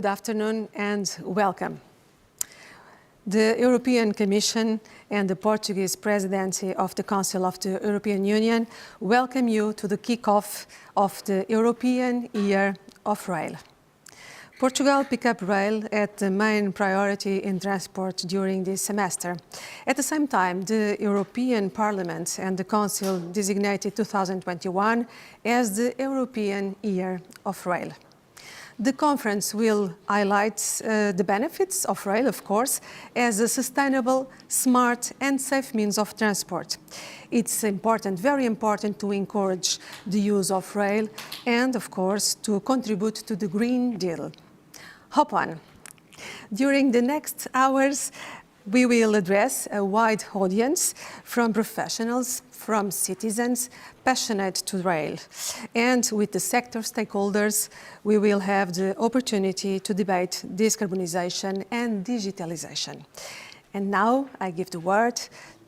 good afternoon and welcome. The European Commission and the Portuguese Presidency of the Council of the European Union welcome you to the kickoff of the European Year of Rail. Portugal picked up rail as the main priority in transport during this semester. At the same time, the European Parliament and the Council designated 2021 as the European Year of Rail. The conference will highlight the benefits of rail, of course, as a sustainable, smart and safe means of transport. It's important, very important, to encourage the use of rail and, of course, to contribute to the Green Deal. Hop on. During the next hours, we will address a wide audience from professionals, from citizens passionate to rail. And with the sector stakeholders, we will have the opportunity to debate decarbonization and digitalization. And now I give the word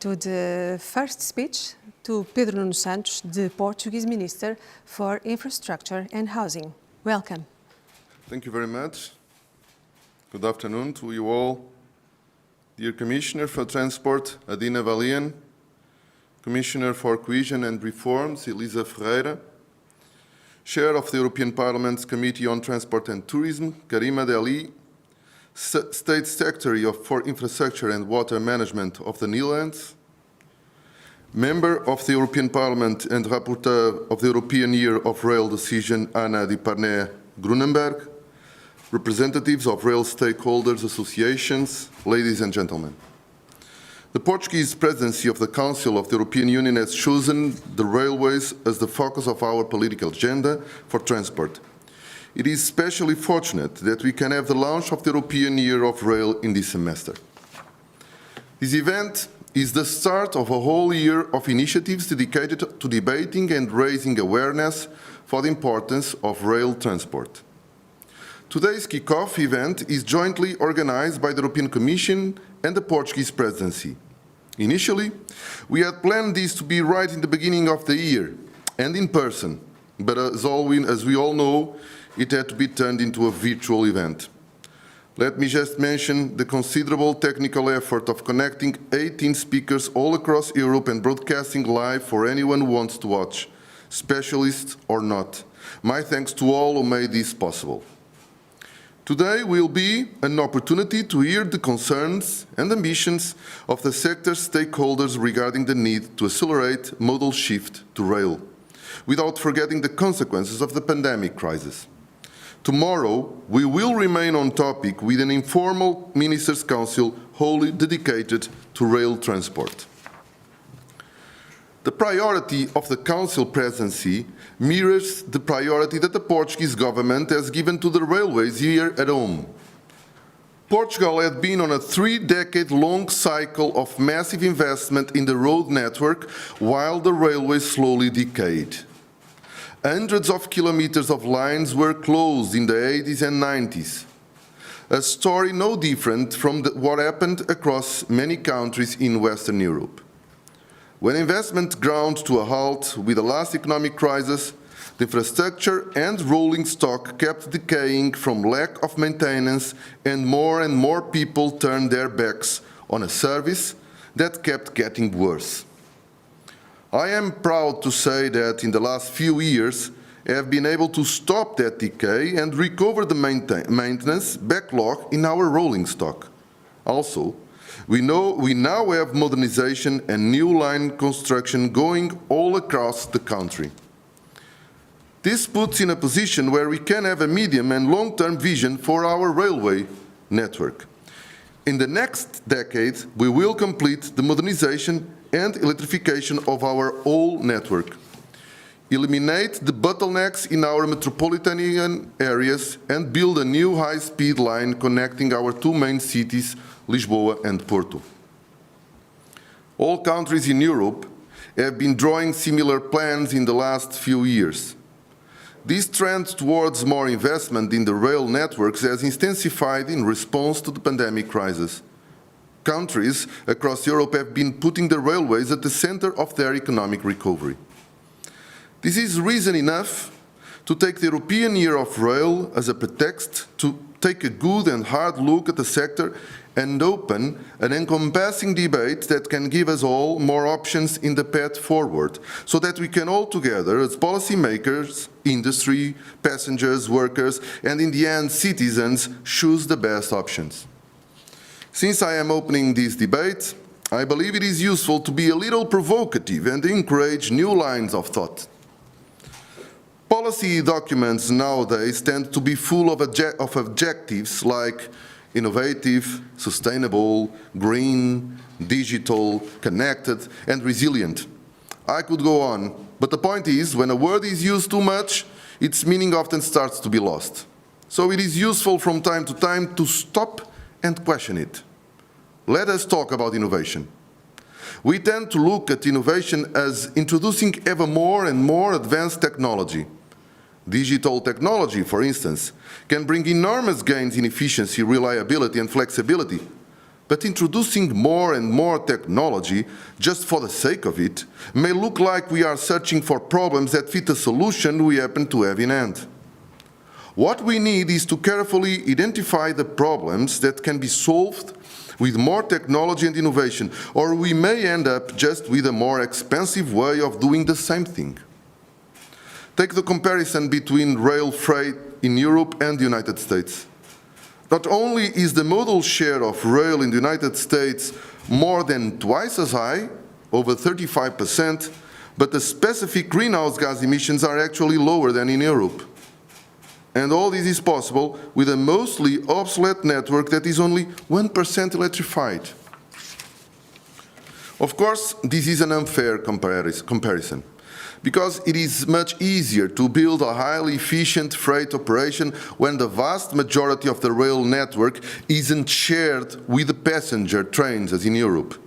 to the first speech to Pedro Nuno Santos, the Portuguese Minister for Infrastructure and Housing. Welcome. Thank you very much. Good afternoon to you all. Dear Commissioner for Transport, Adena Valeen, Commissioner for Cohesion and Reforms, Elisa Ferreira, Chair of the European Parliament's Committee on Transport and Tourism, Karima Delli, State Secretary for Infrastructure and Water Management of the Netherlands, Member of the European Parliament and Rapporteur of the European Year of Rail Decision, Anna Di Parné-Grunenberg, representatives of rail stakeholders associations, ladies and gentlemen. The Portuguese Presidency of the Council of the European Union has chosen the railways as the focus of our political agenda for transport. It is especially fortunate that we can have the launch of the European Year of Rail in this semester. This event is the start of a whole year of initiatives dedicated to debating and raising awareness for the importance of rail transport. Today's kick-off event is jointly organized by the European Commission and the Portuguese Presidency. Initially, we had planned this to be right in the beginning of the year and in person, but as we all know, it had to be turned into a virtual event. Let me just mention the considerable technical effort of connecting 18 speakers all across Europe and broadcasting live for anyone who wants to watch, specialists or not. My thanks to all who made this possible. Today will be an opportunity to hear the concerns and ambitions of the sector stakeholders regarding the need to accelerate modal shift to rail, without forgetting the consequences of the pandemic crisis. Tomorrow, we will remain on topic with an informal Ministers' Council wholly dedicated to rail transport. The priority of the Council Presidency mirrors the priority that the Portuguese government has given to the railways here at home. Portugal had been on a 3-decade-long cycle of massive investment in the road network while the railways slowly decayed. Hundreds of kilometers of lines were closed in the 80s and 90s. A story no different from what happened across many countries in Western Europe. When investment ground to a halt with the last economic crisis, the infrastructure and rolling stock kept decaying from lack of maintenance, and more people turned their backs on a service that kept getting worse. I am proud to say that in the last few years, I have been able to stop that decay and recover the maintenance backlog in our rolling stock. Also, we now have modernization and new line construction going all across the country. This puts in a position where we can have a medium and long-term vision for our railway network. In the next decade, we will complete the modernization and electrification of our whole network, eliminate the bottlenecks in our metropolitan areas, and build a new high-speed line connecting our two main cities, Lisboa and Porto. All countries in Europe have been drawing similar plans in the last few years. This trend towards more investment in the rail networks has intensified in response to the pandemic crisis. Countries across Europe have been putting the railways at the center of their economic recovery. This is reason enough to take the European Year of Rail as a pretext to take a good and hard look at the sector and open an encompassing debate that can give us all more options in the path forward, so that we can all together, as policymakers, industry, passengers, workers, and in the end, citizens, choose the best options. Since I am opening this debate, I believe it is useful to be a little provocative and encourage new lines of thought. Policy documents nowadays tend to be full of adjectives like innovative, sustainable, green, digital, connected, and resilient. I could go on, but the point is, when a word is used too much, its meaning often starts to be lost. So it is useful from time to time to stop and question it. Let us talk about innovation. We tend to look at innovation as introducing ever more and more advanced technology. Digital technology, for instance, can bring enormous gains in efficiency, reliability, and flexibility. But introducing more and more technology, just for the sake of it, may look like we are searching for problems that fit a solution we happen to have in hand. What we need is to carefully identify the problems that can be solved with more technology and innovation, or we may end up just with a more expensive way of doing the same thing. Take the comparison between rail freight in Europe and the United States. Not only is the modal share of rail in the United States more than twice as high, over 35%, but the specific greenhouse gas emissions are actually lower than in Europe. And all this is possible with a mostly obsolete network that is only 1% electrified. Of course, this is an unfair comparison, because it is much easier to build a highly efficient freight operation when the vast majority of the rail network isn't shared with the passenger trains as in Europe.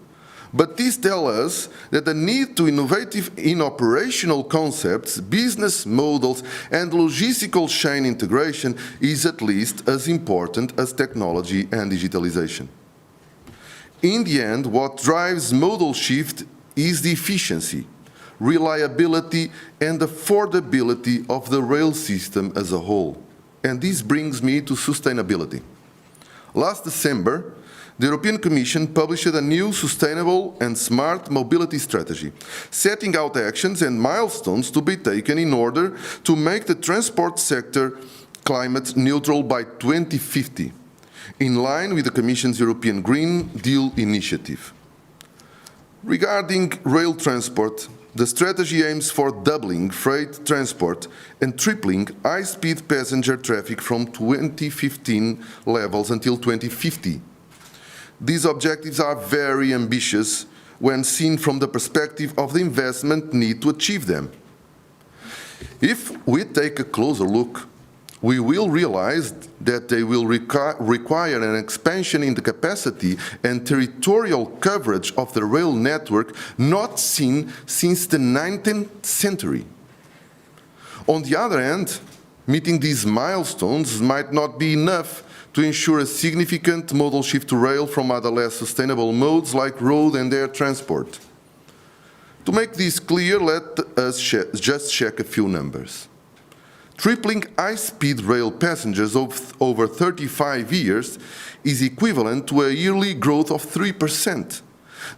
But this tells us that the need to innovate in operational concepts, business models, and logistical chain integration is at least as important as technology and digitalization. In the end, what drives modal shift is the efficiency, reliability, and affordability of the rail system as a whole. And this brings me to sustainability. Last December, the European Commission published a new sustainable and smart mobility strategy, setting out actions and milestones to be taken in order to make the transport sector climate neutral by 2050, in line with the Commission's European Green Deal initiative. Regarding rail transport, the strategy aims for doubling freight transport and tripling high-speed passenger traffic from 2015 levels until 2050. These objectives are very ambitious when seen from the perspective of the investment need to achieve them. If we take a closer look, we will realize that they will require an expansion in the capacity and territorial coverage of the rail network not seen since the 19th century. On the other hand, meeting these milestones might not be enough to ensure a significant modal shift to rail from other less sustainable modes like road and air transport. To make this clear, let us just check a few numbers. Tripling high-speed rail passengers over 35 years is equivalent to a yearly growth of 3%.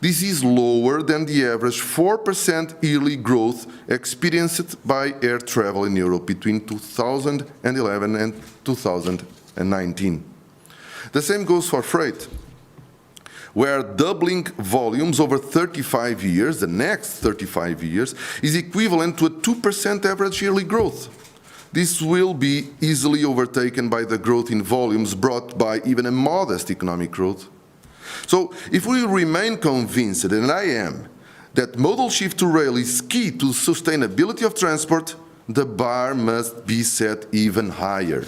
This is lower than the average 4% yearly growth experienced by air travel in Europe between 2011 and 2019. The same goes for freight, where doubling volumes over 35 years, the next 35 years, is equivalent to a 2% average yearly growth. This will be easily overtaken by the growth in volumes brought by even a modest economic growth. So, if we remain convinced, and I am, that modal shift to rail is key to sustainability of transport, the bar must be set even higher.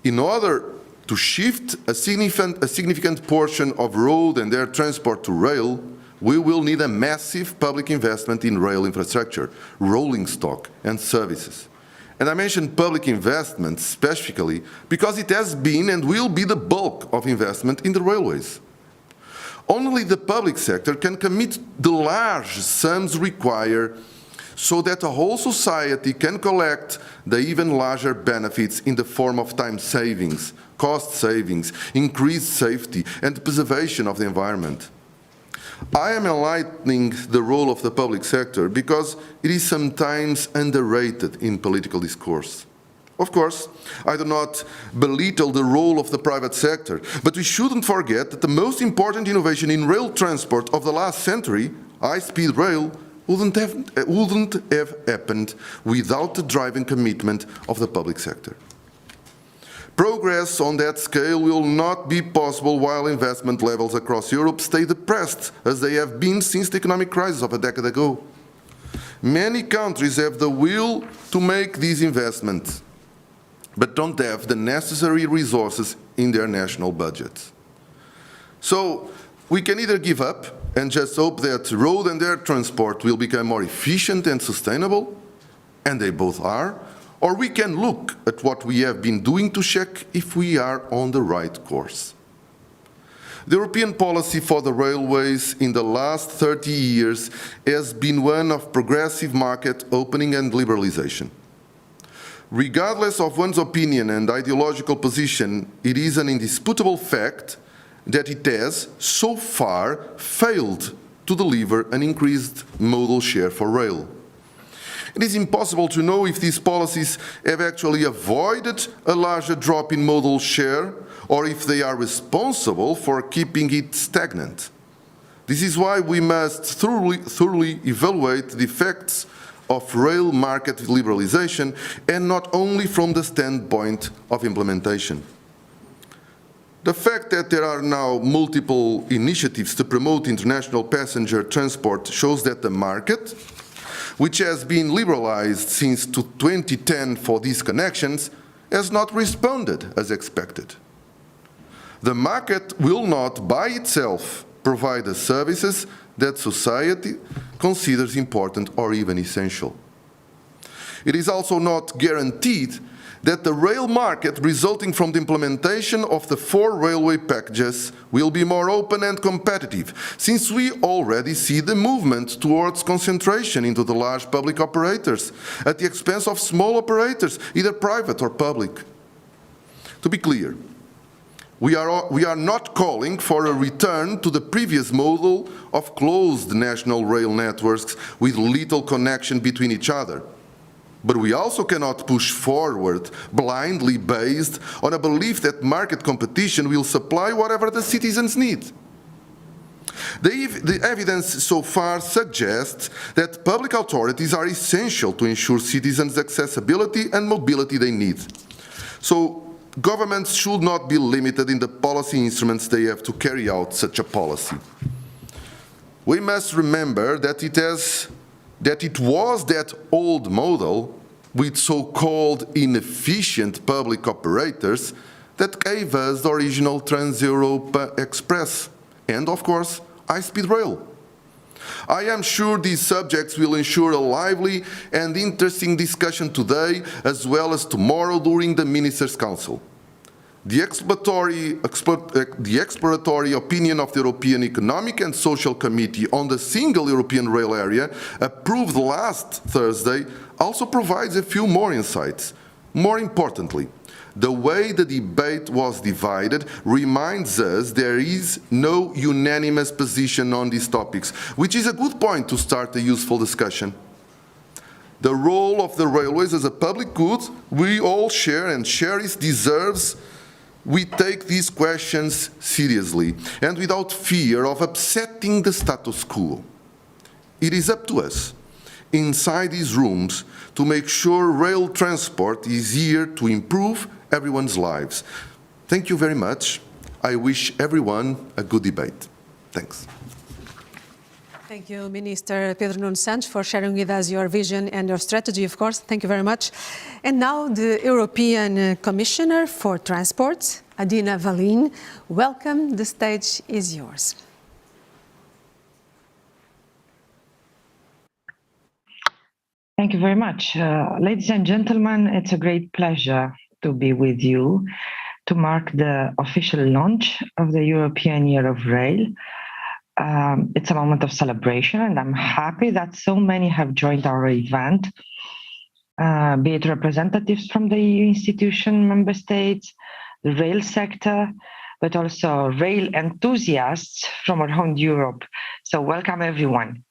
In order to shift a significant portion of road and air transport to rail, we will need a massive public investment in rail infrastructure, rolling stock, and services. And I mention public investment specifically because it has been and will be the bulk of investment in the railways. Only the public sector can commit the large sums required so that the whole society can collect the even larger benefits in the form of time savings, cost savings, increased safety, and preservation of the environment. I am enlightening the role of the public sector because it is sometimes underrated in political discourse. Of course, I do not belittle the role of the private sector, but we shouldn't forget that the most important innovation in rail transport of the last century, high-speed rail, wouldn't have happened without the driving commitment of the public sector. Progress on that scale will not be possible while investment levels across Europe stay depressed, as they have been since the economic crisis of a decade ago. Many countries have the will to make these investments, but don't have the necessary resources in their national budgets. So we can either give up and just hope that road and air transport will become more efficient and sustainable, and they both are, or we can look at what we have been doing to check if we are on the right course. The European policy for the railways in the last 30 years has been one of progressive market opening and liberalization. Regardless of one's opinion and ideological position, it is an indisputable fact that it has, so far, failed to deliver an increased modal share for rail. It is impossible to know if these policies have actually avoided a larger drop in modal share or if they are responsible for keeping it stagnant. This is why we must thoroughly evaluate the effects of rail market liberalization, and not only from the standpoint of implementation. The fact that there are now multiple initiatives to promote international passenger transport shows that the market, which has been liberalized since 2010 for these connections, has not responded as expected. The market will not by itself provide the services that society considers important or even essential. It is also not guaranteed that the rail market resulting from the implementation of the 4 railway packages will be more open and competitive, since we already see the movement towards concentration into the large public operators at the expense of small operators, either private or public. To be clear, we are not calling for a return to the previous model of closed national rail networks with little connection between each other. But we also cannot push forward blindly based on a belief that market competition will supply whatever the citizens need. The evidence so far suggests that public authorities are essential to ensure citizens' accessibility and mobility they need. So governments should not be limited in the policy instruments they have to carry out such a policy. We must remember that it was that old model with so-called inefficient public operators that gave us the original Trans-Europa Express and, of course, high-speed rail. I am sure these subjects will ensure a lively and interesting discussion today as well as tomorrow during the Ministers' Council. The exploratory opinion of the European Economic and Social Committee on the Single European Rail Area, approved last Thursday, also provides a few more insights. More importantly, the way the debate was divided reminds us there is no unanimous position on these topics, which is a good point to start a useful discussion. The role of the railways as a public good we all share and cherish deserves we take these questions seriously and without fear of upsetting the status quo. It is up to us, inside these rooms, to make sure rail transport is here to improve everyone's lives. Thank you very much. I wish everyone a good debate. Thanks. Thank you, Minister Pedro Nuno Santos, for sharing with us your vision and your strategy, of course. Thank you very much. And now the European Commissioner for Transport, Adena Valeen. Welcome. The stage is yours. Thank you very much. Ladies and gentlemen, it's a great pleasure to be with you to mark the official launch of the European Year of Rail. It's a moment of celebration, and I'm happy that so many have joined our event, be it representatives from the EU institution, member states, the rail sector, but also rail enthusiasts from around Europe. So welcome everyone.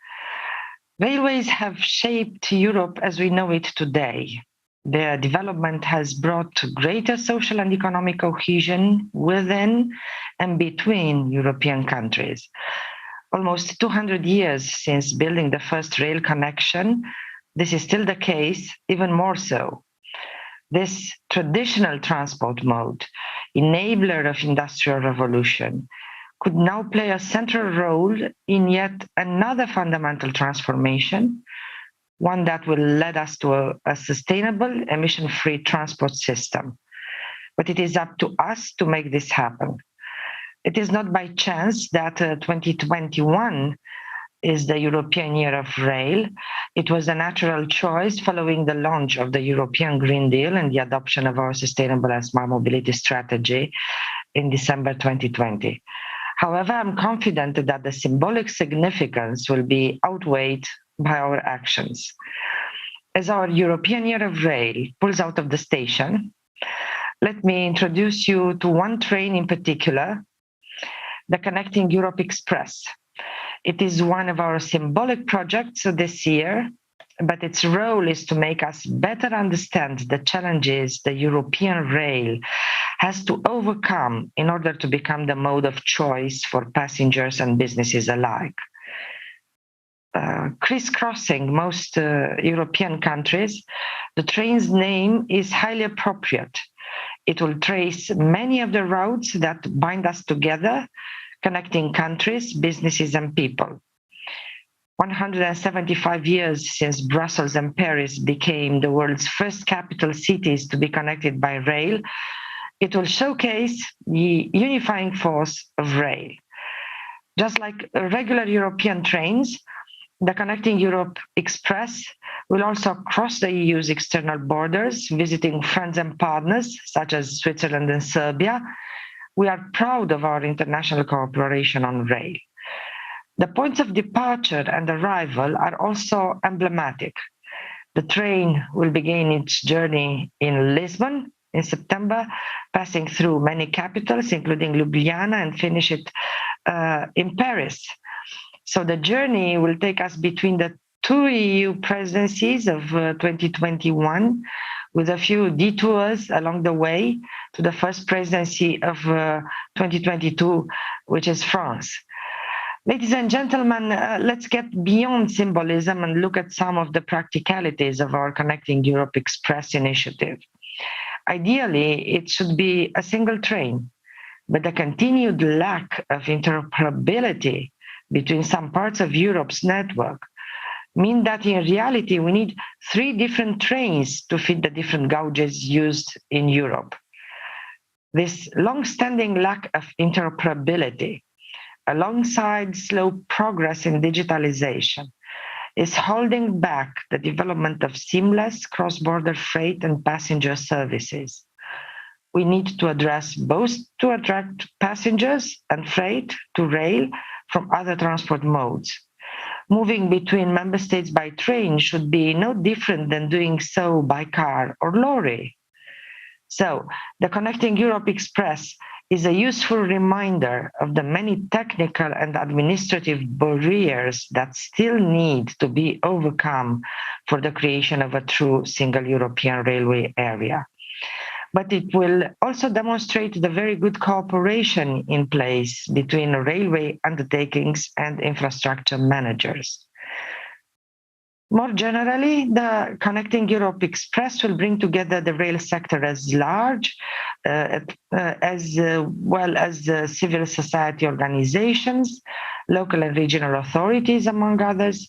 Railways have shaped Europe as we know it today. Their development has brought greater social and economic cohesion within and between European countries. Almost 200 years since building the first rail connection, this is still the case, even more so. This traditional transport mode, enabler of industrial revolution, could now play a central role in yet another fundamental transformation, one that will lead us to a sustainable, emission-free transport system. But it is up to us to make this happen. It is not by chance that 2021 is the European Year of Rail. It was a natural choice following the launch of the European Green Deal and the adoption of our Sustainable and Smart Mobility Strategy in December 2020. However, I'm confident that the symbolic significance will be outweighed by our actions. As our European Year of Rail pulls out of the station, let me introduce you to one train in particular, the Connecting Europe Express. It is one of our symbolic projects this year, but its role is to make us better understand the challenges the European rail has to overcome in order to become the mode of choice for passengers and businesses alike. Crisscrossing most European countries, the train's name is highly appropriate. It will trace many of the routes that bind us together, connecting countries, businesses, and people. 175 years since Brussels and Paris became the world's first capital cities to be connected by rail, it will showcase the unifying force of rail. Just like regular European trains, the Connecting Europe Express will also cross the EU's external borders, visiting friends and partners such as Switzerland and Serbia. We are proud of our international cooperation on rail. The points of departure and arrival are also emblematic. The train will begin its journey in Lisbon in September, passing through many capitals, including Ljubljana, and finish it in Paris. So the journey will take us between the two EU presidencies of 2021, with a few detours along the way to the first presidency of 2022, which is France. Ladies and gentlemen, let's get beyond symbolism and look at some of the practicalities of our Connecting Europe Express initiative. Ideally, it should be a single train, but the continued lack of interoperability between some parts of Europe's network mean that in reality we need 3 different trains to fit the different gauges used in Europe. This long-standing lack of interoperability, alongside slow progress in digitalization, is holding back the development of seamless cross-border freight and passenger services. We need to address both to attract passengers and freight to rail from other transport modes. Moving between member states by train should be no different than doing so by car or lorry. So, the Connecting Europe Express is a useful reminder of the many technical and administrative barriers that still need to be overcome for the creation of a true single European railway area. But it will also demonstrate the very good cooperation in place between railway undertakings and infrastructure managers. More generally, the Connecting Europe Express will bring together the rail sector as large, as well as civil society organizations, local and regional authorities, among others.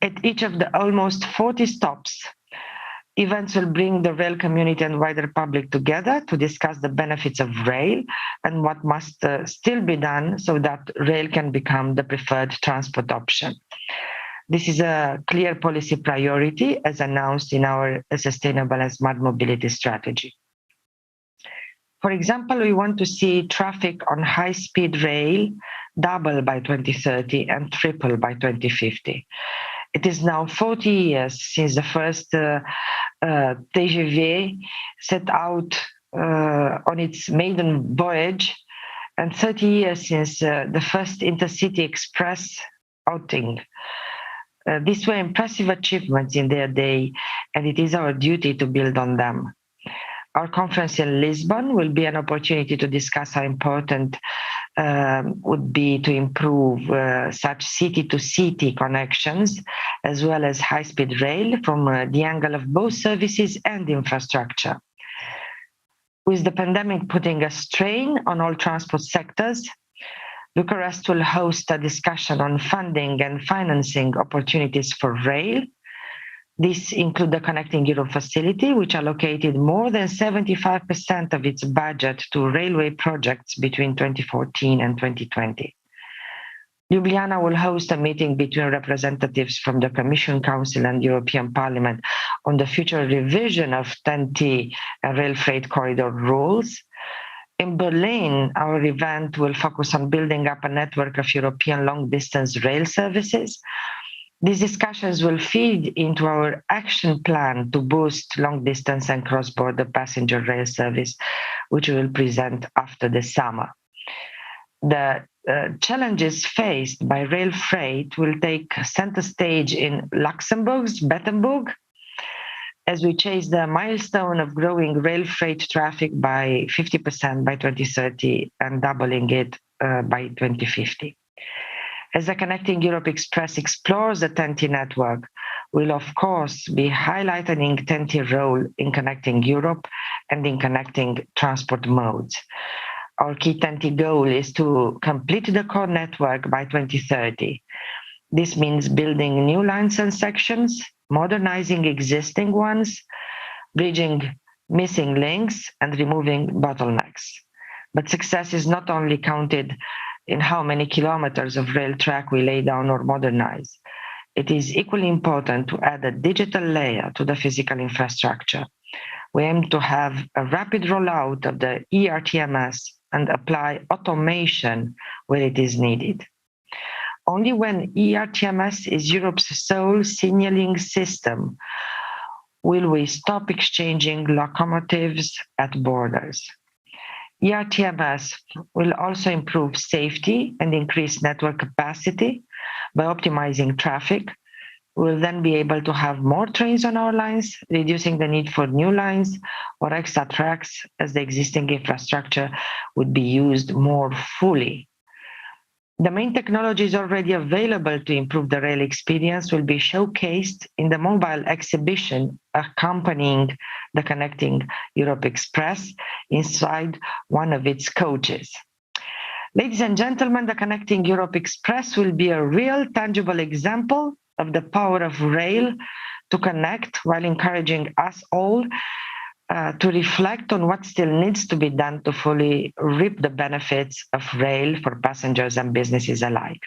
At each of the almost 40 stops, events will bring the rail community and wider public together to discuss the benefits of rail and what must still be done so that rail can become the preferred transport option. This is a clear policy priority as announced in our Sustainable and Smart Mobility Strategy. For example, we want to see traffic on high-speed rail double by 2030 and triple by 2050. It is now 40 years since the first TGV set out on its maiden voyage, and 30 years since the first intercity express outing. These were impressive achievements in their day, and it is our duty to build on them. Our conference in Lisbon will be an opportunity to discuss how important would be to improve such city-to-city connections, as well as high-speed rail from the angle of both services and infrastructure. With the pandemic putting a strain on all transport sectors, Bucharest will host a discussion on funding and financing opportunities for rail. These include the Connecting Europe facility, which allocated more than 75% of its budget to railway projects between 2014 and 2020. Ljubljana will host a meeting between representatives from the Commission, Council, and European Parliament on the future revision of TEN-T and rail freight corridor rules. In Berlin, our event will focus on building up a network of European long-distance rail services. These discussions will feed into our action plan to boost long-distance and cross-border passenger rail service, which we will present after the summer. The challenges faced by rail freight will take center stage in Luxembourg's Bettembourg, as we chase the milestone of growing rail freight traffic by 50% by 2030 and doubling it by 2050. As the Connecting Europe Express explores the TEN-T network, we'll of course be highlighting TEN-T role in connecting Europe and in connecting transport modes. Our key TEN-T goal is to complete the core network by 2030. This means building new lines and sections, modernizing existing ones, bridging missing links, and removing bottlenecks. But success is not only counted in how many kilometers of rail track we lay down or modernize. It is equally important to add a digital layer to the physical infrastructure. We aim to have a rapid rollout of the ERTMS and apply automation where it is needed. Only when ERTMS is Europe's sole signaling system will we stop exchanging locomotives at borders. ERTMS will also improve safety and increase network capacity by optimizing traffic. We'll then be able to have more trains on our lines, reducing the need for new lines or extra tracks, as the existing infrastructure would be used more fully. The main technologies already available to improve the rail experience will be showcased in the mobile exhibition accompanying the Connecting Europe Express inside one of its coaches. Ladies and gentlemen, the Connecting Europe Express will be a real tangible example of the power of rail to connect, while encouraging us all to reflect on what still needs to be done to fully reap the benefits of rail for passengers and businesses alike.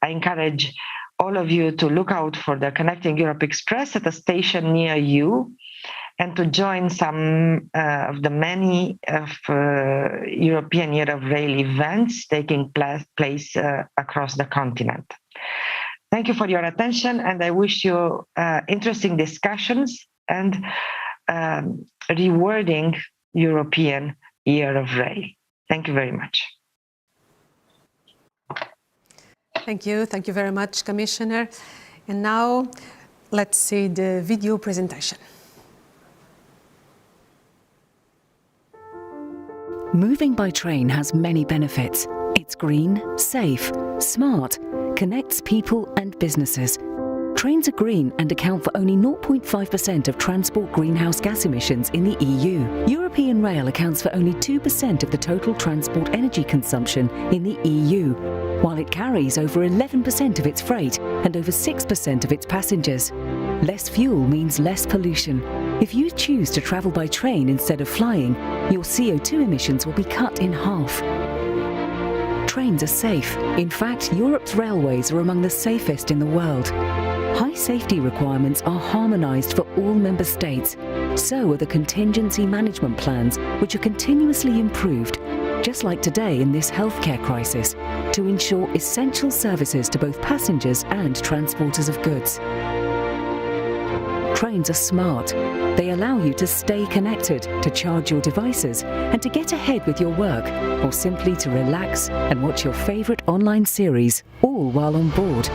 I encourage all of you to look out for the Connecting Europe Express at a station near you, and to join some of the many European Year of Rail events taking place across the continent. Thank you for your attention, and I wish you interesting discussions and rewarding European Year of Rail. Thank you very much. Thank you. Thank you very much, Commissioner. And now let's see the video presentation. Moving by train has many benefits. It's green, safe, smart, connects people and businesses. Trains are green and account for only 0.5% of transport greenhouse gas emissions in the EU. European rail accounts for only 2% of the total transport energy consumption in the EU, while it carries over 11% of its freight and over 6% of its passengers. Less fuel means less pollution. If you choose to travel by train instead of flying, your CO2 emissions will be cut in half. Trains are safe. In fact, Europe's railways are among the safest in the world. High safety requirements are harmonised for all member states. So are the contingency management plans, which are continuously improved. just like today in this healthcare crisis, to ensure essential services to both passengers and transporters of goods. Trains are smart. They allow you to stay connected, to charge your devices, and to get ahead with your work, or simply to relax and watch your favourite online series, all while on board.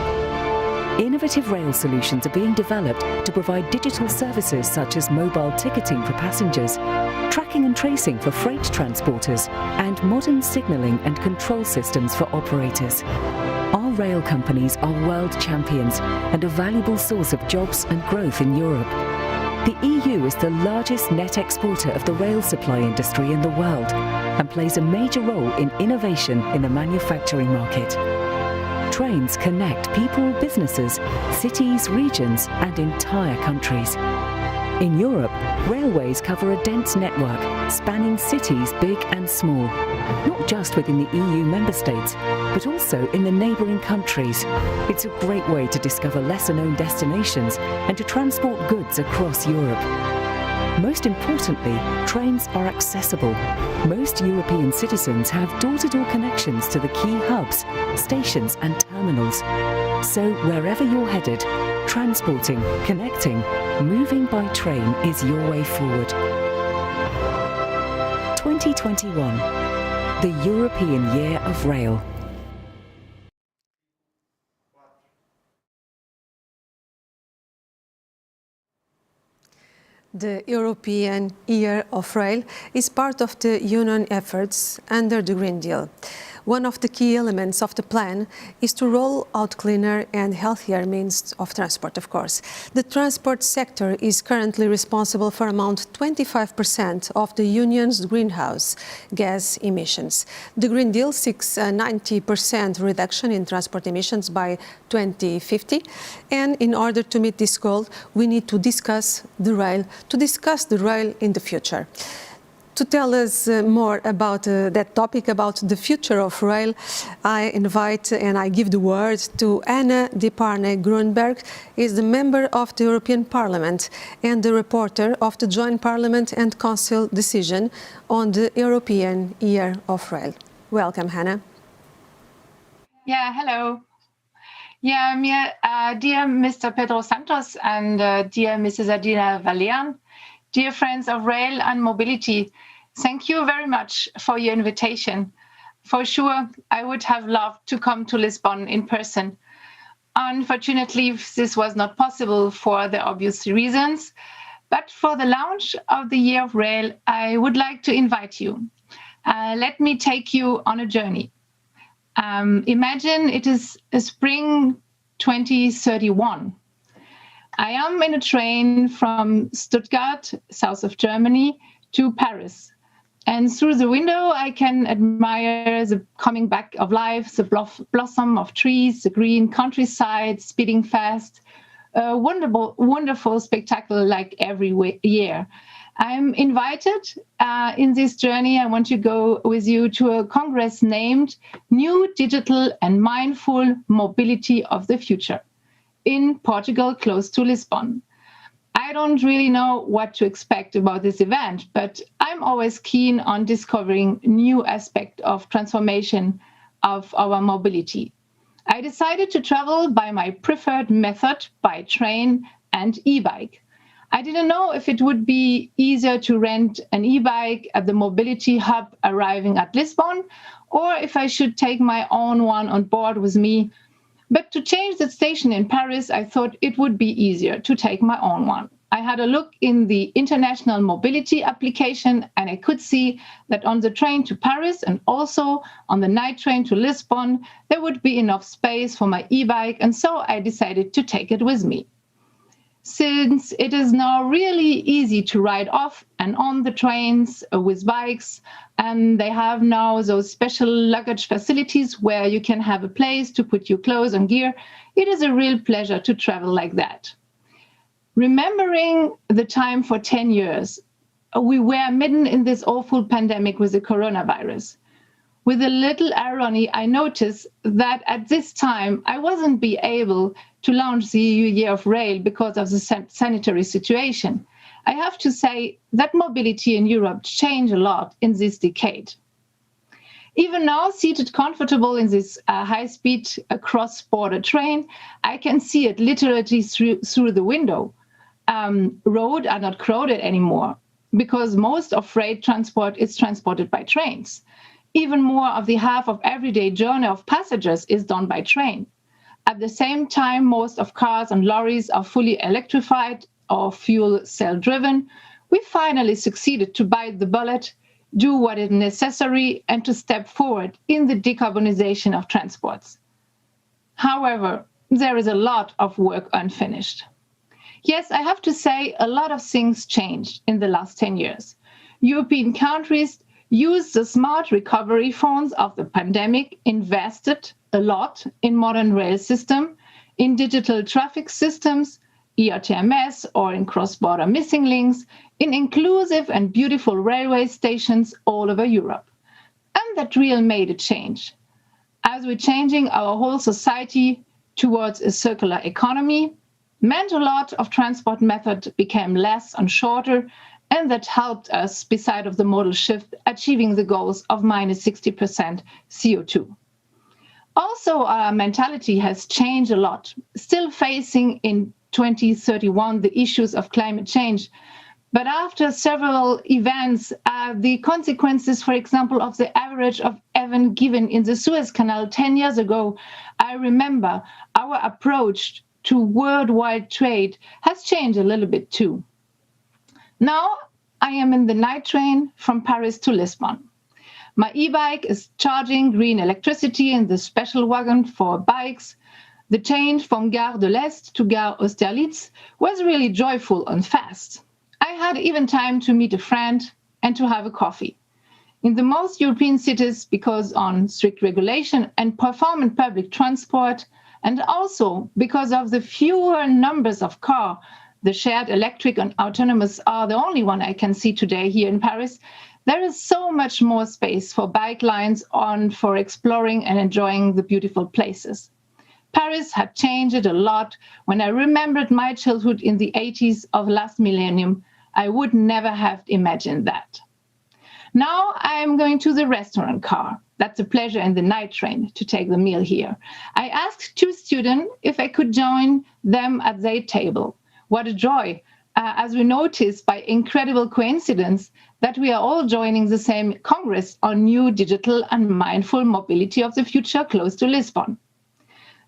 Innovative rail solutions are being developed to provide digital services such as mobile ticketing for passengers, tracking and tracing for freight transporters, and modern signalling and control systems for operators. Our rail companies are world champions and a valuable source of jobs and growth in Europe. The EU is the largest net exporter of the rail supply industry in the world and plays a major role in innovation in the manufacturing market. Trains connect people, businesses, cities, regions, and entire countries. In Europe, railways cover a dense network spanning cities big and small, not just within the EU member states, but also in the neighbouring countries. It's a great way to discover lesser-known destinations and to transport goods across Europe. Most importantly, trains are accessible. Most European citizens have door-to-door connections to the key hubs, stations and terminals. So wherever you're headed, transporting, connecting, moving by train is your way forward. 2021, the European Year of Rail. The European Year of Rail is part of the Union efforts under the Green Deal. One of the key elements of the plan is to roll out cleaner and healthier means of transport, of course. The transport sector is currently responsible for around 25% of the Union's greenhouse gas emissions. The Green Deal seeks a 90% reduction in transport emissions by 2050, and in order to meet this goal, we need to discuss the rail in the future. To tell us more about that topic, about the future of rail, I invite and I give the word to Anna de Parne-Grunberg, is the member of the European Parliament and the reporter of the Joint Parliament and Council decision on the European Year of Rail. Welcome, Hannah. Yeah, hello. Yeah, dear Mr. Pedro Santos and dear Mrs. Adena Valeen, dear friends of rail and mobility, thank you very much for your invitation. For sure, I would have loved to come to Lisbon in person. Unfortunately, this was not possible for the obvious reasons, but for the launch of the Year of Rail, I would like to invite you. Let me take you on a journey. Imagine it is spring 2031. I am in a train from Stuttgart, south of Germany, to Paris. And through the window, I can admire the coming back of life, the blossom of trees, the green countryside speeding fast, a wonderful spectacle like every year. I'm invited in this journey. I want to go with you to a congress named New Digital and Mindful Mobility of the Future in Portugal, close to Lisbon. I don't really know what to expect about this event, but I'm always keen on discovering new aspects of transformation of our mobility. I decided to travel by my preferred method, by train and e-bike. I didn't know if it would be easier to rent an e-bike at the mobility hub arriving at Lisbon, or if I should take my own one on board with me. But to change the station in Paris, I thought it would be easier to take my own one. I had a look in the international mobility application, and I could see that on the train to Paris and also on the night train to Lisbon, there would be enough space for my e-bike, and so I decided to take it with me. Since it is now really easy to ride off and on the trains with bikes, and they have now those special luggage facilities where you can have a place to put your clothes and gear, it is a real pleasure to travel like that. Remembering the time for 10 years, we were midden in this awful pandemic with the coronavirus. With a little irony, I noticed that at this time, I wasn't be able to launch the EU Year of Rail because of the sanitary situation. I have to say that mobility in Europe changed a lot in this decade. Even now, seated comfortable in this high-speed cross-border train, I can see it literally through the window. Roads are not crowded anymore because most of freight transport is transported by trains. Even more of the half of everyday journey of passengers is done by train. At the same time, most of cars and lorries are fully electrified or fuel cell driven. We finally succeeded to bite the bullet, do what is necessary, and to step forward in the decarbonization of transports. However, there is a lot of work unfinished. Yes, I have to say a lot of things changed in the last 10 years. European countries used the smart recovery funds of the pandemic, invested a lot in modern rail system, in digital traffic systems, ERTMS, or in cross-border missing links, in inclusive and beautiful railway stations all over Europe. And that really made a change. As we're changing our whole society towards a circular economy, meant a lot of transport method became less and shorter, and that helped us, beside of the modal shift, achieving the goals of minus 60% CO2. Also, our mentality has changed a lot, still facing in 2031 the issues of climate change. But after several events, the consequences, for example, of the average of event given in the Suez Canal 10 years ago, I remember our approach to worldwide trade has changed a little bit too. Now I am in the night train from Paris to Lisbon. My e-bike is charging green electricity in the special wagon for bikes. The change from Gare de l'Est to Gare Austerlitz was really joyful and fast. I had even time to meet a friend and to have a coffee. In the most European cities, because on strict regulation and performant public transport, and also because of the fewer numbers of cars, the shared electric and autonomous are the only one I can see today here in Paris, there is so much more space for bike lines on for exploring and enjoying the beautiful places. Paris had changed a lot. When I remembered my childhood in the 80s of last millennium, I would never have imagined that. Now I am going to the restaurant car. That's a pleasure in the night train to take the meal here. I asked 2 students if I could join them at their table. What a joy, as we noticed by incredible coincidence that we are all joining the same Congress on new digital and mindful mobility of the future close to Lisbon.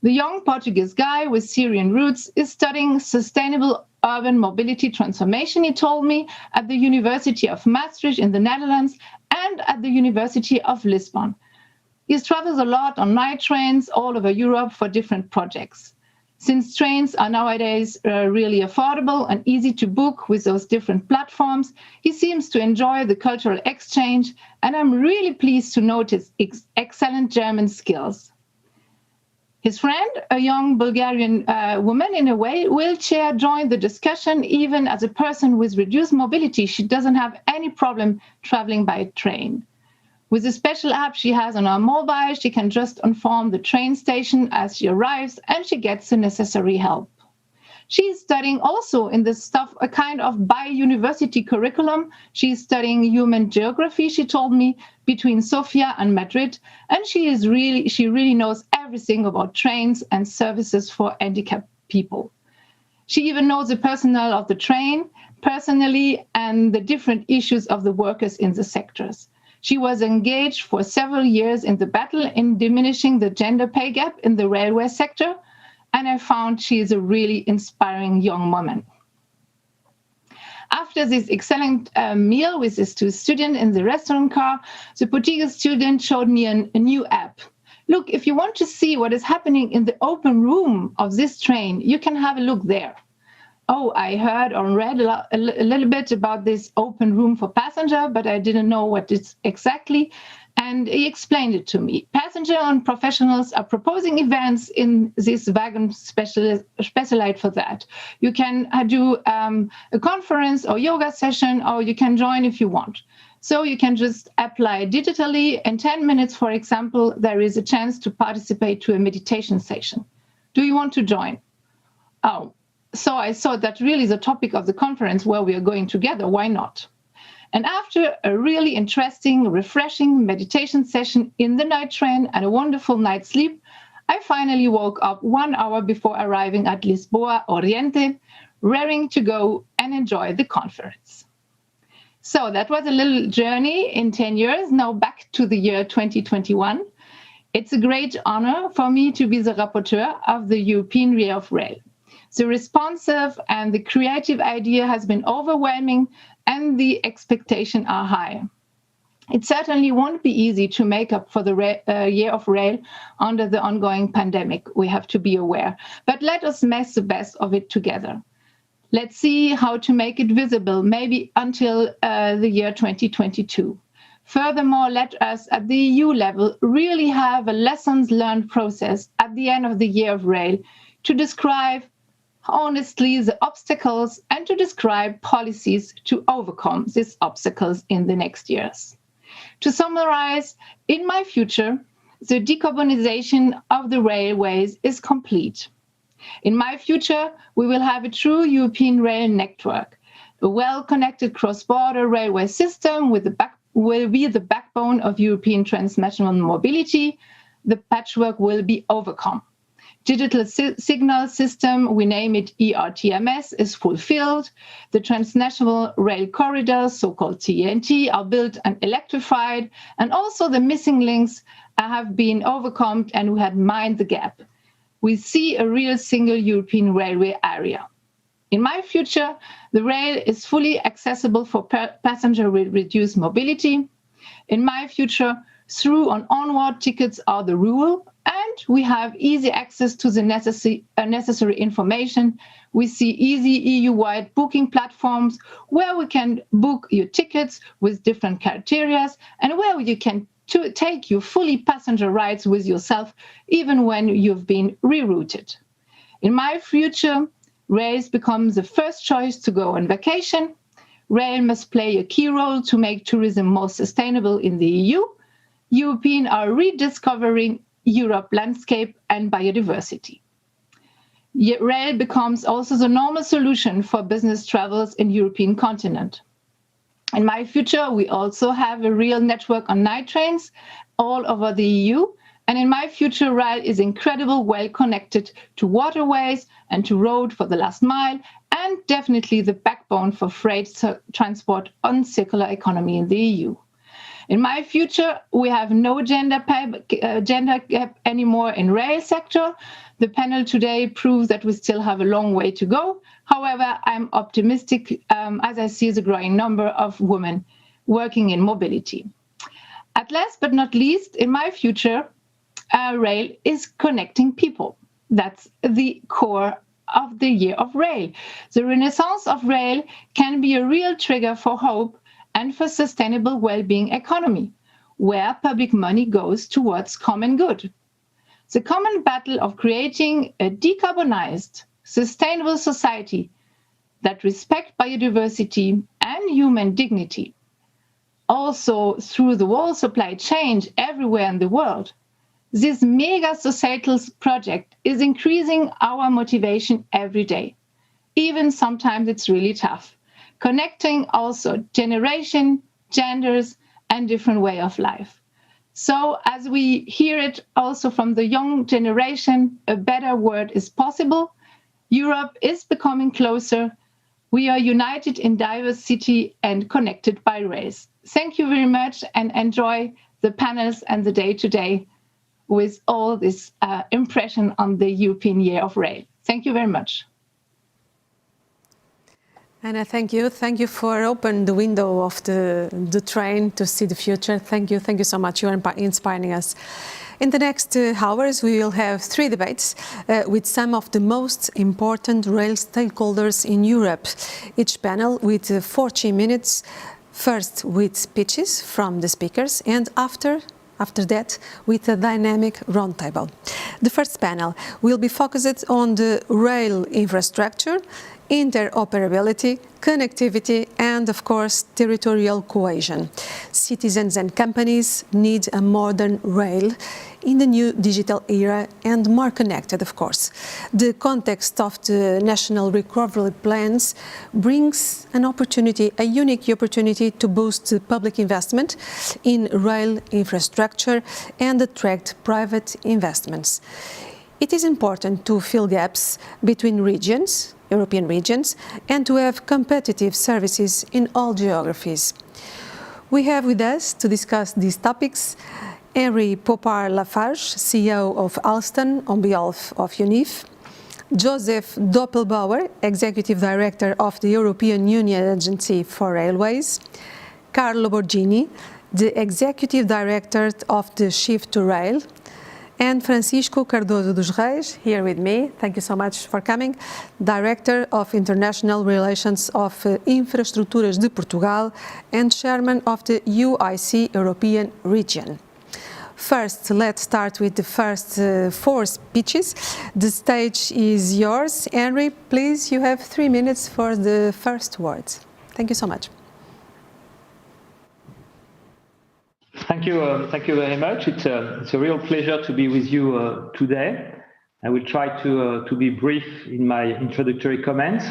The young Portuguese guy with Syrian roots is studying sustainable urban mobility transformation, he told me, at the University of Maastricht in the Netherlands and at the University of Lisbon. He travels a lot on night trains all over Europe for different projects. Since trains are nowadays really affordable and easy to book with those different platforms, he seems to enjoy the cultural exchange, and I'm really pleased to notice excellent German skills. His friend, a young Bulgarian woman in a wheelchair, joined the discussion. Even as a person with reduced mobility, she doesn't have any problem traveling by train. With a special app she has on her mobile, she can just inform the train station as she arrives, and she gets the necessary help. She's studying also in this stuff a kind of bi-university curriculum. She's studying human geography, she told me, between Sofia and Madrid, and she really knows everything about trains and services for handicapped people. She even knows the personnel of the train personally and the different issues of the workers in the sectors. She was engaged for several years in the battle in diminishing the gender pay gap in the railway sector, and I found she is a really inspiring young woman. After this excellent meal with these 2 students in the restaurant car, the Portuguese student showed me a new app. Look, if you want to see what is happening in the open room of this train, you can have a look there. Oh, I heard or read a little bit about this open room for passenger, but I didn't know what it's exactly. And he explained it to me. Passenger and professionals are proposing events in this wagon specialized for that. You can do a conference or yoga session, or you can join if you want. So you can just apply digitally. In 10 minutes, for example, there is a chance to participate to a meditation session. Do you want to join? Oh, so I thought that really the topic of the conference where we are going together, why not? And after a really interesting, refreshing meditation session in the night train and a wonderful night's sleep, I finally woke up 1 hour before arriving at Lisboa Oriente, raring to go and enjoy the conference. So that was a little journey in 10 years, now back to the year 2021. It's a great honor for me to be the rapporteur of the European Year of Rail. The responsive and the creative idea has been overwhelming and the expectations are high. It certainly won't be easy to make up for the Year of Rail under the ongoing pandemic, we have to be aware. But let us make the best of it together. Let's see how to make it visible, maybe until the year 2022. Furthermore, let us at the EU level really have a lessons learned process at the end of the Year of Rail to describe honestly the obstacles and to describe policies to overcome these obstacles in the next years. To summarize, in my future, the decarbonization of the railways is complete. In my future, we will have a true European rail network. A well-connected cross-border railway system will be the backbone of European transnational mobility. The patchwork will be overcome. Digital signal system, we name it ERTMS, is fulfilled. The transnational rail corridors, so-called TNT, are built and electrified, and also the missing links have been overcome and we had mined the gap. We see a real single European railway area. In my future, the rail is fully accessible for passenger with reduced mobility. In my future, through and onward tickets are the rule, and we have easy access to the necessary information. We see easy EU-wide booking platforms where we can book your tickets with different criteria and where you can take your fully passenger rides with yourself even when you've been rerouted. In my future, rails become the first choice to go on vacation. Rail must play a key role to make tourism more sustainable in the EU. Europeans are rediscovering Europe landscape and biodiversity. Yet rail becomes also the normal solution for business travels in European continent. In my future, we also have a real network on night trains all over the EU. And in my future, rail is incredibly well connected to waterways and to road for the last mile, and definitely the backbone for freight transport on circular economy in the EU. In my future, we have no gender gap anymore in rail sector. The panel today proves that we still have a long way to go. However, I'm optimistic as I see the growing number of women working in mobility. At last but not least, in my future, rail is connecting people. That's the core of the Year of Rail. The renaissance of rail can be a real trigger for hope and for sustainable well-being economy, where public money goes towards common good. The common battle of creating a decarbonized, sustainable society that respects biodiversity and human dignity, also through the whole supply chain everywhere in the world. This mega societal project is increasing our motivation every day. Even sometimes it's really tough. Connecting also generation, genders, and different way of life. So as we hear it also from the young generation, a better world is possible. Europe is becoming closer. We are united in diversity and connected by race. Thank you very much and enjoy the panels and the day-to-day with all this impression on the European Year of Rail. Thank you very much. Anna, thank you. Thank you for opening the window of the train to see the future. Thank you. Thank you so much. You are inspiring us. In the next hours, we will have 3 debates with some of the most important rail stakeholders in Europe. Each panel with 40 minutes, first with speeches from the speakers, and after that, with a dynamic roundtable. The first panel will be focused on the rail infrastructure interoperability, connectivity, and of course, territorial cohesion. Citizens and companies need a modern rail in the new digital era and more connected, of course. The context of the national recovery plans brings an opportunity, a unique opportunity to boost public investment in rail infrastructure and attract private investments. It is important to fill gaps between regions, European regions, and to have competitive services in all geographies. We have with us to discuss these topics Henri Popard-Lafarge, CEO of Alstom on behalf of UNIF, Joseph Doppelbauer, Executive Director of the European Union Agency for Railways, Carlo Borgini, the Executive Director of the Shift to Rail, and Francisco Cardoso dos Reis, here with me, thank you so much for coming, Director of International Relations of Infraestruturas de Portugal and Chairman of the UIC European Region. First, let's start with the first four speeches. The stage is yours. Henri, please, you have 3 minutes for the first words. Thank you so much. Thank you very much. It's a real pleasure to be with you today. I will try to be brief in my introductory comments.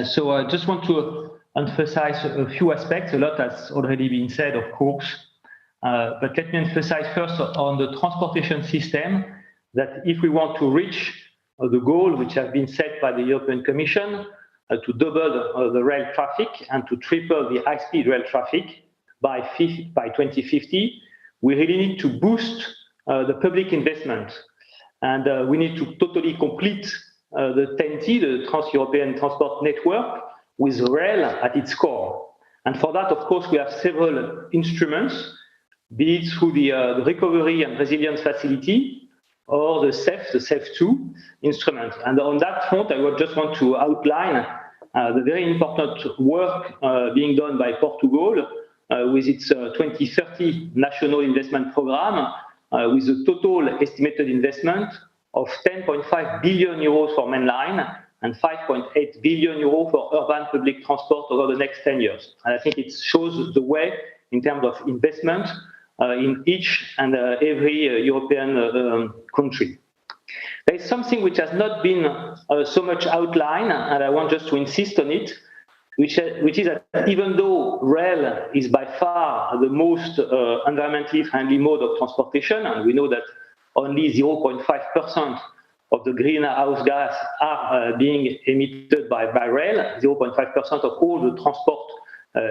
So I just want to emphasize a few aspects. A lot has already been said, of course. But let me emphasize first on the transportation system that if we want to reach the goal which has been set by the European Commission to double the rail traffic and to triple the high-speed rail traffic by 2050, we really need to boost the public investment. And we need to totally complete the TEN-T, the Trans-European Transport Network, with rail at its core. And for that, of course, we have several instruments, be it through the Recovery and Resilience Facility or the CEF2 instrument. And on that front, I would just want to outline the very important work being done by Portugal with its 2030 National Investment Programme, with a total estimated investment of 10.5 billion euros for mainline and 5.8 billion euros for urban public transport over the next 10 years. And I think it shows the way in terms of investment in each and every European country. There is something which has not been so much outlined, and I want just to insist on it, which is that even though rail is by far the most environmentally friendly mode of transportation, and we know that only 0.5% of the greenhouse gas are being emitted by rail, 0.5% of all the transport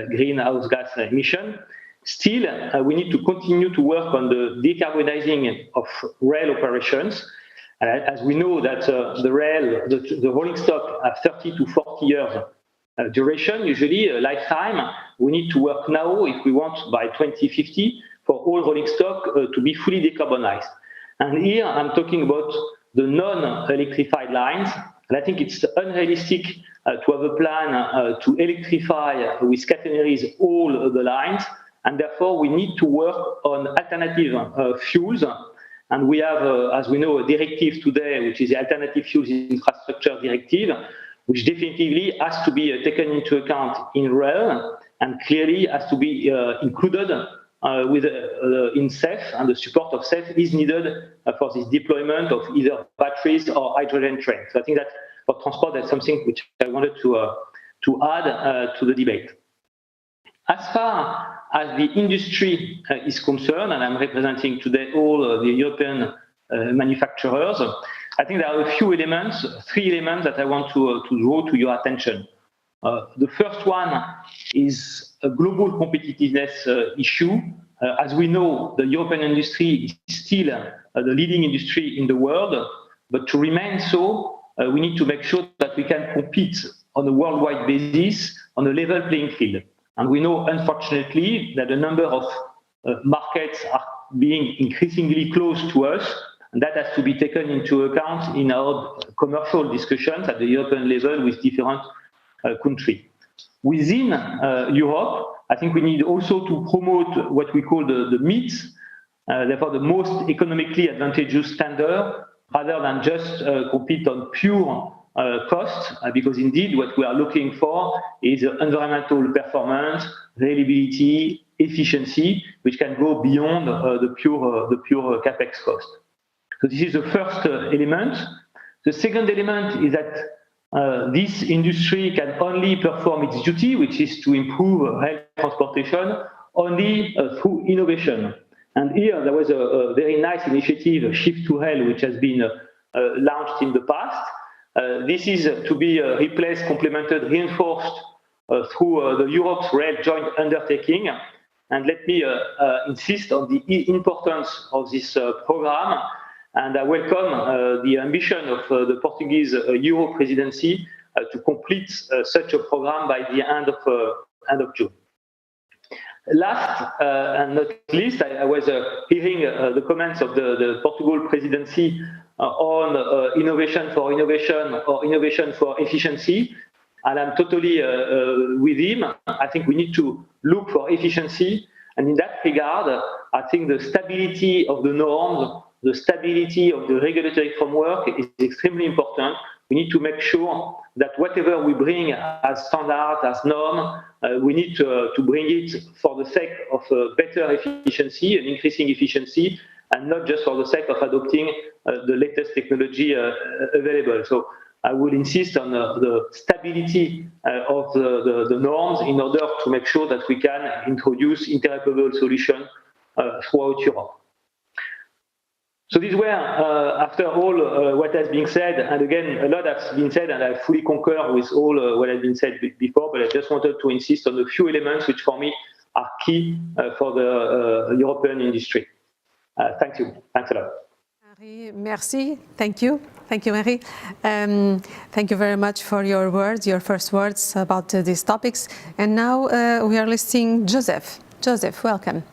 greenhouse gas emission, still we need to continue to work on the decarbonizing of rail operations. As we know that the rolling stock have 30 to 40 years duration, usually a lifetime, we need to work now if we want by 2050 for all rolling stock to be fully decarbonized. And here I'm talking about the non-electrified lines, and I think it's unrealistic to have a plan to electrify with catenaries all the lines, and therefore we need to work on alternative fuels. And we have, as we know, a directive today, which is the Alternative Fuels Infrastructure Directive, which definitively has to be taken into account in rail and clearly has to be included in CEF, and the support of CEF is needed for this deployment of either batteries or hydrogen trains. So I think that for transport, that's something which I wanted to add to the debate. As far as the industry is concerned, and I'm representing today all the European manufacturers, I think there are a few elements, 3 elements that I want to draw to your attention. The first one is a global competitiveness issue. As we know, the European industry is still the leading industry in the world, but to remain so, we need to make sure that we can compete on a worldwide basis on a level playing field. And we know, unfortunately, that a number of markets are being increasingly close to us, and that has to be taken into account in our commercial discussions at the European level with different countries. Within Europe, I think we need also to promote what we call the MITs, therefore the most economically advantageous standard, rather than just compete on pure cost, because indeed what we are looking for is environmental performance, reliability, efficiency, which can go beyond the pure capex cost. So this is the first element. The second element is that this industry can only perform its duty, which is to improve rail transportation, only through innovation. And here there was a very nice initiative, Shift to Rail, which has been launched in the past. This is to be replaced, complemented, reinforced through the Europe's Rail Joint Undertaking. And let me insist on the importance of this program. And I welcome the ambition of the Portuguese Euro Presidency to complete such a program by the end of June. Last and not least, I was hearing the comments of the Portugal Presidency on innovation for innovation or innovation for efficiency. And I'm totally with him. I think we need to look for efficiency. And in that regard, I think the stability of the norms, the stability of the regulatory framework is extremely important. We need to make sure that whatever we bring as standard, as norm, we need to bring it for the sake of better efficiency and increasing efficiency, and not just for the sake of adopting the latest technology available. So I will insist on the stability of the norms in order to make sure that we can introduce interoperable solutions throughout Europe. So these were, after all what has been said, and again, a lot has been said, and I fully concur with all what has been said before, but I just wanted to insist on a few elements which for me are key for the European industry. Thank you. Thanks a lot. Henri, merci. Thank you. Thank you, Henri. Thank you very much for your words, your first words about these topics. And now we are listening Joseph. Joseph, welcome.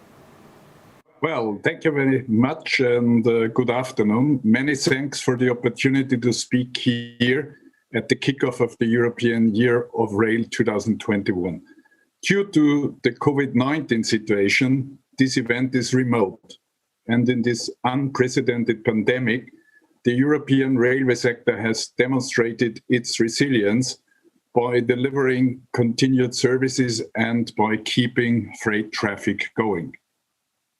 Well, thank you very much and good afternoon. Many thanks for the opportunity to speak here at the kickoff of the European Year of Rail 2021. Due to the COVID-19 situation, this event is remote. And in this unprecedented pandemic, the European railway sector has demonstrated its resilience by delivering continued services and by keeping freight traffic going.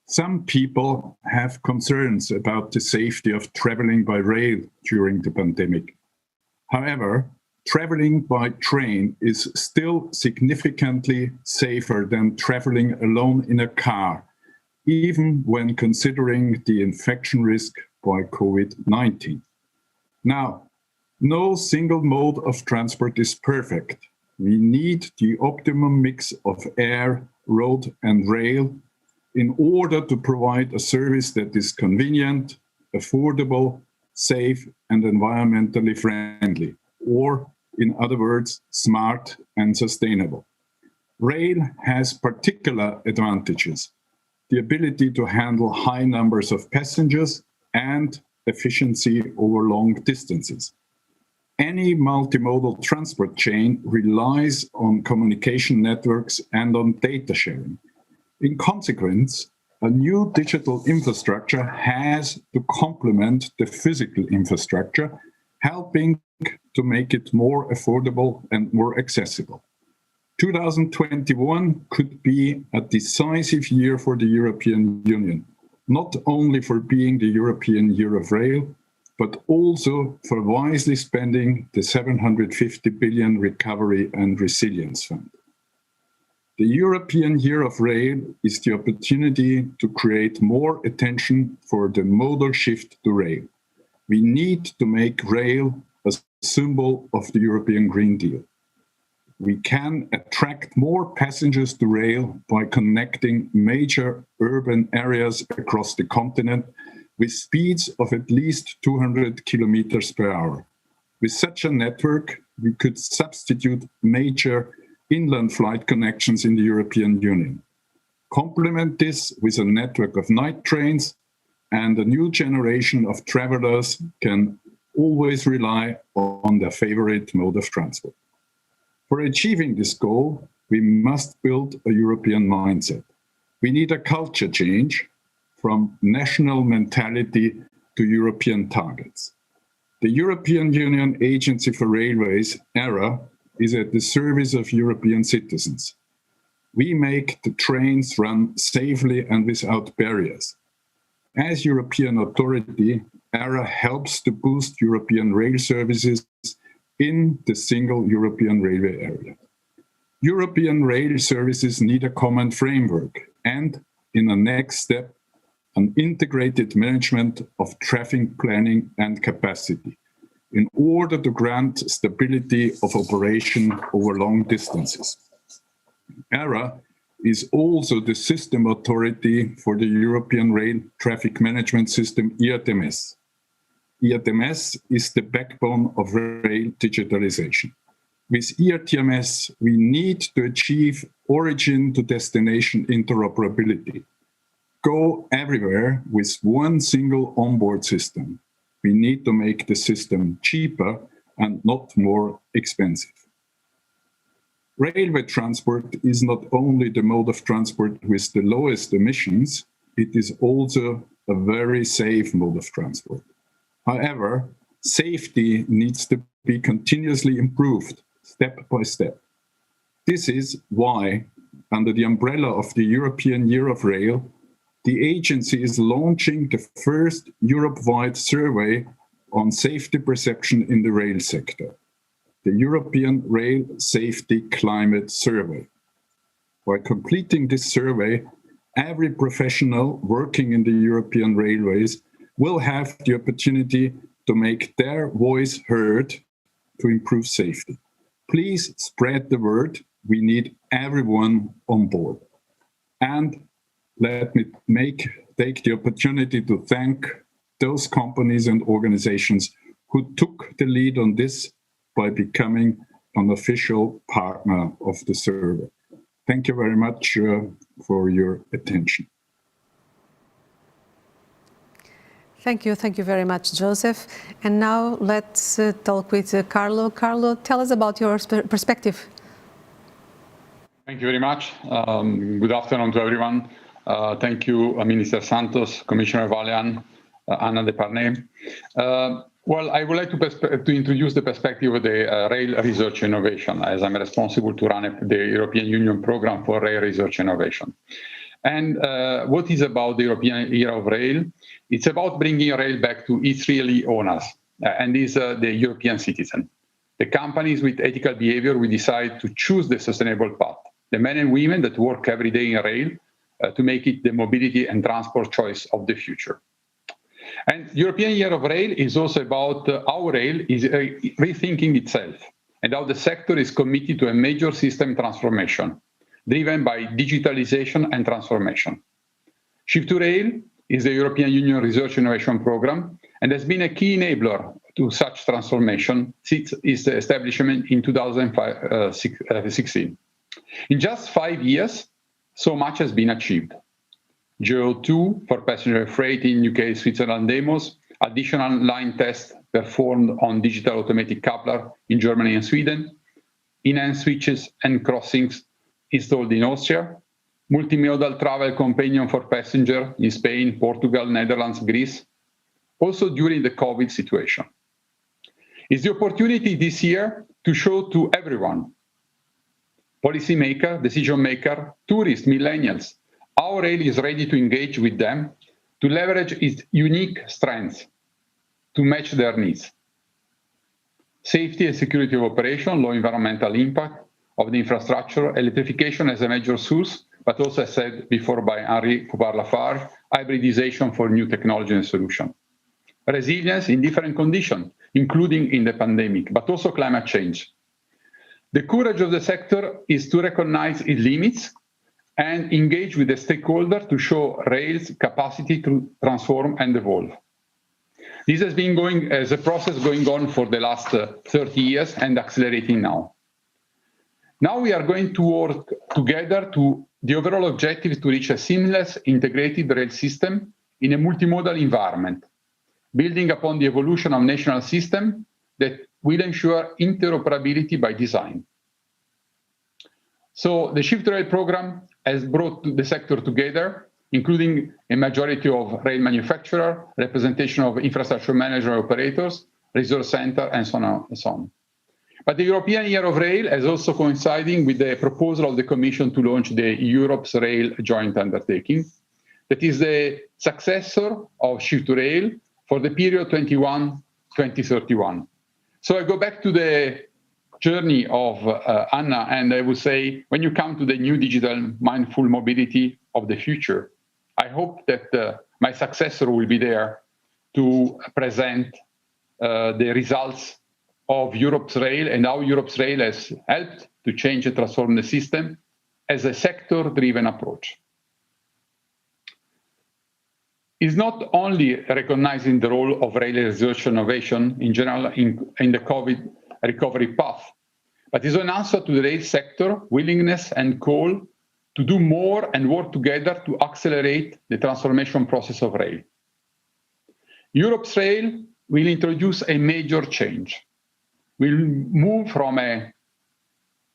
Some people have concerns about the safety of traveling by rail during the pandemic. However, traveling by train is still significantly safer than traveling alone in a car, even when considering the infection risk by COVID-19. Now, no single mode of transport is perfect. We need the optimum mix of air, road, and rail in order to provide a service that is convenient, affordable, safe, and environmentally friendly, or in other words, smart and sustainable. Rail has particular advantages: the ability to handle high numbers of passengers and efficiency over long distances. Any multimodal transport chain relies on communication networks and on data sharing. In consequence, a new digital infrastructure has to complement the physical infrastructure, helping to make it more affordable and more accessible. 2021 could be a decisive year for the European Union, not only for being the European Year of Rail, but also for wisely spending the 750 billion Recovery and Resilience Fund. The European Year of Rail is the opportunity to create more attention for the modal shift to rail. We need to make rail a symbol of the European Green Deal. We can attract more passengers to rail by connecting major urban areas across the continent with speeds of at least 200 kilometers per hour. With such a network, we could substitute major inland flight connections in the European Union. Complement this with a network of night trains, and a new generation of travelers can always rely on their favorite mode of transport. For achieving this goal, we must build a European mindset. We need a culture change from national mentality to European targets. The European Union Agency for Railways, ERA, is at the service of European citizens. We make the trains run safely and without barriers. As European authority, ERA helps to boost European rail services in the single European railway area. European rail services need a common framework and, in a next step, an integrated management of traffic planning and capacity in order to grant stability of operation over long distances. ERA is also the system authority for the European Rail Traffic Management System, ERTMS. ERTMS is the backbone of rail digitalization. With ERTMS, we need to achieve origin to destination interoperability. Go everywhere with one single onboard system. We need to make the system cheaper and not more expensive. Railway transport is not only the mode of transport with the lowest emissions, it is also a very safe mode of transport. However, safety needs to be continuously improved step by step. This is why, under the umbrella of the European Year of Rail, the agency is launching the first Europe-wide survey on safety perception in the rail sector, the European Rail Safety Climate Survey. By completing this survey, every professional working in the European railways will have the opportunity to make their voice heard to improve safety. Please spread the word. We need everyone on board. And let me take the opportunity to thank those companies and organizations who took the lead on this by becoming an official partner of the survey. Thank you very much for your attention. Thank you very much, Joseph. And now let's talk with Carlo. Carlo, tell us about your perspective. Thank you very much. Good afternoon to everyone. Thank you, Minister Santos, Commissioner Valeen, Anna de Parnay. Well, I would like to introduce the perspective of the rail research innovation, as I'm responsible to run the European Union program for rail research innovation. And what is about the European Year of Rail? It's about bringing rail back to its really owners, and these are the European citizen. The companies with ethical behavior will decide to choose the sustainable path. The men and women that work every day in rail to make it the mobility and transport choice of the future. And European Year of Rail is also about how rail is rethinking itself and how the sector is committed to a major system transformation driven by digitalization and transformation. Shift to Rail is the European Union Research Innovation Program and has been a key enabler to such transformation since its establishment in 2016. In just 5 years, so much has been achieved. GO2 for passenger freight in UK, Switzerland demos, additional line tests performed on digital automatic coupler in Germany and Sweden, in-hand switches and crossings installed in Austria, multimodal travel companion for passenger in Spain, Portugal, Netherlands, Greece, also during the COVID situation. It's the opportunity this year to show to everyone, policymaker, decision maker, tourists, millennials, how rail is ready to engage with them, to leverage its unique strengths, to match their needs. Safety and security of operation, low environmental impact of the infrastructure, electrification as a major source, but also as said before by Henri Poupard-Lafarge, hybridization for new technology and solution. Resilience in different conditions, including in the pandemic, but also climate change. The courage of the sector is to recognize its limits and engage with the stakeholder to show rail's capacity to transform and evolve. This has been going as a process going on for the last 30 years and accelerating now. Now we are going to work together to the overall objective to reach a seamless integrated rail system in a multimodal environment, building upon the evolution of national system that will ensure interoperability by design. So the Shift Rail program has brought the sector together, including a majority of rail manufacturers, representation of infrastructure manager operators, resource center, and so on and so on. But the European Year of Rail is also coinciding with the proposal of the Commission to launch the Europe's Rail joint undertaking. That is the successor of Shift to Rail for the period 2031. So I go back to the journey of Anna, and I would say, when you come to the new digital mindful mobility of the future, I hope that my successor will be there to present the results of Europe's rail and how Europe's rail has helped to change and transform the system as a sector-driven approach. It's not only recognizing the role of rail research and innovation in general in the COVID recovery path, but is an answer to the rail sector willingness and call to do more and work together to accelerate the transformation process of rail. Europe's rail will introduce a major change. We'll move from a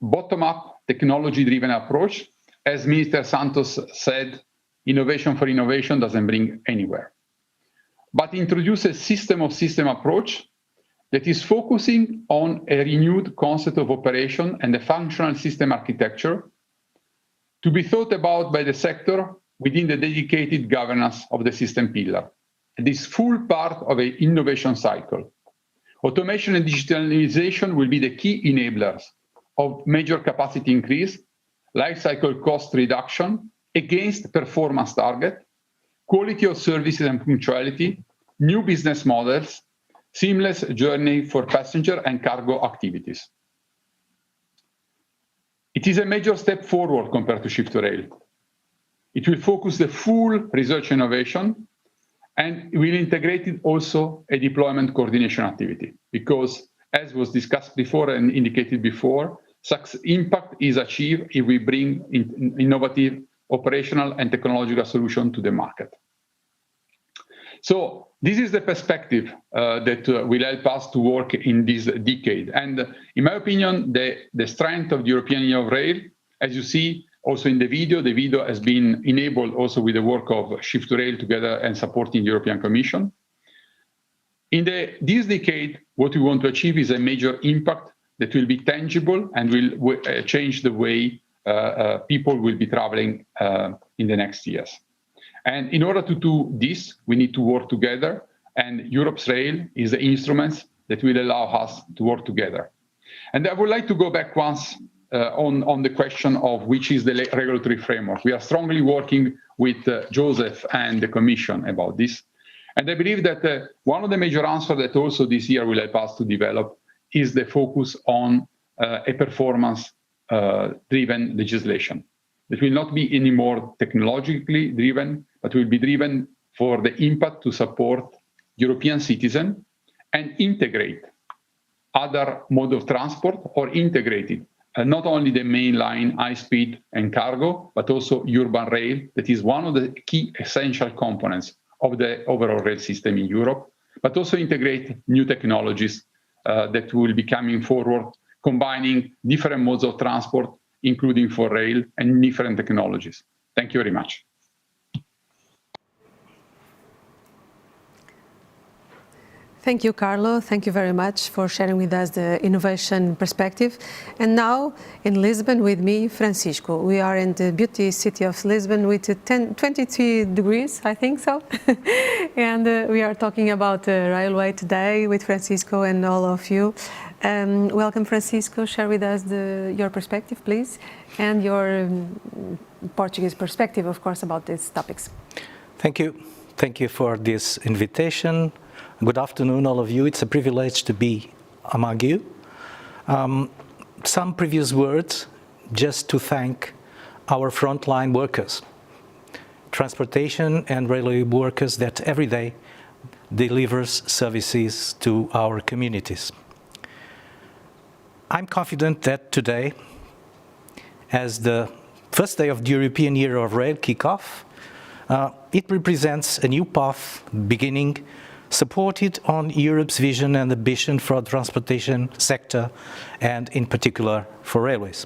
bottom-up technology-driven approach. As Minister Santos said, innovation for innovation doesn't bring anywhere. But introduce a system-of-system approach that is focusing on a renewed concept of operation and a functional system architecture to be thought about by the sector within the dedicated governance of the system pillar. This full part of an innovation cycle. Automation and digitalization will be the key enablers of major capacity increase, life cycle cost reduction against performance target, quality of services and punctuality, new business models, seamless journey for passenger and cargo activities. It is a major step forward compared to Shift to Rail. It will focus the full research innovation, and will integrate it also a deployment coordination activity, because as was discussed before and indicated before, impact is achieved if we bring innovative operational and technological solution to the market. So this is the perspective that will help us to work in this decade. And in my opinion, the strength of the European Union of Rail, as you see also in the video has been enabled also with the work of Shift to Rail together and supporting the European Commission. In this decade, what we want to achieve is a major impact that will be tangible and will change the way people will be traveling in the next years. And in order to do this, we need to work together, and Europe's Rail is the instruments that will allow us to work together. And I would like to go back once on the question of which is the regulatory framework. We are strongly working with Joseph and the Commission about this. And I believe that one of the major answers that also this year will help us to develop is the focus on a performance-driven legislation. It will not be any more technologically driven, but will be driven for the impact to support European citizens and integrate other modes of transport, or integrated not only the main line, high speed and cargo, but also urban rail. That is one of the key essential components of the overall rail system in Europe, but also integrate new technologies that will be coming forward, combining different modes of transport, including for rail, and different technologies. Thank you very much. Thank you, Carlo. Thank you very much for sharing with us the innovation perspective. And now in Lisbon with me, Francisco. We are in the beauty city of Lisbon with 23 degrees, I think so. And we are talking about railway today with Francisco and all of you. Welcome, Francisco. Share with us your perspective, please, and your Portuguese perspective, of course, about these topics. Thank you. Thank you for this invitation. Good afternoon, all of you. It's a privilege to be among you. Some previous words just to thank our frontline workers, transportation and railway workers that every day delivers services to our communities. I'm confident that today, as the first day of the European Year of Rail kickoff, it represents a new path beginning, supported on Europe's vision and ambition for the transportation sector, and in particular for railways.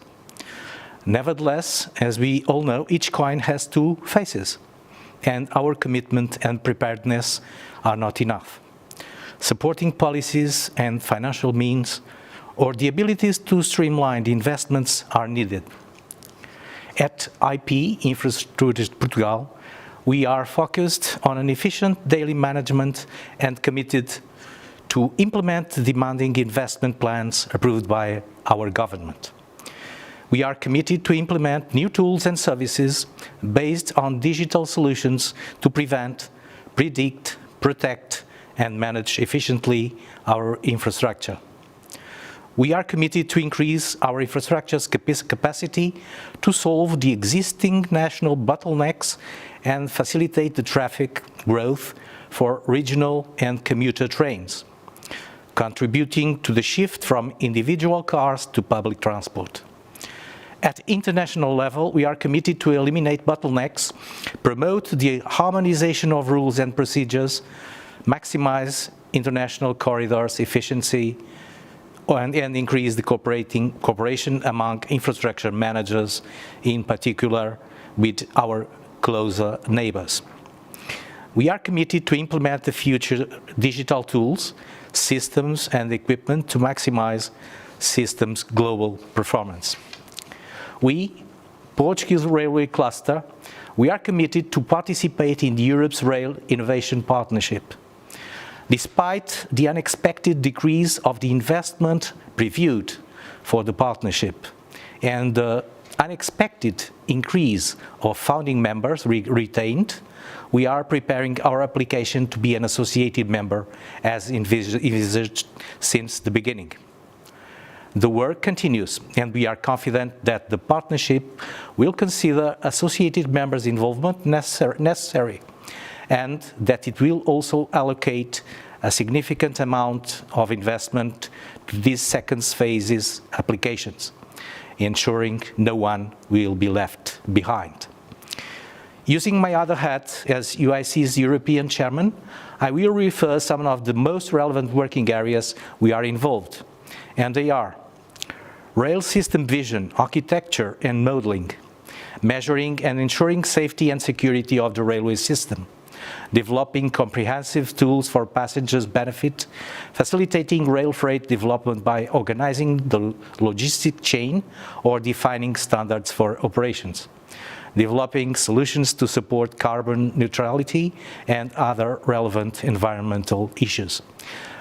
Nevertheless, as we all know, each coin has two faces, and our commitment and preparedness are not enough. supporting policies and financial means, or the abilities to streamline the investments are needed. At IP Infraestruturas de Portugal, we are focused on an efficient daily management and committed to implement demanding investment plans approved by our government. We are committed to implement new tools and services based on digital solutions to prevent, predict, protect, and manage efficiently our infrastructure. We are committed to increase our infrastructure's capacity to solve the existing national bottlenecks and facilitate the traffic growth for regional and commuter trains, contributing to the shift from individual cars to public transport. At international level, we are committed to eliminate bottlenecks, promote the harmonization of rules and procedures, maximize international corridors efficiency, and increase the cooperation among infrastructure managers, in particular with our closer neighbors. We are committed to implement the future digital tools, systems, and equipment to maximize systems' global performance. We, Portuguese Railway Cluster, we are committed to participate in Europe's Rail Innovation Partnership. Despite the unexpected decrease of the investment previewed for the partnership and the unexpected increase of founding members retained, we are preparing our application to be an associated member as envisaged since the beginning. The work continues, and we are confident that the partnership will consider associated members' involvement necessary, and that it will also allocate a significant amount of investment to these second phases applications, ensuring no one will be left behind. Using my other hat as UIC's European Chairman, I will refer some of the most relevant working areas we are involved, and they are rail system vision, architecture and modeling, measuring and ensuring safety and security of the railway system, developing comprehensive tools for passengers' benefit, facilitating rail freight development by organizing the logistic chain or defining standards for operations, developing solutions to support carbon neutrality and other relevant environmental issues.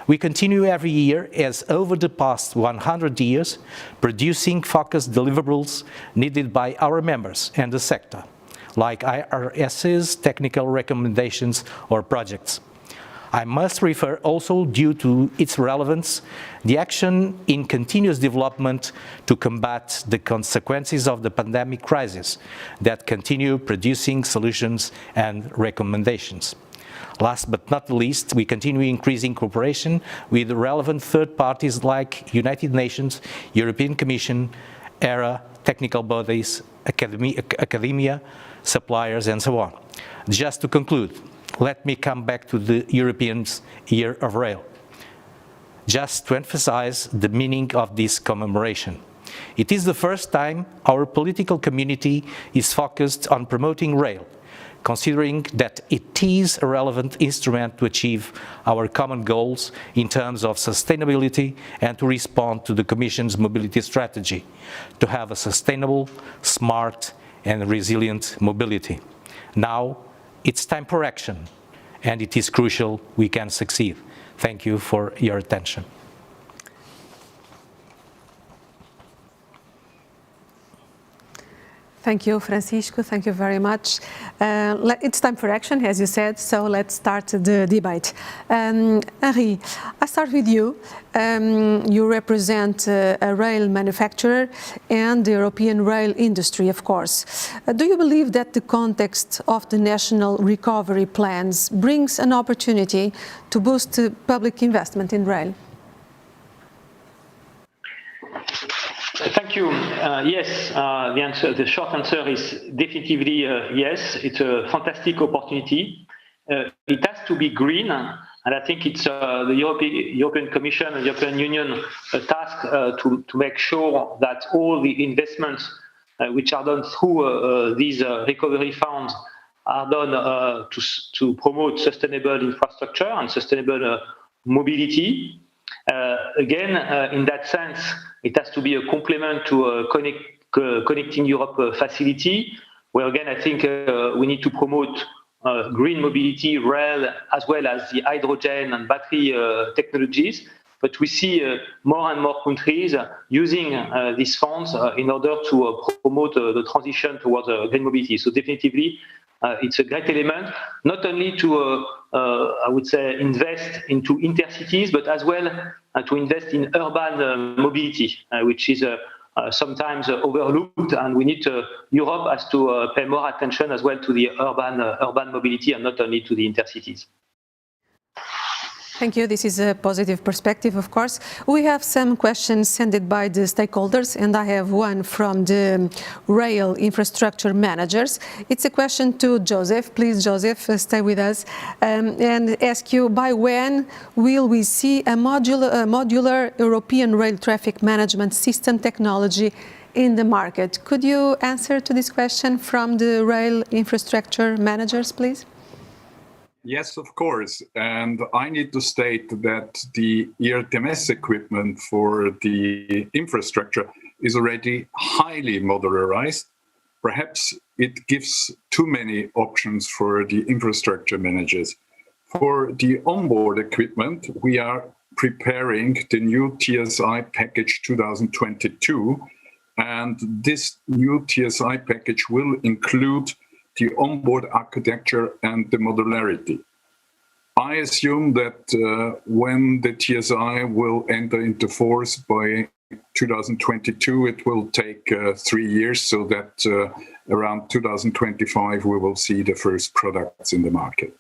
We continue every year, as over the past 100 years, producing focused deliverables needed by our members and the sector, like IRS's technical recommendations or projects. I must refer also, due to its relevance, the action in continuous development to combat the consequences of the pandemic crisis that continue producing solutions and recommendations. Last but not least, we continue increasing cooperation with relevant third parties like United Nations, European Commission, ERA, technical bodies, academia, suppliers, and so on. Just to conclude, let me come back to the European Year of Rail, just to emphasize the meaning of this commemoration. It is the first time our political community is focused on promoting rail, considering that it is a relevant instrument to achieve our common goals in terms of sustainability and to respond to the Commission's mobility strategy, to have a sustainable, smart, and resilient mobility. Now, it's time for action, and it is crucial we can succeed. Thank you for your attention. Thank you, Francisco. Thank you very much. It's time for action, as you said, so let's start the debate. Henri, I start with you. You represent a rail manufacturer and the European rail industry, of course. Do you believe that the context of the national recovery plans brings an opportunity to boost public investment in rail? Thank you. Yes, the short answer is definitively yes. It's a fantastic opportunity. It has to be green, and I think it's the European Commission and the European Union task to make sure that all the investments which are done through these recovery funds are done to promote sustainable infrastructure and sustainable mobility. Again, in that sense, it has to be a complement to a Connecting Europe facility, where again, I think we need to promote green mobility, rail, as well as the hydrogen and battery technologies. But we see more and more countries using these funds in order to promote the transition towards green mobility. So definitively, it's a great element, not only to, I would say, invest into intercities, but as well to invest in urban mobility, which is sometimes overlooked, and we need Europe has to pay more attention as well to the urban mobility and not only to the intercities. Thank you. This is a positive perspective, of course. We have some questions sent by the stakeholders, and I have one from the rail infrastructure managers. It's a question to Joseph. Please, Joseph, stay with us, and ask you, by when will we see a modular European rail traffic management system technology in the market? Could you answer to this question from the rail infrastructure managers, please? Yes, of course. And I need to state that the ERTMS equipment for the infrastructure is already highly modularized. Perhaps it gives too many options for the infrastructure managers. For the onboard equipment, we are preparing the new TSI package 2022. And this new TSI package will include the onboard architecture and the modularity. I assume that when the TSI will enter into force by 2022, it will take 3 years, so that around 2025 we will see the first products in the market.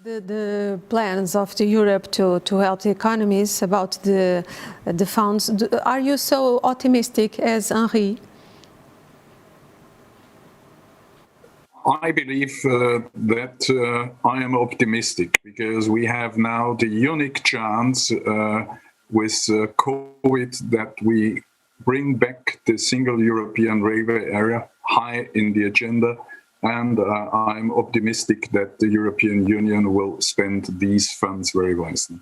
The plans of Europe to help the economies about the funds, are you so optimistic as Henri? I believe that I am optimistic because we have now the unique chance with COVID that we bring back the single European railway area high in the agenda, and I'm optimistic that the European Union will spend these funds very wisely.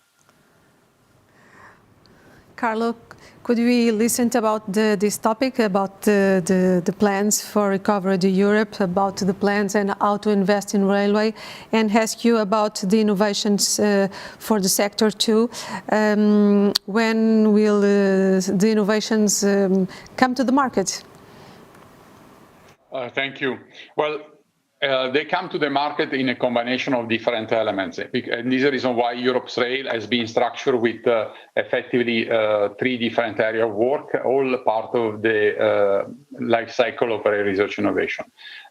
Carlo, could we listen about this topic, about the plans for recovery to Europe, about the plans and how to invest in railway, and ask you about the innovations for the sector too? When will the innovations come to the market? Thank you. Well, they come to the market in a combination of different elements. And this is the reason why Europe's rail has been structured with effectively 3 different areas of work, all part of the life cycle of rail research innovation.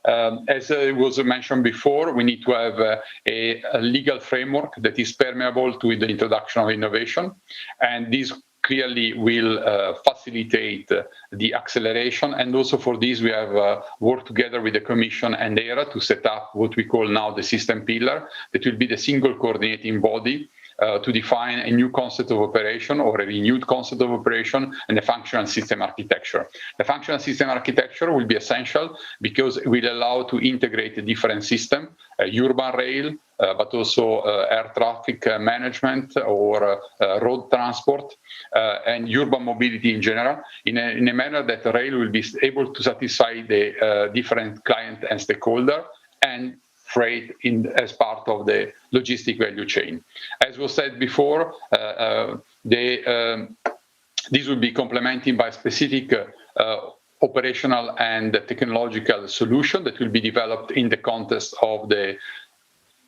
As was mentioned before, we need to have a legal framework that is permeable to the introduction of innovation. And this clearly will facilitate the acceleration. And also for this, we have worked together with the Commission and ERA to set up what we call now the system pillar, that will be the single coordinating body to define a new concept of operation or a renewed concept of operation and the functional system architecture. The functional system architecture will be essential because it will allow to integrate a different system, urban rail, but also air traffic management or road transport and urban mobility in general in a manner that the rail will be able to satisfy the different client and stakeholder and freight as part of the logistic value chain. As was said before, this will be complemented by specific operational and technological solution that will be developed in the context of the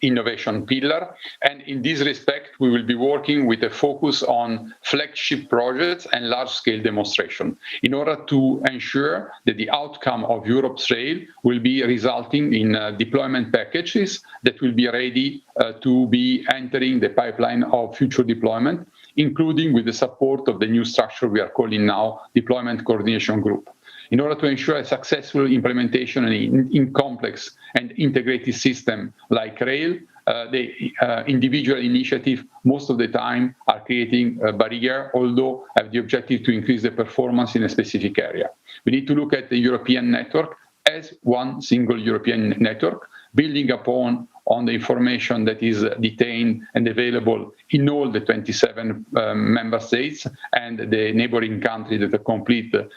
innovation pillar. And in this respect, we will be working with a focus on flagship projects and large-scale demonstration in order to ensure that the outcome of Europe's rail will be resulting in deployment packages that will be ready to be entering the pipeline of future deployment, including with the support of the new structure we are calling now Deployment Coordination Group. In order to ensure a successful implementation in complex and integrated system like rail, the individual initiative most of the time are creating a barrier, although have the objective to increase the performance in a specific area. We need to look at the European network as one single European network, building upon on the information that is detained and available in all the 27 member states and the neighboring countries that complete the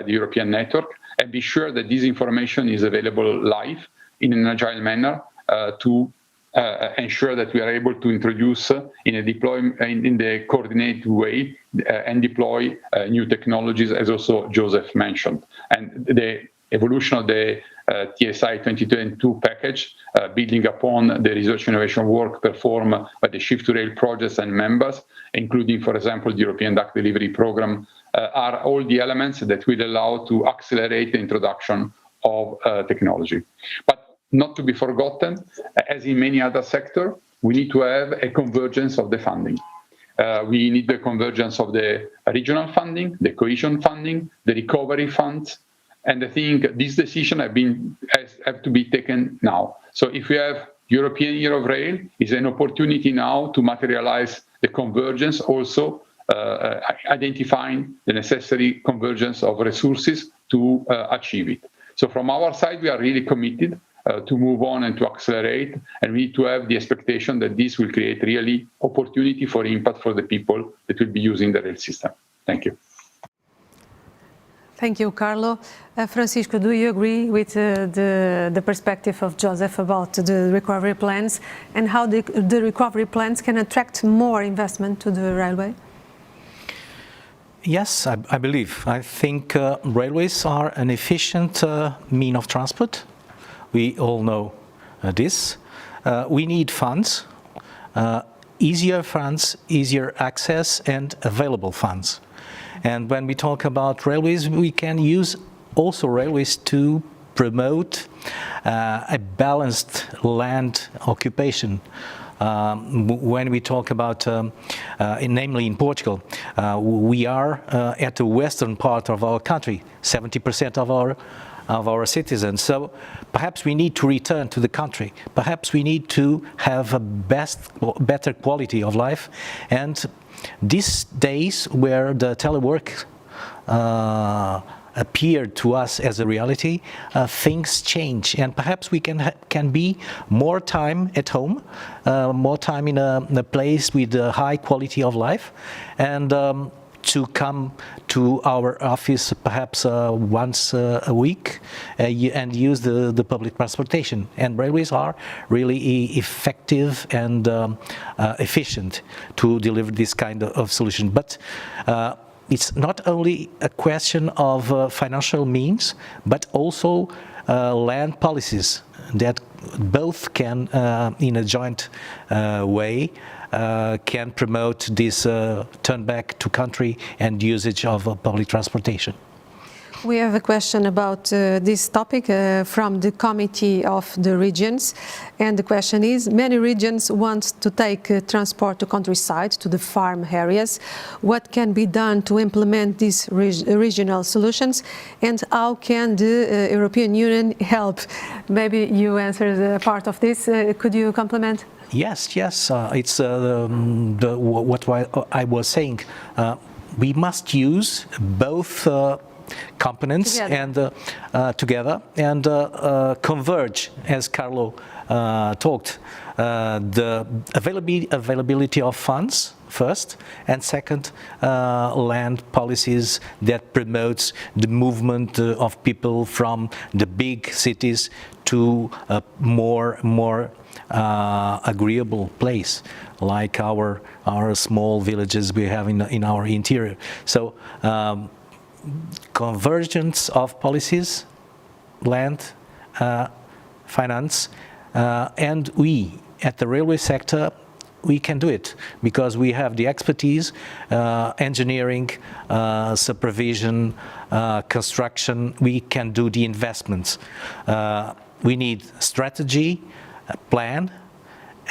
European network, and be sure that this information is available live in an agile manner to ensure that we are able to introduce in the coordinated way and deploy new technologies, as also Joseph mentioned. And the evolution of the TSI 2022 package, building upon the research innovation work performed by the Shift to Rail projects and members, including, for example, the European Duck Delivery Program, are all the elements that will allow to accelerate the introduction of technology. But not to be forgotten, as in many other sectors, we need to have a convergence of the funding. We need the convergence of the regional funding, the cohesion funding, the recovery funds, and I think this decision have to be taken now. So if we have European Year of Rail, is an opportunity now to materialize the convergence, also identifying the necessary convergence of resources to achieve it. So from our side, we are really committed to move on and to accelerate, and we need to have the expectation that this will create really opportunity for impact for the people that will be using the rail system. Thank you. Thank you, Carlo. Francisco, do you agree with the perspective of Joseph about the recovery plans and how the recovery plans can attract more investment to the railway? Yes, I believe. I think railways are an efficient mean of transport. We all know this. We need funds, easier access, and available funds. And when we talk about railways, we can use also railways to promote a balanced land occupation. When we talk about, namely in Portugal, we are at the western part of our country, 70% of our citizens. So perhaps we need to return to the country. Perhaps we need to have a better quality of life. And these days where the telework appeared to us as a reality, things change, and perhaps we can be more time at home, more time in a place with a high quality of life, and to come to our office perhaps once a week and use the public transportation. And railways are really effective and efficient to deliver this kind of solution. But it's not only a question of financial means, but also land policies that both can, in a joint way, can promote this turn back to country and usage of public transportation. We have a question about this topic from the Committee of the Regions, and the question is: many regions want to take transport to countryside, to the farm areas. What can be done to implement these regional solutions, and how can the European Union help? Maybe you answered a part of this. Could you complement? Yes. It's what I was saying. We must use both components together and converge, as Carlo talked. The availability of funds first, and second, land policies that promotes the movement of people from the big cities to a more agreeable place, like our small villages we have in our interior. So convergence of policies, land, finance, and we at the railway sector, we can do it because we have the expertise, engineering, supervision, construction. We can do the investments. We need strategy, plan,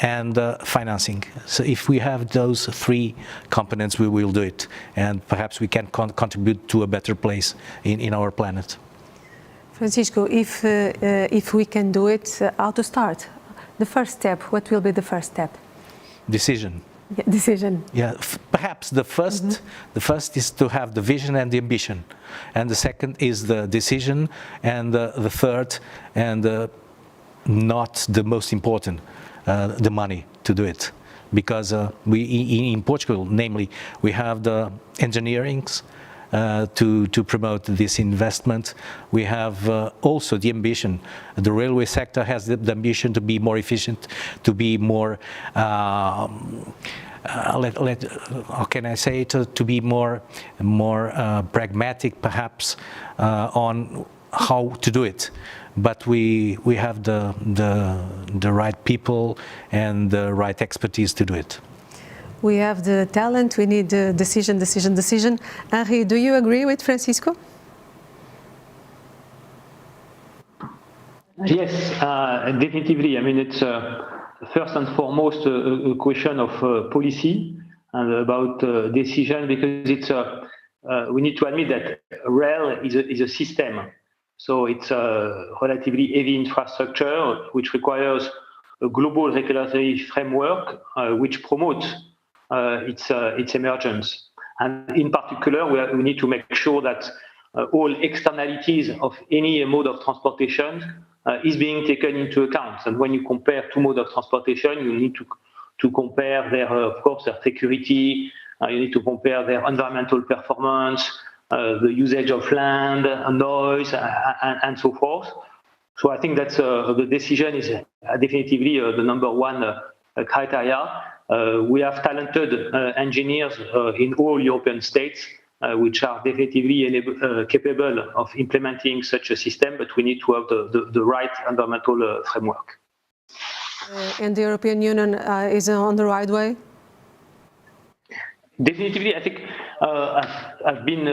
and financing. So if we have those three components, we will do it, and perhaps we can contribute to a better place in our planet. Francisco, if we can do it, how to start? The first step, what will be the first step? Decision. Yeah, decision. Yeah, perhaps the first is to have the vision and the ambition, and the second is the decision, and the third and not the most important, the money to do it. Because in Portugal, namely, we have the engineerings to promote this investment. We have also the ambition. The railway sector has the ambition to be more efficient, to be more, how can I say it, to be more pragmatic, perhaps, on how to do it. But we have the right people and the right expertise to do it. We have the talent, we need the decision. Henri, do you agree with Francisco? Yes, definitively. I mean, it's first and foremost a question of policy and about decision, because it's we need to admit that rail is a system. So it's a relatively heavy infrastructure which requires a global regulatory framework which promotes its emergence. And in particular, we need to make sure that all externalities of any mode of transportation is being taken into account. And when you compare two modes of transportation, you need to compare their, of course, their security. You need to compare their environmental performance, the usage of land, noise, and so forth. So I think that's the decision is definitively the number one criteria. We have talented engineers in all European states, which are definitively capable of implementing such a system, but we need to have the right environmental framework. And the European Union is on the right way? Definitely, I think I've been,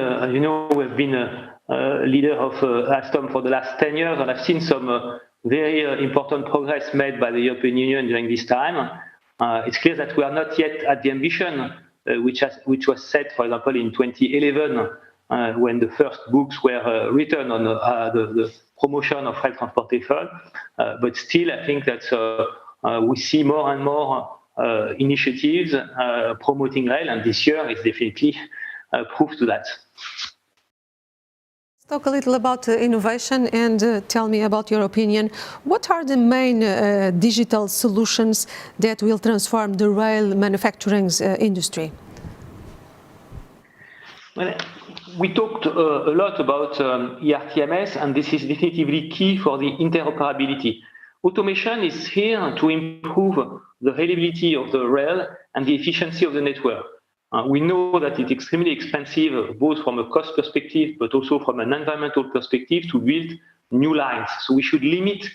we've been a leader of Alstom for the last 10 years, and I've seen some very important progress made by the European Union during this time. It's clear that we are not yet at the ambition which was set, for example, in 2011, when the first books were written on the promotion of rail transportation. But still, I think that we see more and more initiatives promoting rail, and this year is definitely proof to that. Let's talk a little about innovation and tell me about your opinion. What are the main digital solutions that will transform the rail manufacturing industry? Well, we talked a lot about ERTMS, and this is definitively key for the interoperability. Automation is here to improve the reliability of the rail and the efficiency of the network. We know that it's extremely expensive, both from a cost perspective, but also from an environmental perspective, to build new lines. So we should limit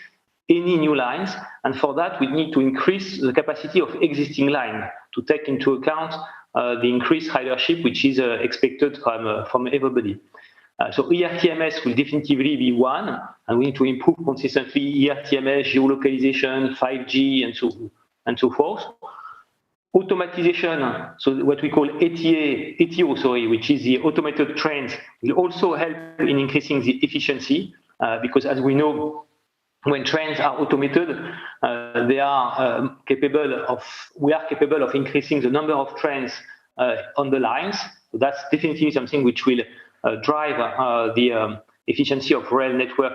any new lines, and for that we need to increase the capacity of existing line to take into account the increased ridership, which is expected from everybody. So ERTMS will definitively be one, and we need to improve consistently ERTMS, geolocalization, 5G, and so forth. Automatization, so what we call ATO, which is the automated trains, will also help in increasing the efficiency, because as we know, when trains are automated, we are capable of increasing the number of trains on the lines. So that's definitely something which will drive the efficiency of rail network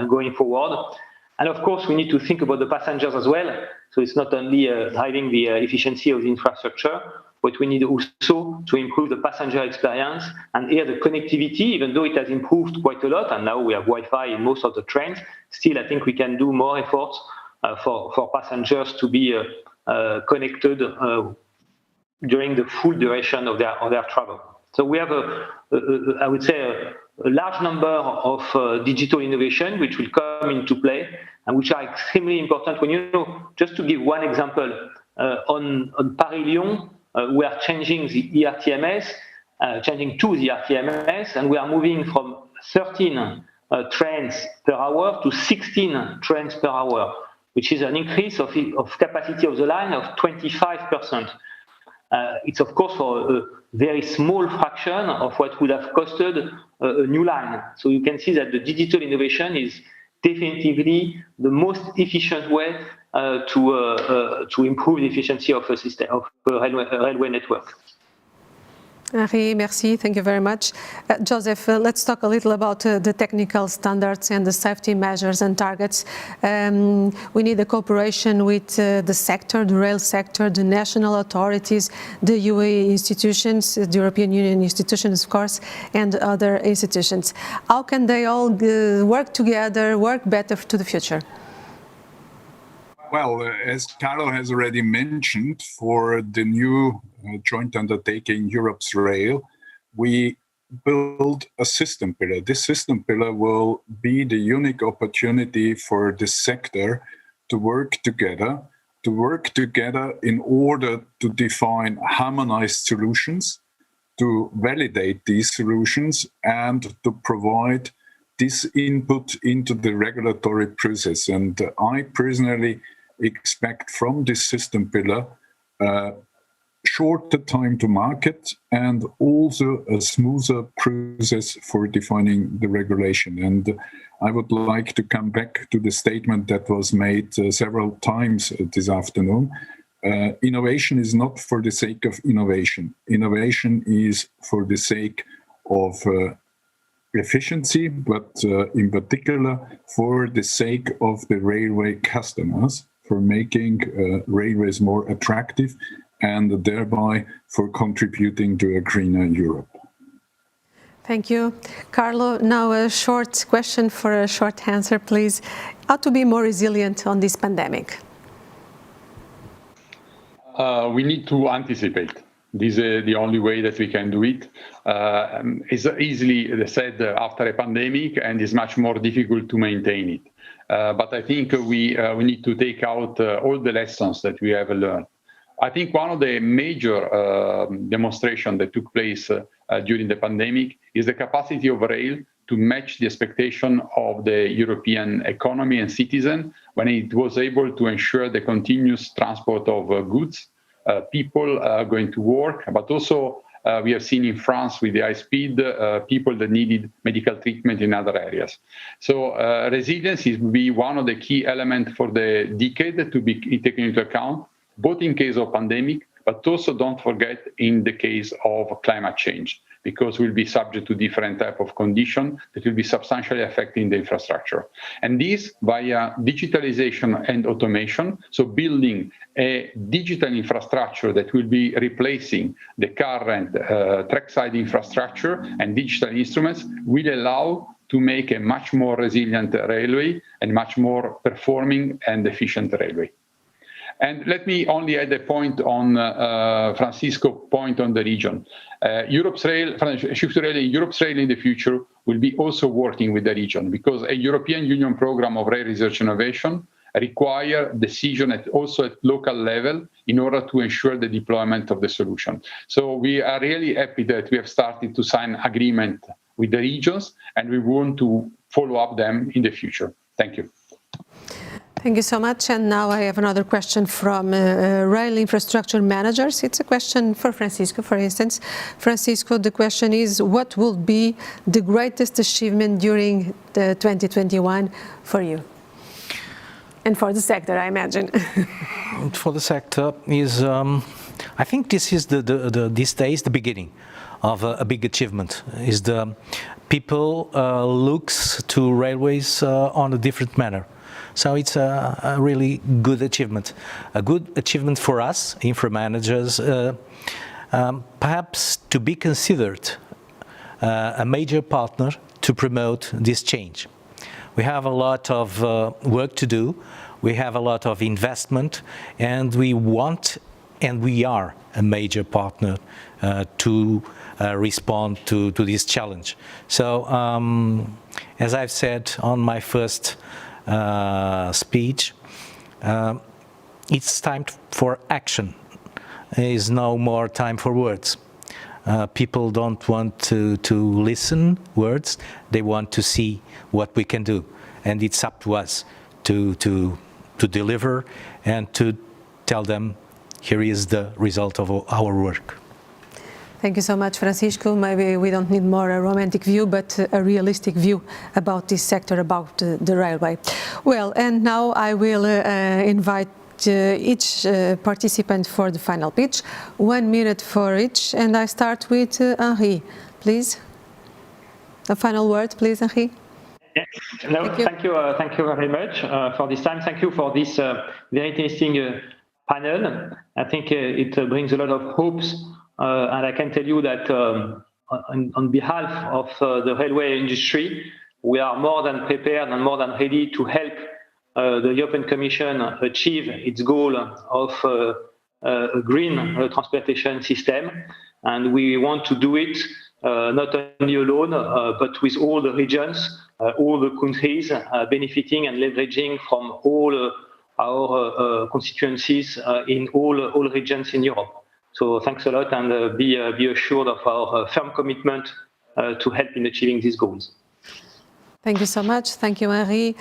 going forward. And of course, we need to think about the passengers as well. So it's not only driving the efficiency of the infrastructure, but we need also to improve the passenger experience. And here the connectivity, even though it has improved quite a lot, and now we have Wi-Fi in most of the trains, still I think we can do more efforts for passengers to be connected during the full duration of their travel. So we have, I would say, a large number of digital innovation which will come into play and which are extremely important. When just to give one example, on Paris-Lyon, we are changing the ERTMS, changing to the ERTMS, and we are moving from 13 trains per hour to 16 trains per hour, which is an increase of capacity of the line of 25%. It's of course for a very small fraction of what would have costed a new line. So you can see that the digital innovation is definitively the most efficient way to improve the efficiency of a system of a railway network. Henri, merci, thank you very much. Joseph, let's talk a little about the technical standards and the safety measures and targets. We need a cooperation with the sector, the rail sector, the national authorities, the UAE institutions, the European Union institutions, of course, and other institutions. How can they all work together, work better to the future? Well, as Carlo has already mentioned, for the new joint undertaking, Europe's Rail, we build a system pillar. This system pillar will be the unique opportunity for the sector to work together in order to define harmonized solutions, to validate these solutions, and to provide this input into the regulatory process. And I personally expect from this system pillar shorter time to market and also a smoother process for defining the regulation. And I would like to come back to the statement that was made several times this afternoon. Innovation is not for the sake of innovation. Innovation is for the sake of efficiency, but in particular for the sake of the railway customers, for making railways more attractive and thereby for contributing to a greener Europe. Thank you. Carlo, now a short question for a short answer, please. How to be more resilient on this pandemic? We need to anticipate. This is the only way that we can do it. It's easily said after a pandemic, and it's much more difficult to maintain it. But I think we need to take out all the lessons that we have learned. I think one of the major demonstrations that took place during the pandemic is the capacity of rail to match the expectation of the European economy and citizen when it was able to ensure the continuous transport of goods, people going to work, but also we have seen in France with the high speed, people that needed medical treatment in other areas. So resilience will be one of the key elements for the decade to be taken into account, both in case of pandemic, but also don't forget in the case of climate change, because we'll be subject to different type of conditions that will be substantially affecting the infrastructure. And this via digitalization and automation, so building a digital infrastructure that will be replacing the current trackside infrastructure and digital instruments will allow to make a much more resilient railway and much more performing and efficient railway. And let me only add a point on Francisco's point on the region. Europe's rail, Shift to Rail and Europe's rail in the future will be also working with the region, because a European Union program of rail research and innovation require decision also at local level in order to ensure the deployment of the solution. So we are really happy that we have started to sign agreement with the regions, and we want to follow up them in the future. Thank you. Thank you so much. And now I have another question from rail infrastructure managers. It's a question for Francisco, for instance. Francisco, the question is, what will be the greatest achievement during the 2021 for you? And for the sector, I imagine. For the sector is, I think this is these days the beginning of a big achievement. Is the people looks to railways on a different manner. So it's a really good achievement. A good achievement for us, infra managers, perhaps to be considered a major partner to promote this change. We have a lot of work to do. We have a lot of investment, and we want, and we are a major partner to respond to this challenge. So, as I've said on my first speech, it's time for action. There is no more time for words. People don't want to listen words, they want to see what we can do. And it's up to us to deliver and to tell them, here is the result of our work. Thank you so much, Francisco. Maybe we don't need more a romantic view, but a realistic view about this sector, about the railway. Well, and now I will invite each participant for the final pitch. 1 minute for each, and I start with Henri, please. A final word, please, Henri. Yes. No, thank you very much for this time. Thank you for this very interesting panel. I think it brings a lot of hopes, and I can tell you that on behalf of the railway industry, we are more than prepared and more than ready to help the European Commission achieve its goal of a green transportation system. And we want to do it not only alone, but with all the regions, all the countries benefiting and leveraging from all our constituencies in all regions in Europe. So thanks a lot, and be assured of our firm commitment to help in achieving these goals. Thank you so much. Thank you, Henri.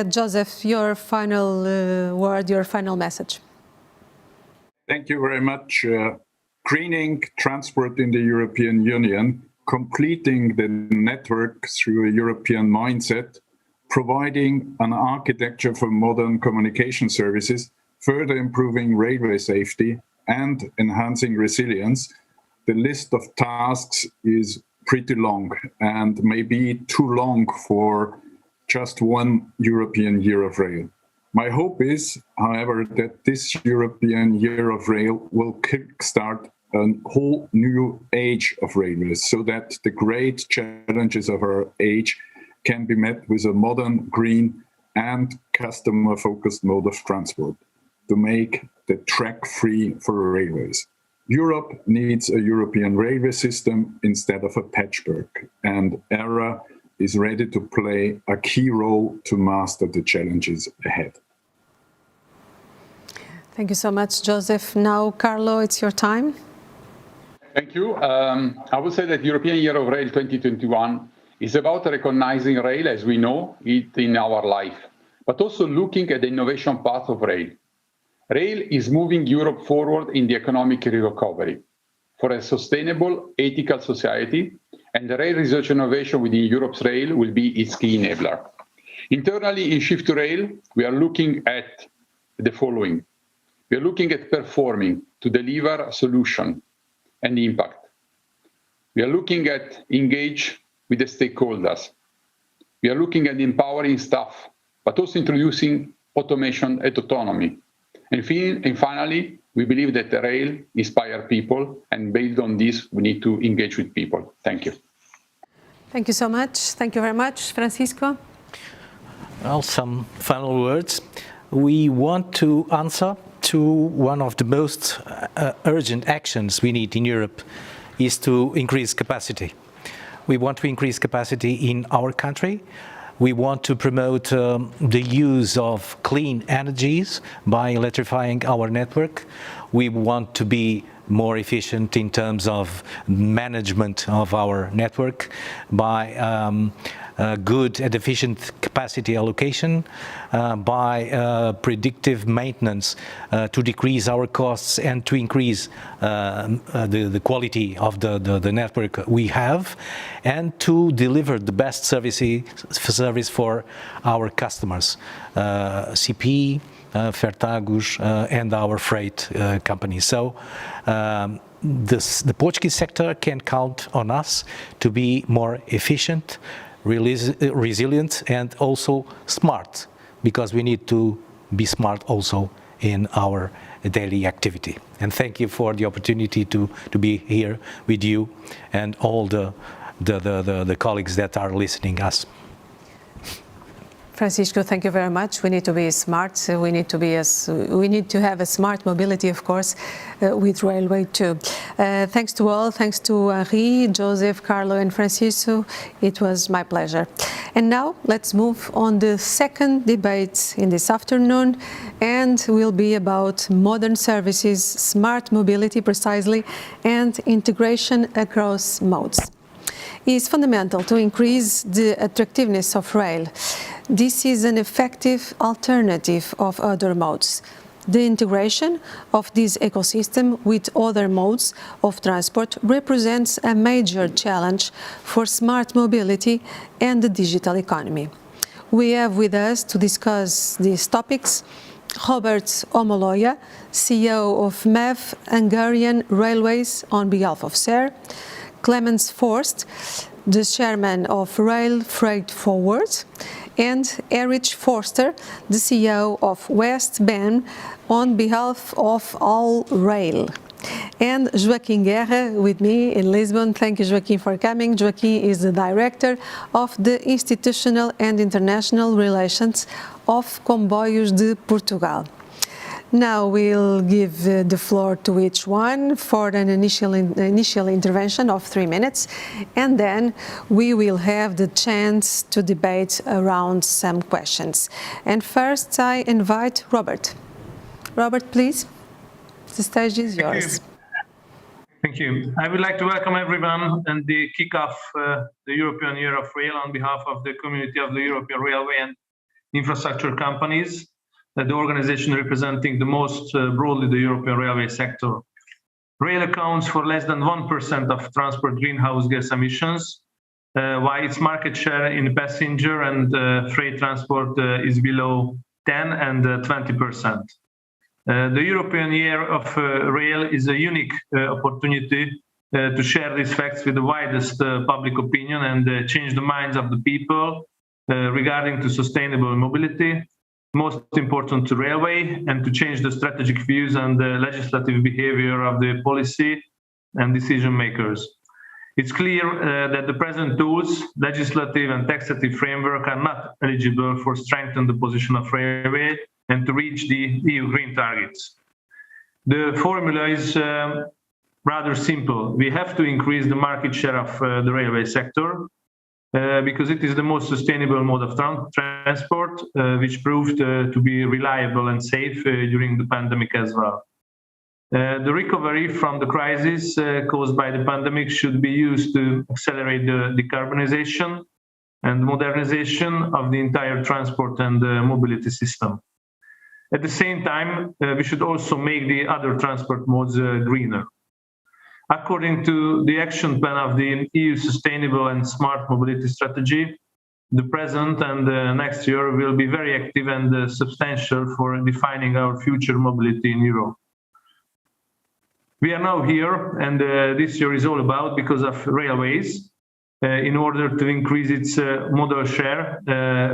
Joseph, your final word, your final message. Thank you very much. Greening transport in the European Union, completing the network through a European mindset, providing an architecture for modern communication services, further improving railway safety, and enhancing resilience. The list of tasks is pretty long and maybe too long for just one European Year of Rail. My hope is, however, that this European Year of Rail will kickstart a whole new age of railways, so that the great challenges of our age can be met with a modern, green, and customer-focused mode of transport to make the track free for railways. Europe needs a European railway system instead of a patchwork, and ERA is ready to play a key role to master the challenges ahead. Thank you so much, Joseph. Now, Carlo, it's your time. Thank you. I would say that European Year of Rail 2021 is about recognizing rail as we know it in our life, but also looking at the innovation path of rail. Rail is moving Europe forward in the economic recovery for a sustainable, ethical society, and the rail research and innovation within Europe's rail will be its key enabler. Internally, in Shift to Rail, we are looking at the following. We are looking at performing to deliver a solution and impact. We are looking at engage with the stakeholders. We are looking at empowering staff, but also introducing automation and autonomy. And finally, we believe that the rail inspires people, and based on this, we need to engage with people. Thank you. Thank you so much. Thank you very much. Francisco? Well, some final words. We want to answer to one of the most urgent actions we need in Europe is to increase capacity. We want to increase capacity in our country. We want to promote the use of clean energies by electrifying our network. We want to be more efficient in terms of management of our network by good and efficient capacity allocation, by predictive maintenance to decrease our costs and to increase the quality of the network we have, and to deliver the best service for our customers, CP, Fertagus, and our freight companies. So the Portuguese sector can count on us to be more efficient, resilient, and also smart, because we need to be smart also in our daily activity. And thank you for the opportunity to be here with you and all the colleagues that are listening us. Francisco, thank you very much. We need to be smart. We need to have a smart mobility, of course, with railway too. Thanks to all. Thanks to Henri, Joseph, Carlo, and Francisco. It was my pleasure. And now let's move on the second debate in this afternoon, and will be about modern services, smart mobility precisely, and integration across modes. It is fundamental to increase the attractiveness of rail. This is an effective alternative of other modes. The integration of this ecosystem with other modes of transport represents a major challenge for smart mobility and the digital economy. We have with us to discuss these topics Robert Omoloya, CEO of MEV Hungarian Railways on behalf of SER, Clemens Forst, the chairman of Rail Freight Forward, and Erich Forster, the CEO of West Ben on behalf of All Rail. And Joaquim Guerra with me in Lisbon. Thank you, Joaquim, for coming. Joaquim is the director of the Institutional and International Relations of Comboios de Portugal. Now we'll give the floor to each one for an initial intervention of 3 minutes, and then we will have the chance to debate around some questions. And first I invite Robert. Robert, please, the stage is yours. Thank you. I would like to welcome everyone and the kick-off the European Year of Rail on behalf of the community of the European Railway and Infrastructure Companies, the organization representing the most broadly the European railway sector. Rail accounts for less than 1% of transport greenhouse gas emissions, while its market share in passenger and freight transport is below 10 and 20%. The European Year of Rail is a unique opportunity to share these facts with the widest public opinion and change the minds of the people regarding to sustainable mobility, most important to railway, and to change the strategic views and the legislative behavior of the policy and decision makers. It's clear that the present tools, legislative and taxative framework, are not eligible for strengthening the position of railway and to reach the EU green targets. The formula is rather simple. We have to increase the market share of the railway sector because it is the most sustainable mode of transport, which proved to be reliable and safe during the pandemic as well. The recovery from the crisis caused by the pandemic should be used to accelerate the decarbonization and modernization of the entire transport and mobility system. At the same time, we should also make the other transport modes greener. According to the action plan of the EU Sustainable and Smart Mobility Strategy, the present and next year will be very active and substantial for defining our future mobility in Europe. We are now here, and this year is all about because of railways, in order to increase its modal share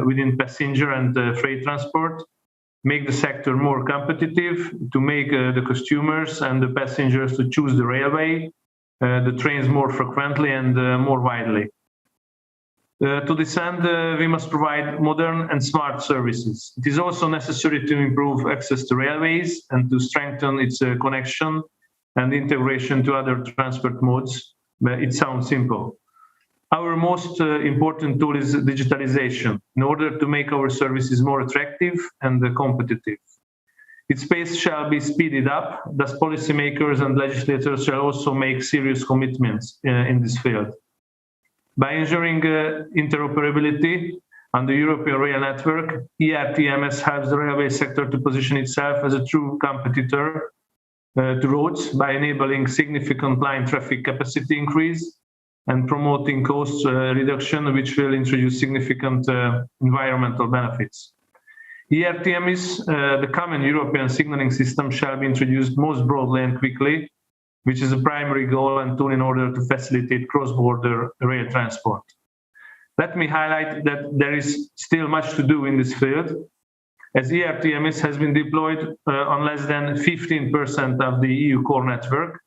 within passenger and freight transport, make the sector more competitive, to make the consumers and the passengers to choose the railway, the trains more frequently and more widely. To this end, we must provide modern and smart services. It is also necessary to improve access to railways and to strengthen its connection and integration to other transport modes. It sounds simple. Our most important tool is digitalization in order to make our services more attractive and competitive. Its pace shall be speeded up, thus policymakers and legislators shall also make serious commitments in this field. By ensuring interoperability on the European rail network, ERTMS helps the railway sector to position itself as a true competitor to roads by enabling significant line traffic capacity increase and promoting cost reduction, which will introduce significant environmental benefits. ERTMS, the common European signaling system, shall be introduced most broadly and quickly, which is a primary goal and tool in order to facilitate cross-border rail transport. Let me highlight that there is still much to do in this field, as ERTMS has been deployed on less than 15% of the EU core network,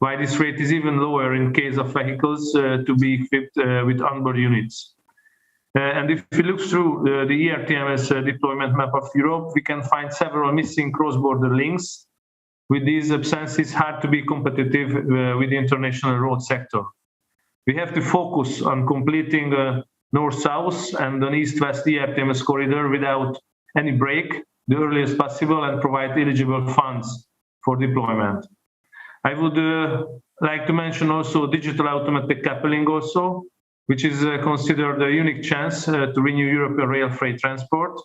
while this rate is even lower in case of vehicles to be equipped with onboard units. And if we look through the ERTMS deployment map of Europe, we can find several missing cross-border links. With these absences, hard to be competitive with the international road sector. We have to focus on completing north-south and an east-west ERTMS corridor without any break, the earliest possible, and provide eligible funds for deployment. I would like to mention also digital automatic coupling also, which is considered a unique chance to renew European rail freight transport.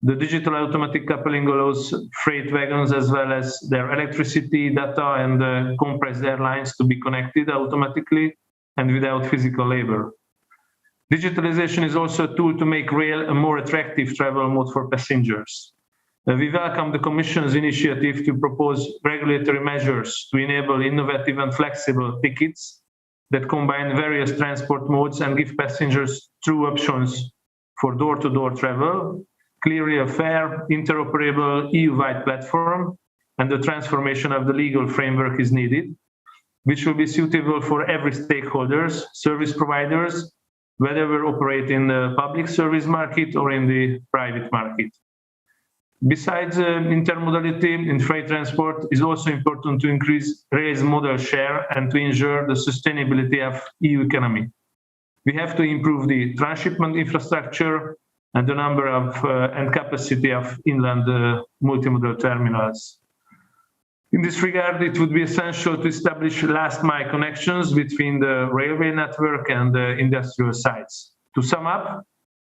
The digital automatic coupling allows freight wagons as well as their electricity, data, and compressed air lines to be connected automatically and without physical labor. Digitalization is also a tool to make rail a more attractive travel mode for passengers. We welcome the Commission's initiative to propose regulatory measures to enable innovative and flexible tickets that combine various transport modes and give passengers true options for door-to-door travel, clearly a fair, interoperable EU-wide platform, and the transformation of the legal framework is needed, which will be suitable for every stakeholders, service providers, whether we operate in the public service market or in the private market. Besides intermodality in freight transport, it is also important to increase rail's modal share and to ensure the sustainability of EU economy. We have to improve the transshipment infrastructure and the number of and capacity of inland multimodal terminals. In this regard, it would be essential to establish last-mile connections between the railway network and the industrial sites. To sum up,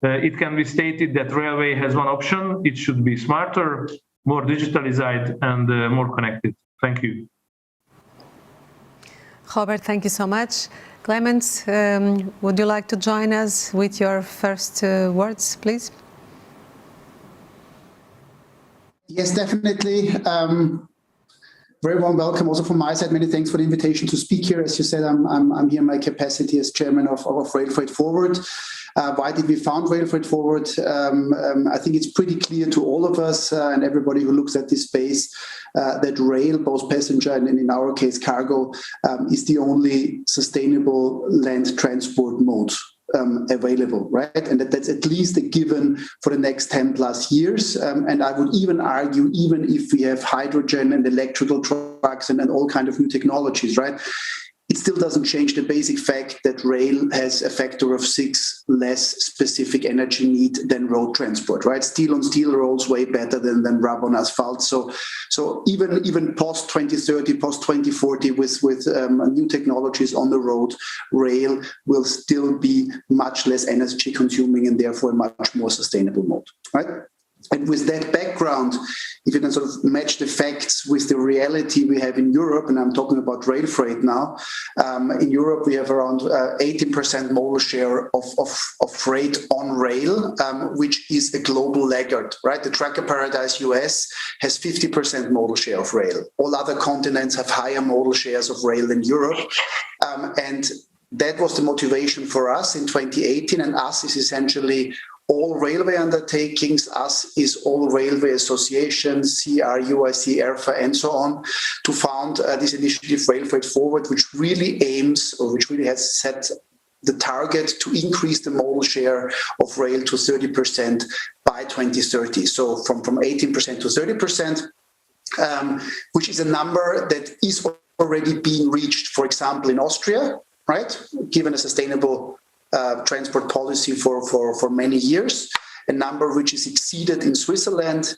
it can be stated that railway has one option: it should be smarter, more digitalized, and more connected. Thank you. Robert, thank you so much. Clemens, would you like to join us with your first words, please? Yes, definitely. Very warm welcome also from my side. Many thanks for the invitation to speak here. As you said, I'm here in my capacity as chairman of Rail Freight Forward. Why did we found Rail Freight Forward? I think it's pretty clear to all of us and everybody who looks at this space that rail, both passenger and in our case cargo, is the only sustainable land transport mode available, right? And that's at least a given for the next 10 plus years. And I would even argue, even if we have hydrogen and electrical trucks and all kind of new technologies, right? It still doesn't change the basic fact that rail has a factor of 6 less specific energy need than road transport, right? Steel on steel rolls way better than rubber on asphalt. So even post 2030, post 2040, with new technologies on the road, rail will still be much less energy consuming and therefore a much more sustainable mode, right? And with that background, if you can sort of match the facts with the reality we have in Europe, and I'm talking about rail freight now, in Europe we have around 18% modal share of freight on rail, which is a global laggard, right? The tracker paradise US has 50% modal share of rail. All other continents have higher modal shares of rail than Europe. And that was the motivation for us in 2018, and us is essentially all railway undertakings, us is all railway associations, CRUIC, ERFA, and so on, to found this initiative Rail Freight Forward, which really aims, or which really has set the target to increase the modal share of rail to 30% by 2030. So from 18% to 30%, which is a number that is already being reached, for example, in Austria, right? Given a sustainable transport policy for many years, a number which is exceeded in Switzerland.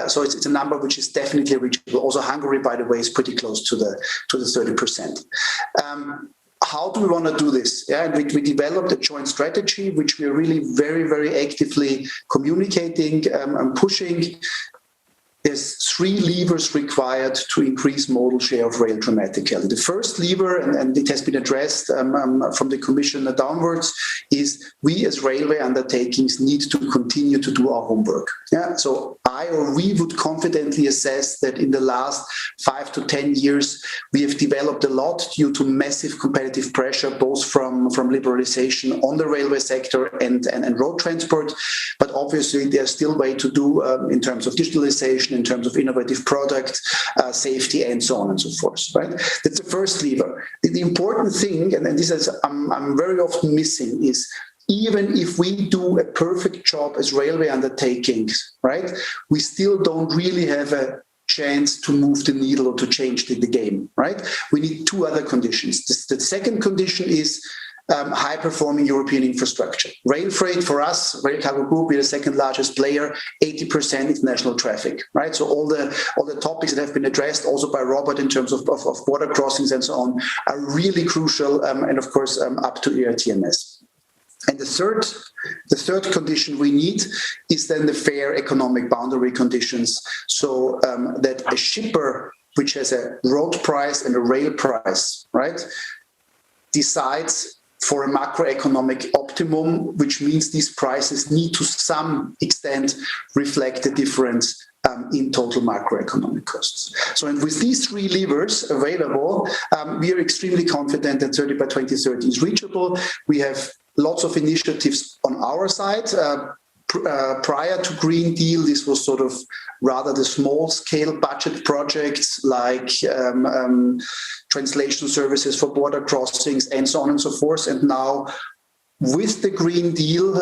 So it's a number which is definitely reachable. Also Hungary, by the way, is pretty close to the 30%. How do we want to do this? Yeah, and we developed a joint strategy, which we are really very, very actively communicating and pushing. There's 3 levers required to increase modal share of rail dramatically. The first lever, and it has been addressed from the Commission downwards, is we as railway undertakings need to continue to do our homework. Yeah, so we would confidently assess that in the last 5 to 10 years, we have developed a lot due to massive competitive pressure, both from liberalization on the railway sector and road transport. But obviously, there's still way to do in terms of digitalization, in terms of innovative products, safety, and so on and so forth, right? That's the first lever. The important thing, and this is I'm very often missing, is even if we do a perfect job as railway undertakings, right, we still don't really have a chance to move the needle or to change the game, right? We need 2 other conditions. The second condition is high-performing European infrastructure. Rail freight for us, Rail Cargo Group, we're the second largest player, 80% international traffic, right? So all the topics that have been addressed also by Robert in terms of border crossings and so on are really crucial, and of course up to ERTMS. And the third condition we need is then the fair economic boundary conditions, so that a shipper which has a road price and a rail price, right, decides for a macroeconomic optimum, which means these prices need to some extent reflect the difference in total macroeconomic costs. So, and with these three levers available, we are extremely confident that 30 by 2030 is reachable. We have lots of initiatives on our side. Prior to Green Deal, this was sort of rather the small-scale budget projects like translation services for border crossings and so on and so forth. And now, with the Green Deal,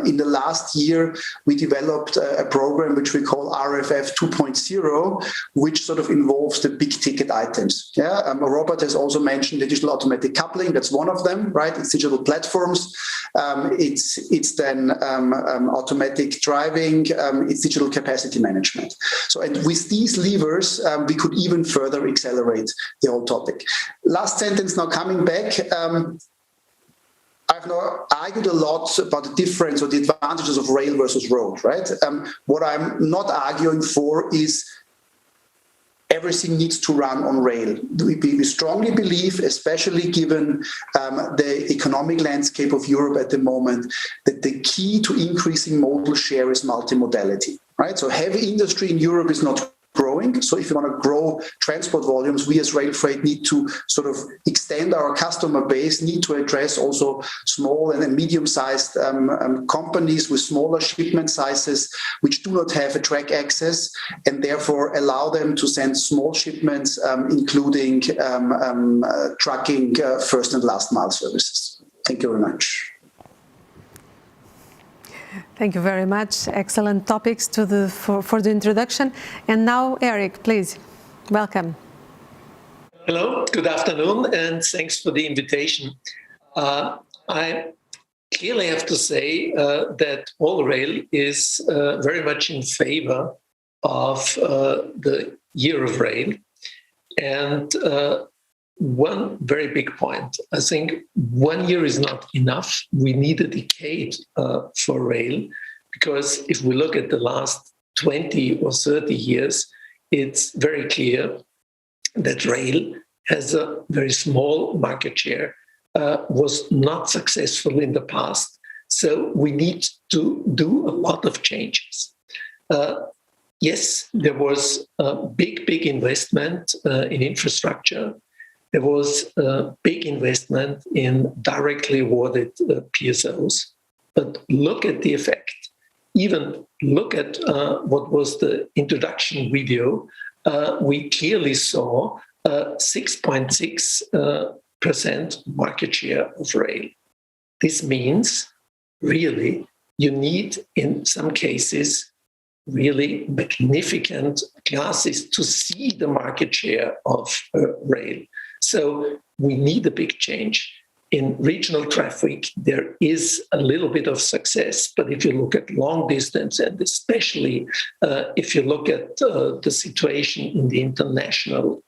in the last year, we developed a program which we call RFF 2.0, which sort of involves the big ticket items. Yeah, Robert has also mentioned the digital automatic coupling. That's one of them, right? It's digital platforms. It's then automatic driving. It's digital capacity management. So, and with these levers, we could even further accelerate the whole topic. Last sentence now coming back. I've now argued a lot about the difference or the advantages of rail versus road, right? What I'm not arguing for is everything needs to run on rail. We strongly believe, especially given the economic landscape of Europe at the moment, that the key to increasing modal share is multimodality, right? So heavy industry in Europe is not growing. So if you want to grow transport volumes, we as rail freight need to sort of extend our customer base, need to address also small and medium-sized companies with smaller shipment sizes, which do not have a track access, and therefore allow them to send small shipments, including trucking first and last mile services. Thank you very much. Thank you very much. Excellent topics for the introduction. And now, Eric, please, welcome. Hello, good afternoon, and thanks for the invitation. I clearly have to say that All Rail is very much in favor of the Year of Rail. And one very big point, I think 1 year is not enough. We need a decade for rail, because if we look at the last 20 or 30 years, it's very clear that rail has a very small market share, was not successful in the past. So we need to do a lot of changes. Yes, there was a big investment in infrastructure. There was a big investment in directly awarded PSOs. But look at the effect. Even look at what was the introduction video. We clearly saw 6.6% market share of rail. This means really you need, in some cases, really magnificent glasses to see the market share of rail. So we need a big change. In regional traffic, there is a little bit of success, but if you look at long distance, and especially if you look at the situation in the international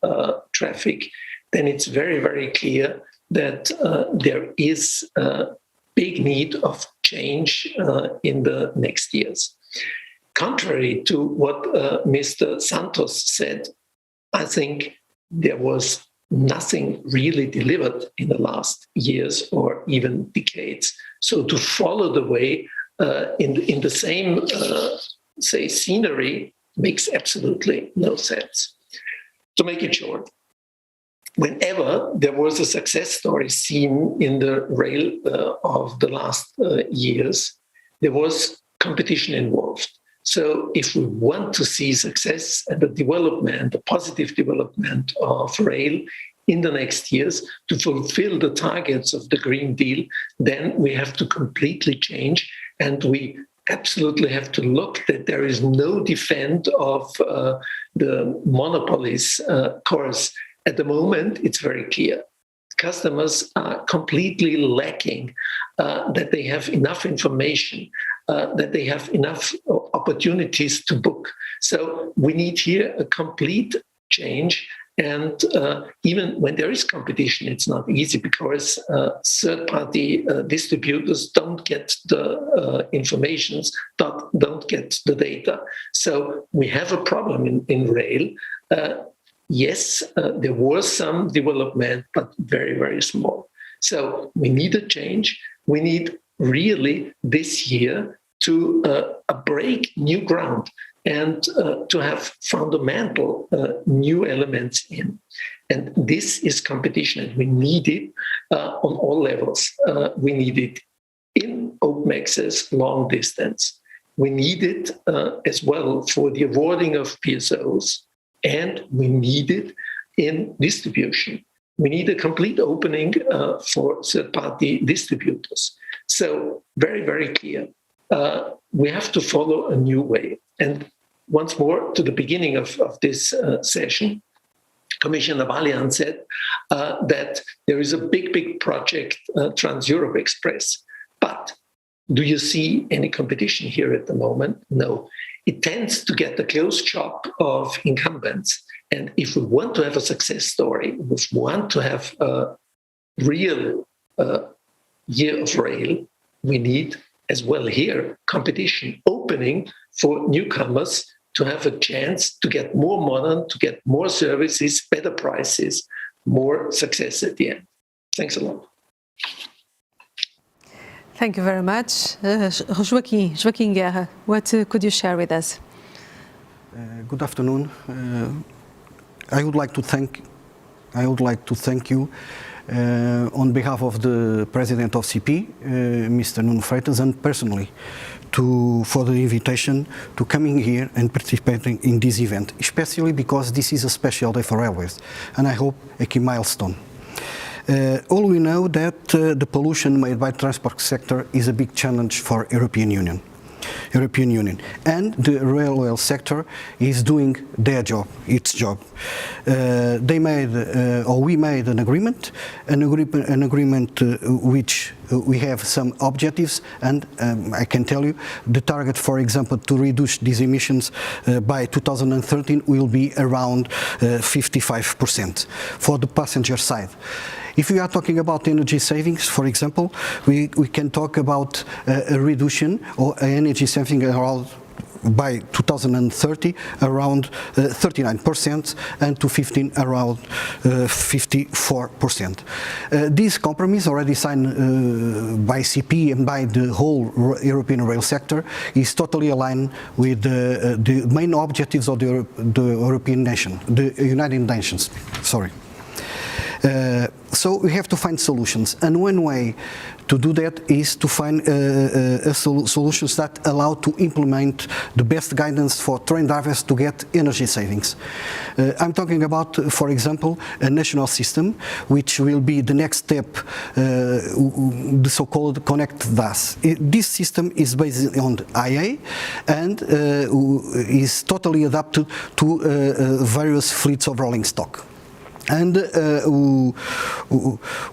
traffic, then it's very, very clear that there is a big need of change in the next years. Contrary to what Mr. Santos said, I think there was nothing really delivered in the last years or even decades. So to follow the way in the same, say, scenery makes absolutely no sense. To make it short, whenever there was a success story seen in the rail of the last years, there was competition involved. So if we want to see success and the development, the positive development of rail in the next years to fulfill the targets of the Green Deal, then we have to completely change, and we absolutely have to look that there is no defense of the monopolies course. At the moment, it's very clear. Customers are completely lacking that they have enough information, that they have enough opportunities to book. So we need here a complete change. And even when there is competition, it's not easy because third-party distributors don't get the informations, don't get the data. So we have a problem in rail. Yes, there was some development, but very, very small. So we need a change. We need really this year to break new ground and to have fundamental new elements in. And this is competition, and we need it on all levels. We need it in open access, long distance. We need it as well for the awarding of PSOs, and we need it in distribution. We need a complete opening for third-party distributors. So very, very clear. We have to follow a new way. And once more, to the beginning of this session, Commissioner Valeen said that there is a big, big project, Trans-Europe Express. But do you see any competition here at the moment? No. It tends to get the close shop of incumbents. And if we want to have a success story, if we want to have a real year of rail, we need as well here competition, opening for newcomers to have a chance to get more modern, to get more services, better prices, more success at the end. Thanks a lot. Thank you very much. Joaquim Guerra, what could you share with us? Good afternoon. I would like to thank you on behalf of the President of CP, Mr. Nuno Freitas, and personally for the invitation to coming here and participating in this event, especially because this is a special day for railways, and I hope a key milestone. All we know that the pollution made by the transport sector is a big challenge for European Union, and the railway sector is doing its job. We made an agreement which we have some objectives, and I can tell you the target, for example, to reduce these emissions by 2013 will be around 55% for the passenger side. If we are talking about energy savings, for example, we can talk about a reduction or energy saving around by 2030 around 39% and to 15 around 54%. This compromise already signed by CP and by the whole European rail sector is totally aligned with the main objectives of the European nation, the United Nations. Sorry. So we have to find solutions, and one way to do that is to find solutions that allow to implement the best guidance for train drivers to get energy savings. I'm talking about, for example, a national system, which will be the next step, the so-called Connect DAS. This system is based on IA and is totally adapted to various fleets of rolling stock. And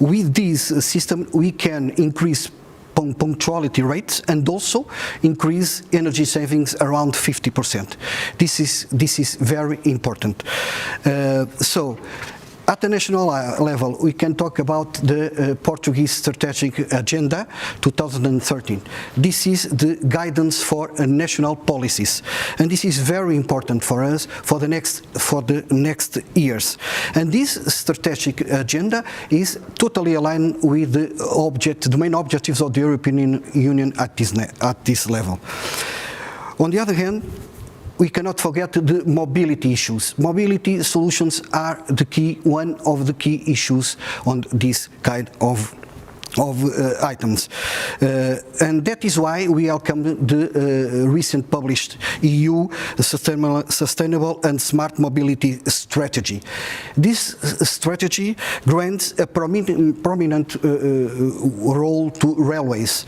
with this system, we can increase punctuality rates and also increase energy savings around 50%. This is very important. At the national level, we can talk about the Portuguese Strategic Agenda 2013. This is the guidance for national policies, and this is very important for us for the next years. And this strategic agenda is totally aligned with the main objectives of the European Union at this level. On the other hand, we cannot forget the mobility issues. Mobility solutions are one of the key issues on this kind of items. And that is why we welcome the recent published EU Sustainable and Smart Mobility Strategy. This strategy grants a prominent role to railways,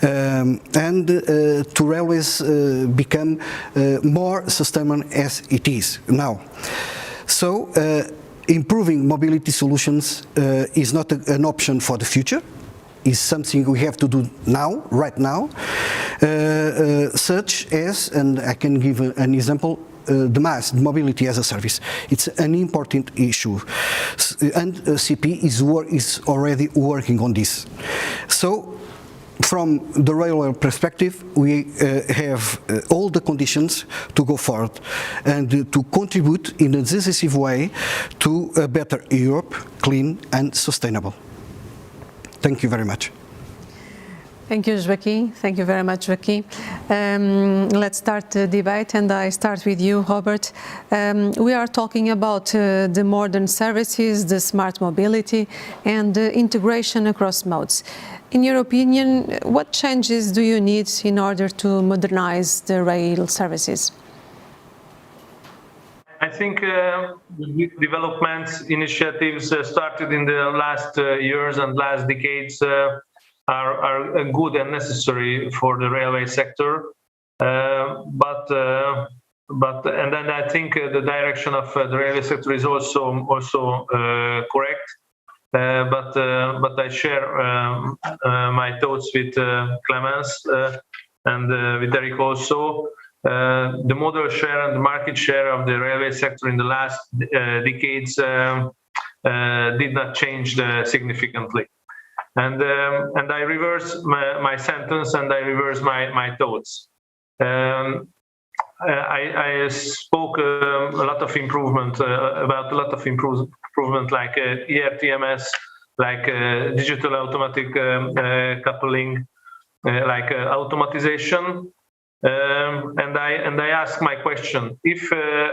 and to railways become more sustainable as it is now. So improving mobility solutions is not an option for the future. Is something we have to do now, right now, such as, and I can give an example, the MaaS, mobility as a service. It's an important issue, and CP is already working on this. So, from the railway perspective, we have all the conditions to go forward and to contribute in a decisive way to a better Europe, clean and sustainable. Thank you very much. Thank you, Joaquim. Thank you very much, Joaquim. Let's start the debate, and I start with you, Robert. We are talking about the modern services, the smart mobility, and the integration across modes. In your opinion, what changes do you need in order to modernize the rail services? I think developments initiatives started in the last years and last decades are good and necessary for the railway sector, but then I think the direction of the railway sector is also correct. But I share my thoughts with Clemens and with Eric also. The modal share and the market share of the railway sector in the last decades did not change significantly. And I reverse my sentence and I reverse my thoughts. I spoke a lot of improvement about a lot of improvement like ERTMS, like digital automatic coupling, like automatization. And I ask my question: if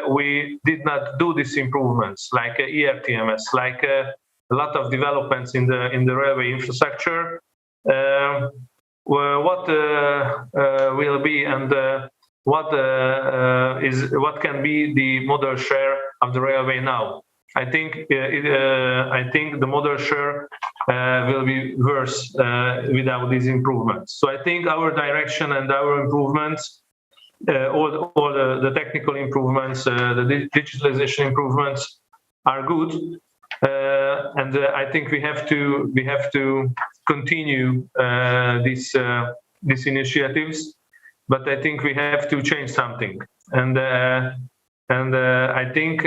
we did not do these improvements, like ERTMS, like a lot of developments in the railway infrastructure, what will be and what can be the modal share of the railway now? I think the modal share will be worse without these improvements. So I think our direction and our improvements, all the technical improvements, the digitalization improvements, are good, and I think we have to continue these initiatives. But I think we have to change something, and I think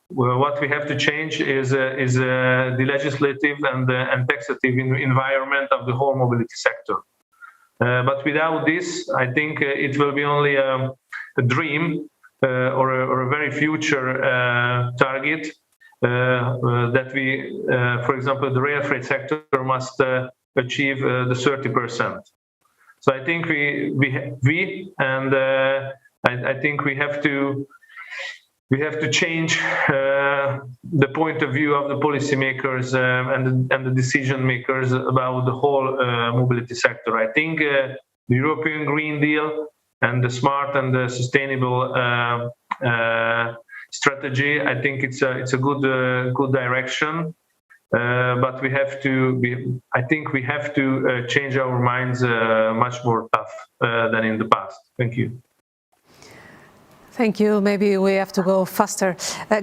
what we have to change is the legislative and taxative environment of the whole mobility sector. But without this, I think it will be only a dream or a very future target that we, for example, the rail freight sector must achieve the 30%. So I think I think we have to change the point of view of the policymakers and the decision makers about the whole mobility sector. I think the European Green Deal and the smart and the sustainable strategy, I think it's a good direction. But I think we have to change our minds much more tough than in the past. Thank you. Thank you. Maybe we have to go faster.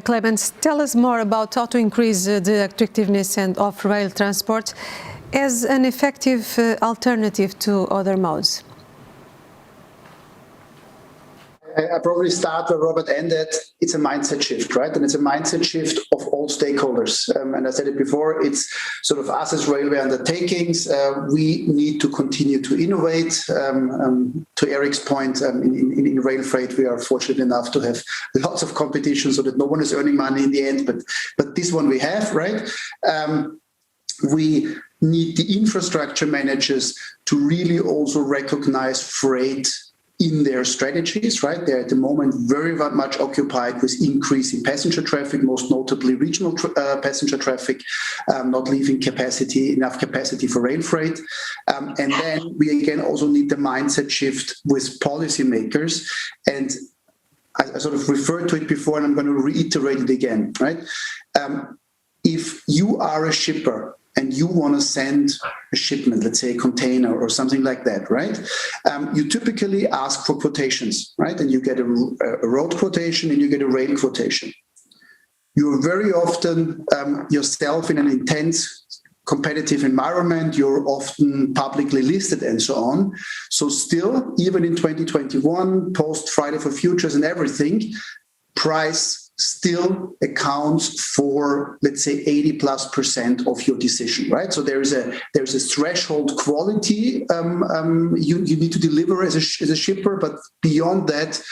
Clemens, tell us more about how to increase the attractiveness of rail transport as an effective alternative to other modes. I probably start where Robert ended. It's a mindset shift, right? And it's a mindset shift of all stakeholders. And I said it before, it's sort of us as railway undertakings. We need to continue to innovate. To Eric's point, in rail freight, we are fortunate enough to have lots of competition so that no one is earning money in the end. But this one we have, right? We need the infrastructure managers to really also recognize freight in their strategies, right? They're at the moment very much occupied with increasing passenger traffic, most notably regional passenger traffic, not leaving enough capacity for rail freight. And then we again also need the mindset shift with policymakers. And I sort of referred to it before, and I'm going to reiterate it again, right? If you are a shipper and you want to send a shipment, let's say a container or something like that, right? You typically ask for quotations, right? And you get a road quotation and you get a rail quotation. You're very often yourself in an intense competitive environment. You're often publicly listed and so on. So still, even in 2021, post Friday for Futures and everything, price still accounts for, let's say, 80+% of your decision, right? So there's a threshold quality you need to deliver as a shipper, but beyond that,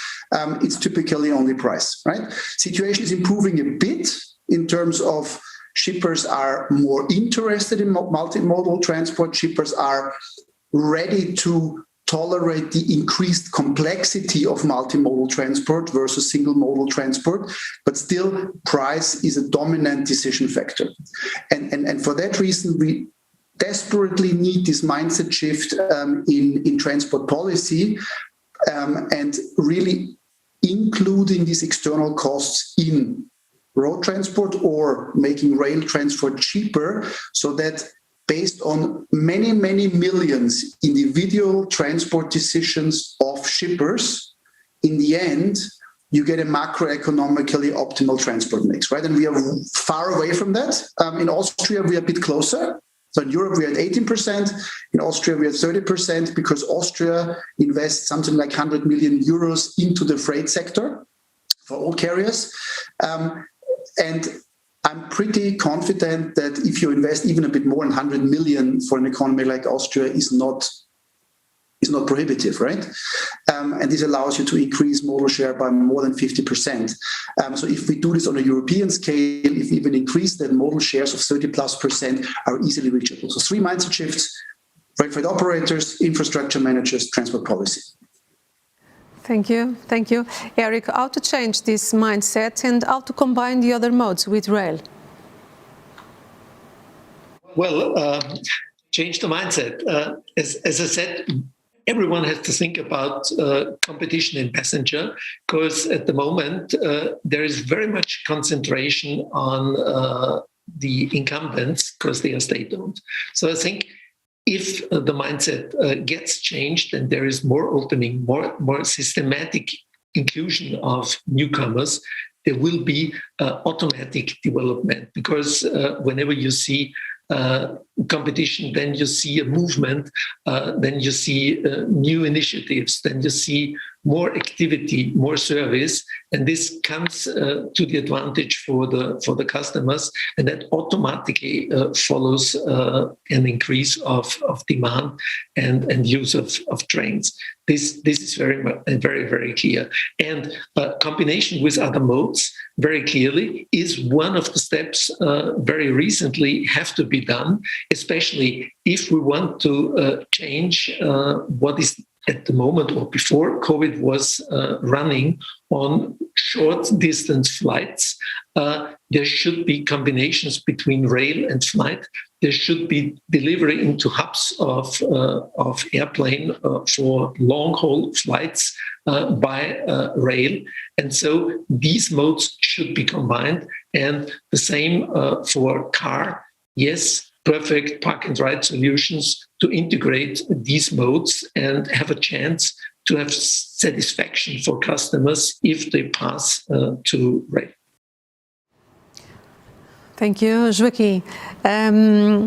it's typically only price, right? Situation is improving a bit in terms of Shippers are more interested in multimodal transport. Shippers are ready to tolerate the increased complexity of multimodal transport versus single modal transport, but still price is a dominant decision factor. And for that reason, we desperately need this mindset shift in transport policy and really including these external costs in road transport or making rail transport cheaper, so that based on many, many millions individual transport decisions of shippers, in the end, you get a macroeconomically optimal transport mix, right? And we are far away from that. In Austria, we are a bit closer. So in Europe, we are at 18%. In Austria, we are at 30% because Austria invests something like 100 million euros into the freight sector for all carriers. And I'm pretty confident that if you invest even a bit more than 100 million for an economy like Austria is not prohibitive, right? And this allows you to increase modal share by more than 50%. So if we do this on a European scale, if we even increase that, modal shares of 30+% are easily reachable. So 3 mindset shifts: freight operators, infrastructure managers, transport policy. Thank you. Thank you. Eric, how to change this mindset and how to combine the other modes with rail? Well, change the mindset. As I said, everyone has to think about competition in passenger, because at the moment there is very much concentration on the incumbents because they are state-owned. So I think if the mindset gets changed and there is more opening, more systematic inclusion of newcomers, there will be automatic development, because whenever you see competition, then you see a movement, then you see new initiatives, then you see more activity, more service, and this comes to the advantage for the customers, and that automatically follows an increase of demand and use of trains. This is very clear, and combination with other modes very clearly is one of the steps very recently have to be done, especially if we want to change what is at the moment or before COVID was running on short distance flights. There should be combinations between rail and flight. There should be delivery into hubs of airplane for long haul flights by rail. And so these modes should be combined, and the same for car. Yes, perfect park and ride solutions to integrate these modes and have a chance to have satisfaction for customers if they pass to rail. Thank you, Joaquim.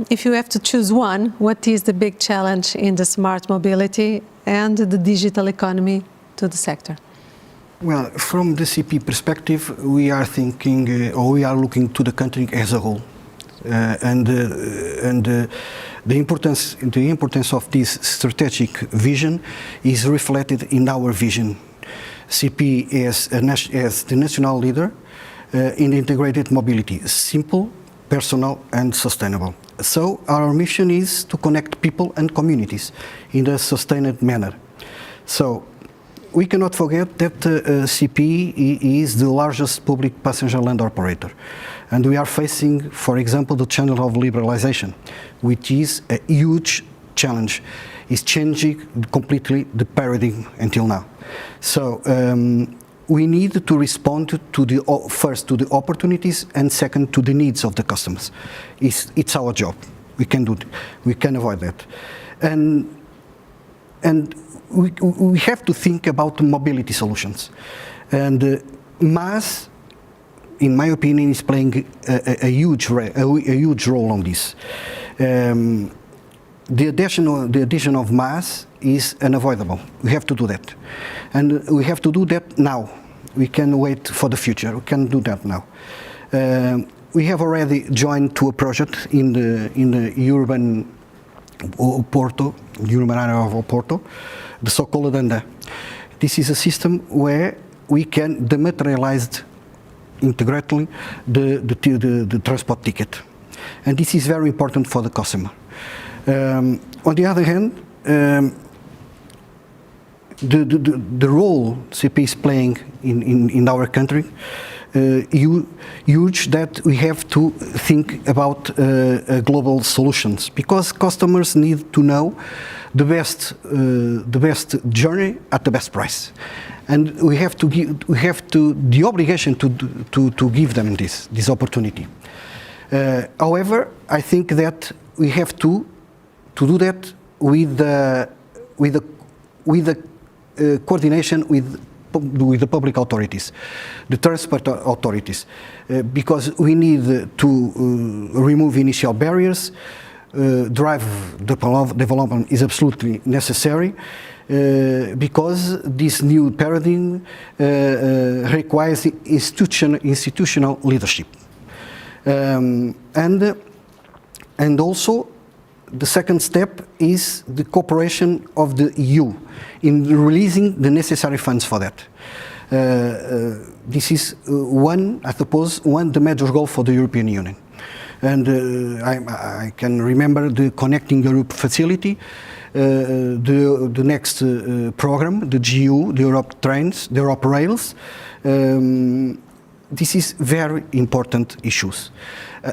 If you have to choose one, what is the big challenge in the smart mobility and the digital economy to the sector? Well, from the CP perspective, we are thinking, or we are looking to the country as a whole. The importance of this strategic vision is reflected in our vision. CP as the national leader in integrated mobility, simple, personal, and sustainable. So our mission is to connect people and communities in a sustained manner. So we cannot forget that CP is the largest public passenger land operator. And we are facing, for example, the channel of liberalization, which is a huge challenge. It's changing completely the paradigm until now. So we need to respond to first to the opportunities, and second to the needs of the customers. It's our job. We can do it. We can avoid that. And we have to think about mobility solutions. And MaaS, in my opinion, is playing a huge role on this. The addition of MaaS is unavoidable. We have to do that, and we have to do that now. We can wait for the future. We can do that now. We have already joined to a project in the urban area of Porto, the so-called Adena. This is a system where we can dematerialize integrally the transport ticket. And this is very important for the customer. On the other hand, the role CP is playing in our country huge, that we have to think about global solutions, because customers need to know the best journey at the best price, and we have the obligation to give them this opportunity. However, I think that we have to do that with the coordination with the public authorities, the transport authorities, because we need to remove initial barriers. Drive development is absolutely necessary, because this new paradigm requires institutional leadership. And also, the second step is the cooperation of the EU in releasing the necessary funds for that. This is I suppose, the major goal for the European Union. And I can remember the Connecting Europe facility, the next program, the GU, the Europe Trains, the Europe Rails. This is very important issues.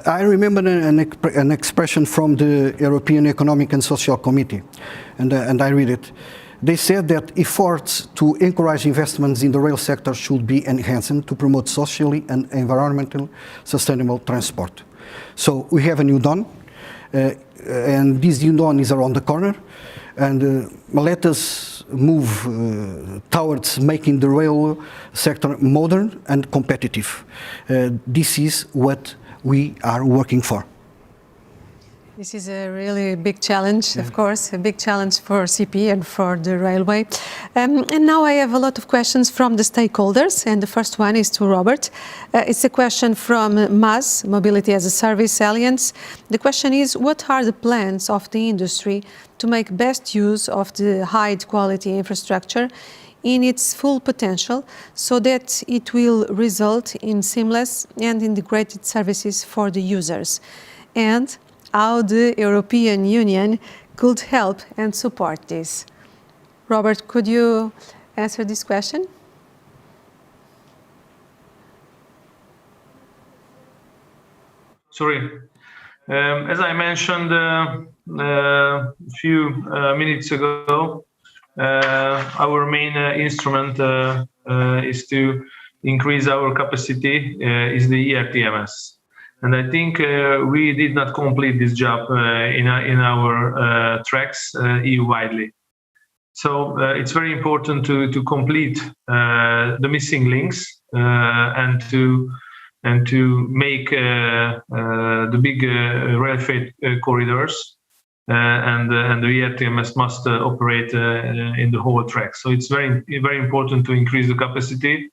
I remember an expression from the European Economic and Social Committee, and I read it. They said that efforts to encourage investments in the rail sector should be enhanced to promote socially and environmentally sustainable transport. So we have a new dawn, and this new dawn is around the corner, and let us move towards making the rail sector modern and competitive. This is what we are working for. This is a really big challenge, of course, a big challenge for CP and for the railway. And now I have a lot of questions from the stakeholders, and the first one is to Robert. It's a question from MAS, Mobility as a Service Alliance. The question is, what are the plans of the industry to make best use of the high-quality infrastructure in its full potential, so that it will result in seamless and integrated services for the users? And how the European Union could help and support this? Robert, could you answer this question? Sorry. As I mentioned a few minutes ago, our main instrument is to increase our capacity, is the ERTMS. And I think we did not complete this job in our tracks EU-widely. So it's very important to complete the missing links and to make the big rail freight corridors, and the ERTMS must operate in the whole track. So it's very important to increase the capacity.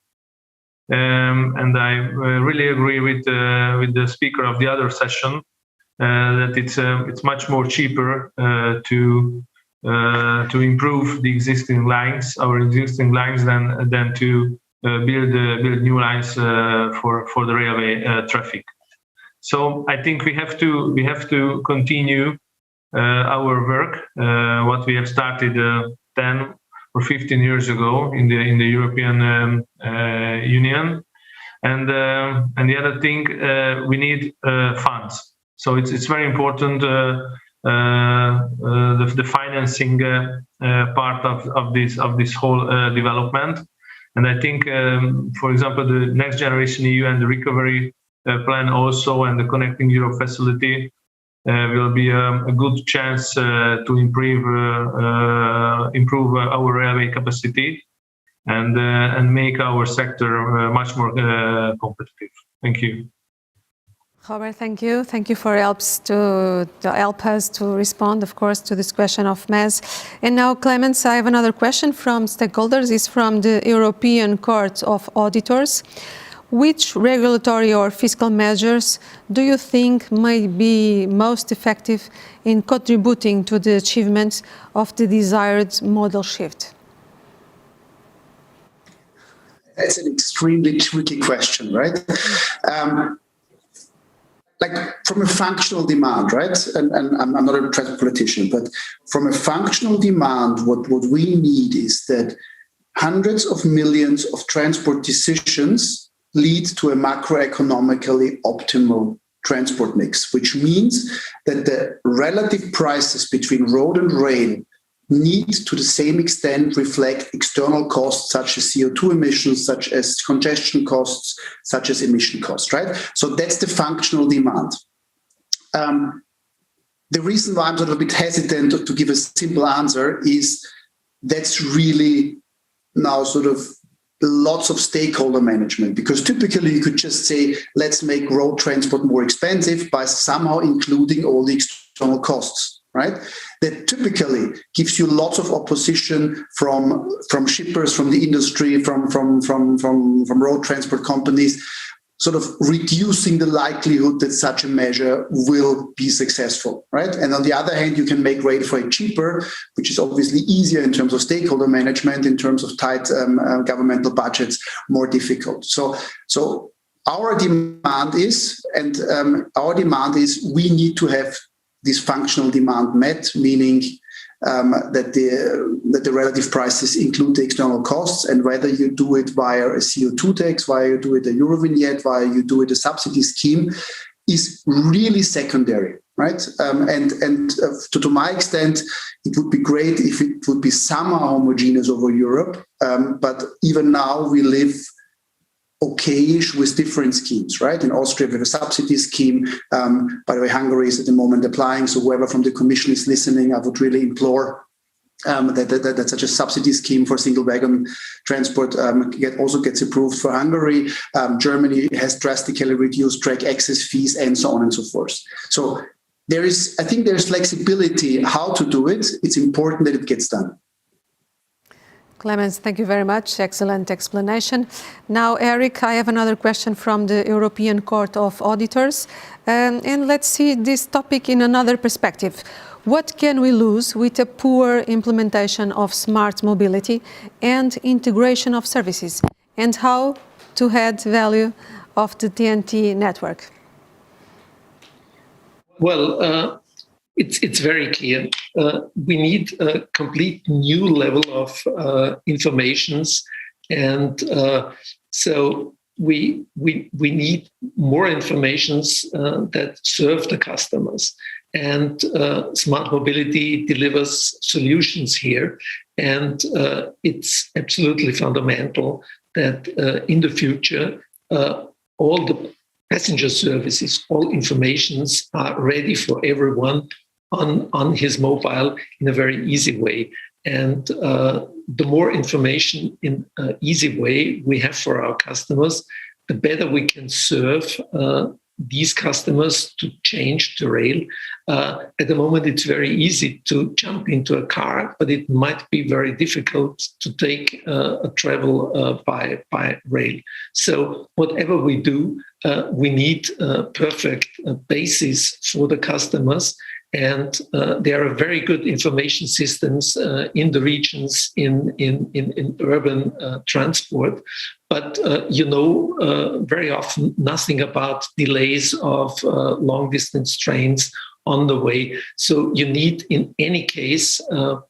And I really agree with the speaker of the other session that it's much more cheaper to improve the existing lines, our existing lines, than to build new lines for the railway traffic. So I think we have to continue our work, what we have started 10 or 15 years ago in the European Union, and the other thing, we need funds. So it's very important the financing part of this whole development. And I think, for example, the Next Generation EU and the Recovery Plan also, and the Connecting Europe facility will be a good chance to improve our railway capacity and make our sector much more competitive. Thank you. Robert, thank you. Thank you for help us to respond, of course, to this question of MES. And now, Clemens, I have another question from stakeholders. It's from the European Court of Auditors. Which regulatory or fiscal measures do you think may be most effective in contributing to the achievement of the desired modal shift? That's an extremely tricky question, right? Like from a functional demand, right? And I'm not a transport politician, but from a functional demand, what we need is that hundreds of millions of transport decisions lead to a macroeconomically optimal transport mix, which means that the relative prices between road and rail need to the same extent reflect external costs such as CO2 emissions, such as congestion costs, such as emission costs, right? So that's the functional demand. The reason why I'm sort of a bit hesitant to give a simple answer is that's really now sort of lots of stakeholder management, because typically you could just say, let's make road transport more expensive by somehow including all the external costs. Right, that typically gives you lots of opposition from shippers, from the industry, from road transport companies, sort of reducing the likelihood that such a measure will be successful. Right, and on the other hand, you can make rail freight cheaper, which is obviously easier in terms of stakeholder management, in terms of tight governmental budgets, more difficult. So our demand is, we need to have this functional demand met, meaning that the relative prices include the external costs, and whether you do it via a CO2 tax, via you do it a Eurovignette, via you do it a subsidy scheme, is really secondary, right? To my extent, it would be great if it would be somehow homogeneous over Europe, but even now we live okayish with different schemes, right? In Austria, we have a subsidy scheme. By the way, Hungary is at the moment applying. So whoever from the Commission is listening, I would really implore that such a subsidy scheme for single wagon transport also gets approved for Hungary. Germany has drastically reduced track access fees and so on and so forth. So I think there's flexibility how to do it. It's important that it gets done. Clemens, thank you very much. Excellent explanation. Now, Eric, I have another question from the European Court of Auditors. And let's see this topic in another perspective. What can we lose with a poor implementation of smart mobility and integration of services? And how to add value of the TNT network? Well, it's very clear. We need a complete new level of informations, and so we need more informations that serve the customers. And smart mobility delivers solutions here, and it's absolutely fundamental that in the future all the passenger services, all informations are ready for everyone on his mobile in a very easy way. And the more information in an easy way we have for our customers, the better we can serve these customers to change to rail. At the moment, it's very easy to jump into a car, but it might be very difficult to take a travel by rail. So whatever we do, we need a perfect basis for the customers. And there are very good information systems in the regions in urban transport. But very often nothing about delays of long-distance trains on the way. So you need, in any case,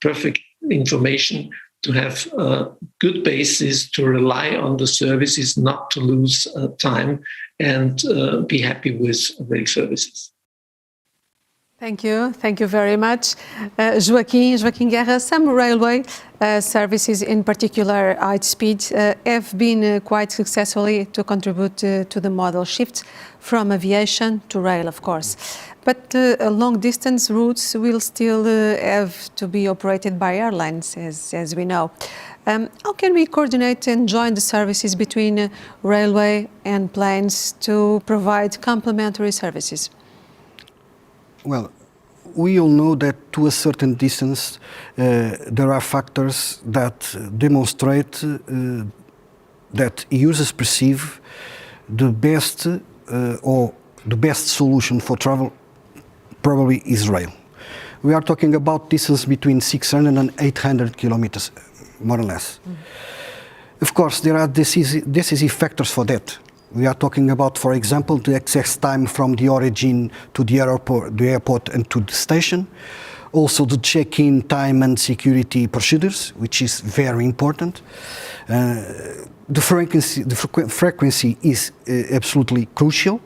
perfect information to have a good basis to rely on the services, not to lose time, and be happy with rail services. Thank you very much. Joaquim Guerra, some railway services, in particular high speed, have been quite successfully to contribute to the model shift from aviation to rail, of course. But long distance routes will still have to be operated by airlines, as we know. How can we coordinate and join the services between railway and planes to provide complementary services? Well, we all know that to a certain distance there are factors that demonstrate that users perceive the best solution for travel probably is rail. We are talking about distance between 600 and 800 kilometers, more or less. Of course, there are decisive factors for that. We are talking about, for example, the access time from the origin to the airport and to the station. Also the check-in time and security procedures, which is very important. The frequency is absolutely crucial,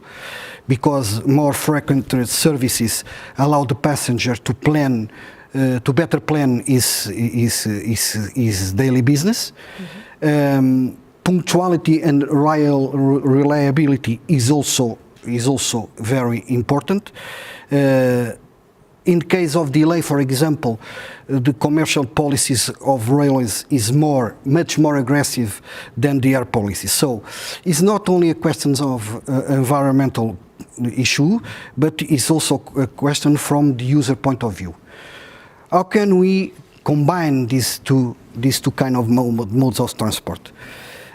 because more frequent services allow the passenger to plan, to better plan his daily business. Mm-hmm. Punctuality and reliability is also very important. In case of delay, for example, the commercial policies of railways is much more aggressive than the air policies. So it's not only a question of environmental issue, but it's also a question from the user point of view. How can we combine these two kind of modes of transport?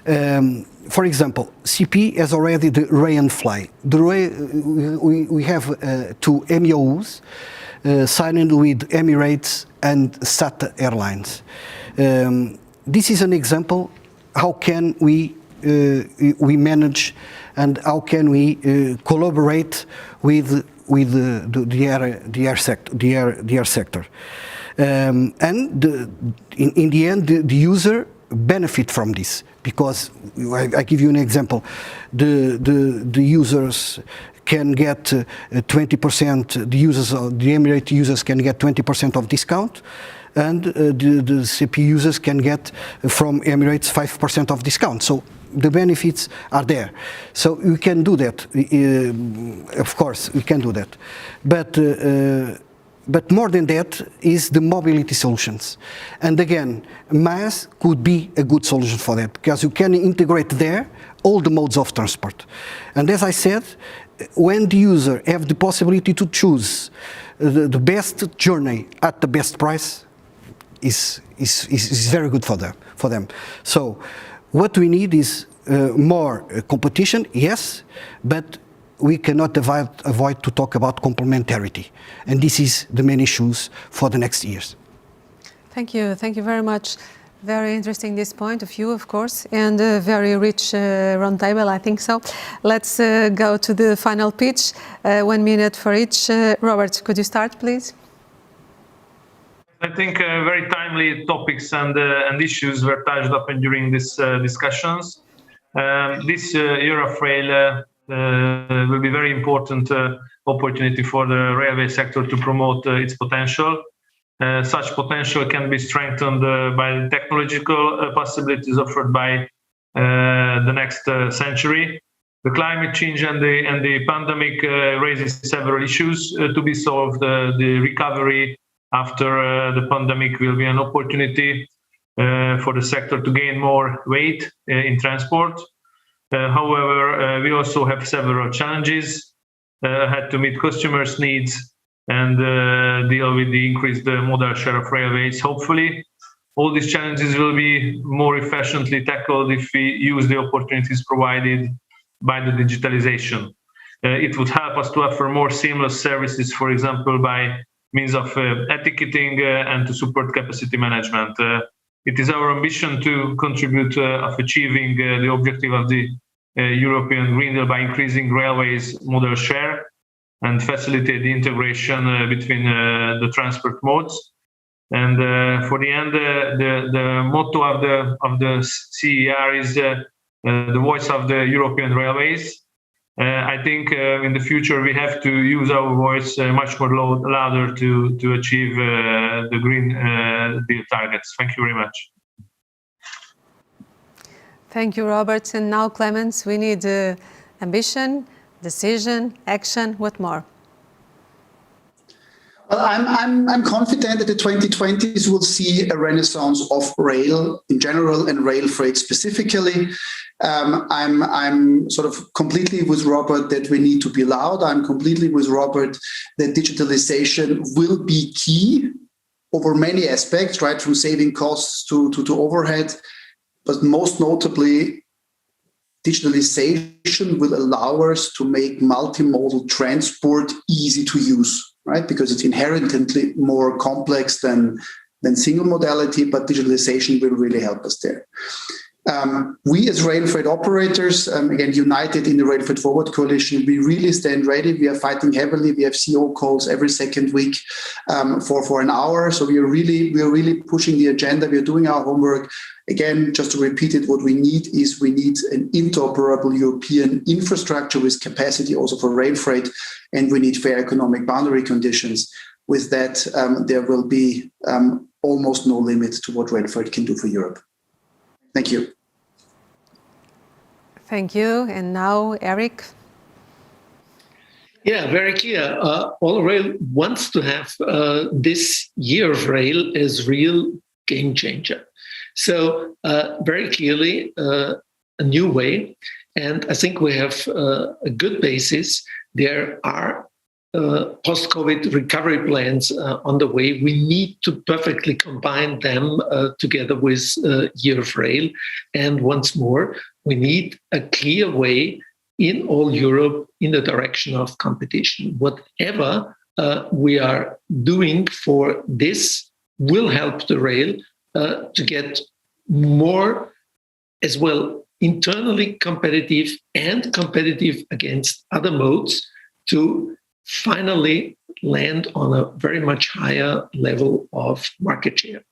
For example, CP has already the Ray and Fly. We have two MOUs signed with Emirates and SATA Airlines. This is an example how can we manage and how can we collaborate with the air sector. And in the end, the user benefit from this, because I give you an example. The users can get 20%. The Emirates users can get 20% of discount, and the CP users can get from Emirates 5% of discount. So the benefits are there. So we can do that. Of course, we can do that. But more than that is the mobility solutions. And again, MaaS could be a good solution for that, because you can integrate there all the modes of transport. And as I said, when the user have the possibility to choose the best journey at the best price, is very good for them. So what we need is more competition, yes, but we cannot avoid to talk about complementarity. And this is the main issues for the next years. Thank you very much. Very interesting, this point of view, of course, and a very rich roundtable, I think so. Let's go to the final pitch. 1 minute for each. Robert, could you start, please? I think very timely topics and issues were touched upon during these discussions. This year of rail will be very important opportunity for the railway sector to promote its potential. Such potential can be strengthened by the technological possibilities offered by the next century. The climate change and the pandemic raises several issues to be solved. The recovery after the pandemic will be an opportunity for the sector to gain more weight in transport. However, we also have several challenges had to meet customers' needs and deal with the increased modal share of railways. Hopefully, all these challenges will be more efficiently tackled if we use the opportunities provided by the digitalization. It would help us to offer more seamless services, for example, by means of ticketing and to support capacity management. It is our ambition to contribute of achieving the objective of the European Green Deal by increasing railways' modal share and facilitate the integration between the transport modes. And for the end, the motto of the CER is the voice of the European railways. I think in the future we have to use our voice much more louder to achieve the Green Deal targets. Thank you very much. Thank you, Robert. And now, Clemens, we need ambition, decision, action. What more? Well, I'm confident that the 2020s will see a renaissance of rail in general and rail freight specifically. I'm sort of completely with Robert that we need to be loud. I'm completely with Robert that digitalization will be key over many aspects, right, from saving costs to overhead. But most notably, digitalization will allow us to make multimodal transport easy to use, right? Because it's inherently more complex than single modality, but digitalization will really help us there. We as rail freight operators, again, united in the Rail Freight Forward Coalition, we really stand ready. We are fighting heavily. We have CO calls every second week for an hour. So we are really pushing the agenda. We are doing our homework. Again, just to repeat it, what we need an interoperable European infrastructure with capacity also for rail freight, and we need fair economic boundary conditions. With that, there will be almost no limit to what rail freight can do for Europe. Thank you. Thank you. And now, Eric. Yeah, very clear. All rail wants to have this year of rail as real game changer. So very clearly a new way. And I think we have a good basis. There are post-COVID recovery plans on the way. We need to perfectly combine them together with Year of Rail. And once more, we need a clear way in all Europe in the direction of competition. Whatever we are doing for this will help the rail to get more as well internally competitive and competitive against other modes to finally land on a very much higher level of market share.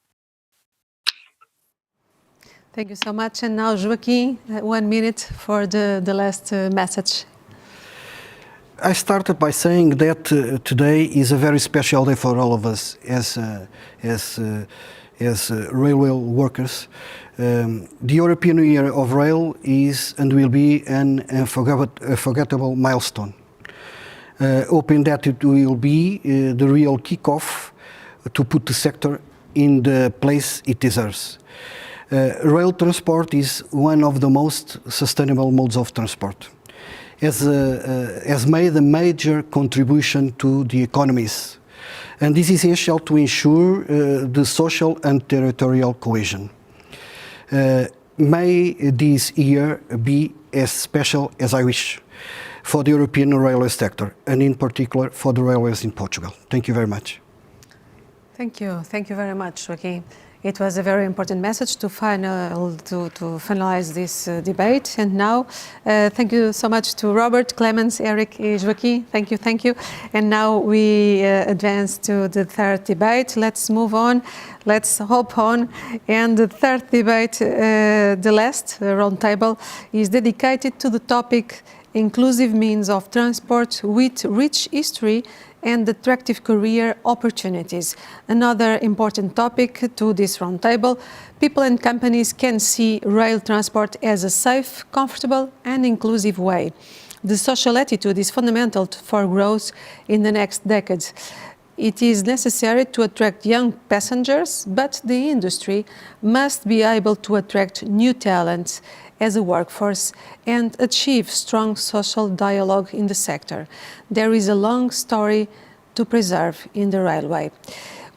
Thank you so much. And now, Joaquim, 1 minute for the last message. I started by saying that today is a very special day for all of us as railway workers. The European Year of Rail is and will be an unforgettable milestone. Hoping that it will be the real kickoff to put the sector in the place it deserves. Rail transport is one of the most sustainable modes of transport. Has made a major contribution to the economies, and this is essential to ensure the social and territorial cohesion. May this year be as special as I wish for the European railway sector, and in particular for the railways in Portugal. Thank you very much. Thank you. Thank you very much, Joaquim. It was a very important message to finalize this debate. And now, thank you so much to Robert, Clemens, Eric, Joaquim. Thank you, thank you. And now we advance to the third debate. Let's move on. Let's hop on. And the third debate, the last roundtable, is dedicated to the topic inclusive means of transport with rich history and attractive career opportunities. Another important topic to this roundtable, people and companies can see rail transport as a safe, comfortable and inclusive way. The social attitude is fundamental for growth in the next decades. It is necessary to attract young passengers, but the industry must be able to attract new talents as a workforce and achieve strong social dialogue in the sector. There is a long story to preserve in the railway.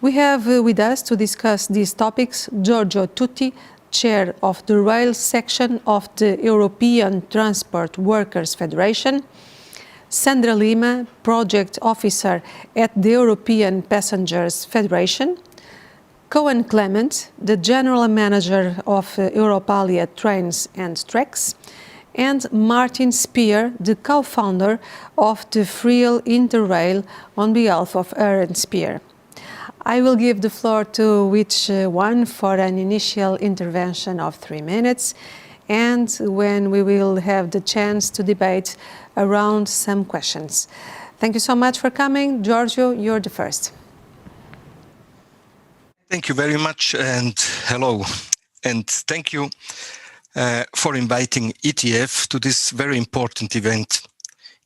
We have with us to discuss these topics Giorgio Tutti, Chair of the Rail Section of the European Transport Workers Federation, Sandra Lima, Project Officer at the European Passengers Federation, Cohen Clement, the General Manager of Europalia Trains and Tracks, and Martin Speer, the co-founder of the Friel Interrail on behalf of Aaron Speer. I will give the floor to each one for an initial intervention of 3 minutes, and when we will have the chance to debate around some questions. Thank you so much for coming. Giorgio, you're the first. Thank you very much, and hello. And thank you for inviting ETF to this very important event.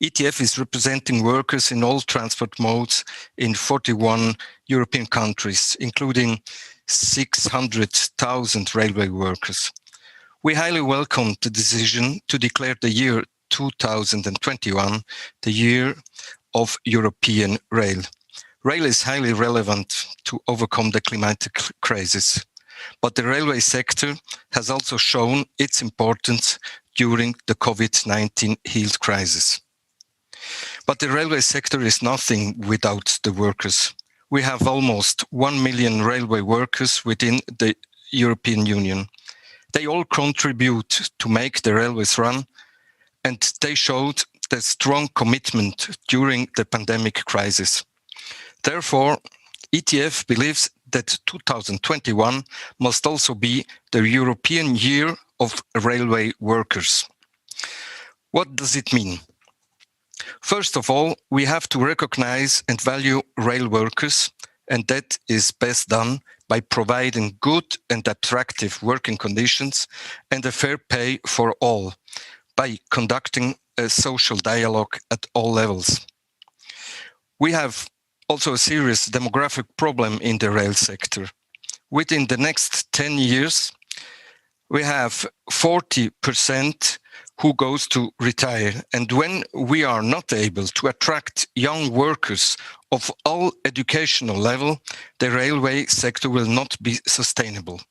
ETF is representing workers in all transport modes in 41 European countries, including 600,000 railway workers. We highly welcome the decision to declare the year 2021 the year of European rail. Rail is highly relevant to overcome the climatic crisis, but the railway sector has also shown its importance during the COVID-19 health crisis. But the railway sector is nothing without the workers. We have almost 1 million railway workers within the European Union. They all contribute to make the railways run, and they showed their strong commitment during the pandemic crisis. Therefore, ETF believes that 2021 must also be the European Year of Railway Workers. What does it mean? First of all, we have to recognize and value rail workers, and that is best done by providing good and attractive working conditions and a fair pay for all, by conducting a social dialogue at all levels. We have also a serious demographic problem in the rail sector. Within the next 10 years, we have 40% who goes to retire. And when we are not able to attract young workers of all educational level, the railway sector will not be sustainable.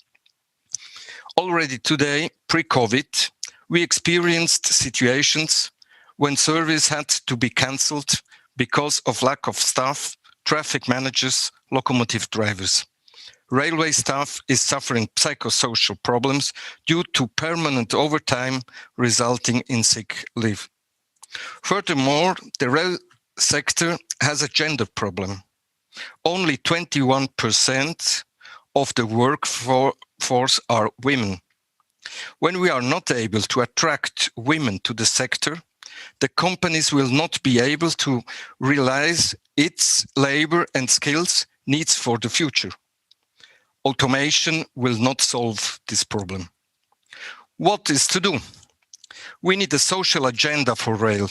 Already today, pre-COVID, we experienced situations when service had to be cancelled because of lack of staff, traffic managers, locomotive drivers. Railway staff is suffering psychosocial problems due to permanent overtime resulting in sick leave. Furthermore, the rail sector has a gender problem. Only 21% of the workforce are women. When we are not able to attract women to the sector, the companies will not be able to realize its labor and skills needs for the future. Automation will not solve this problem. What is to do? We need a social agenda for rail.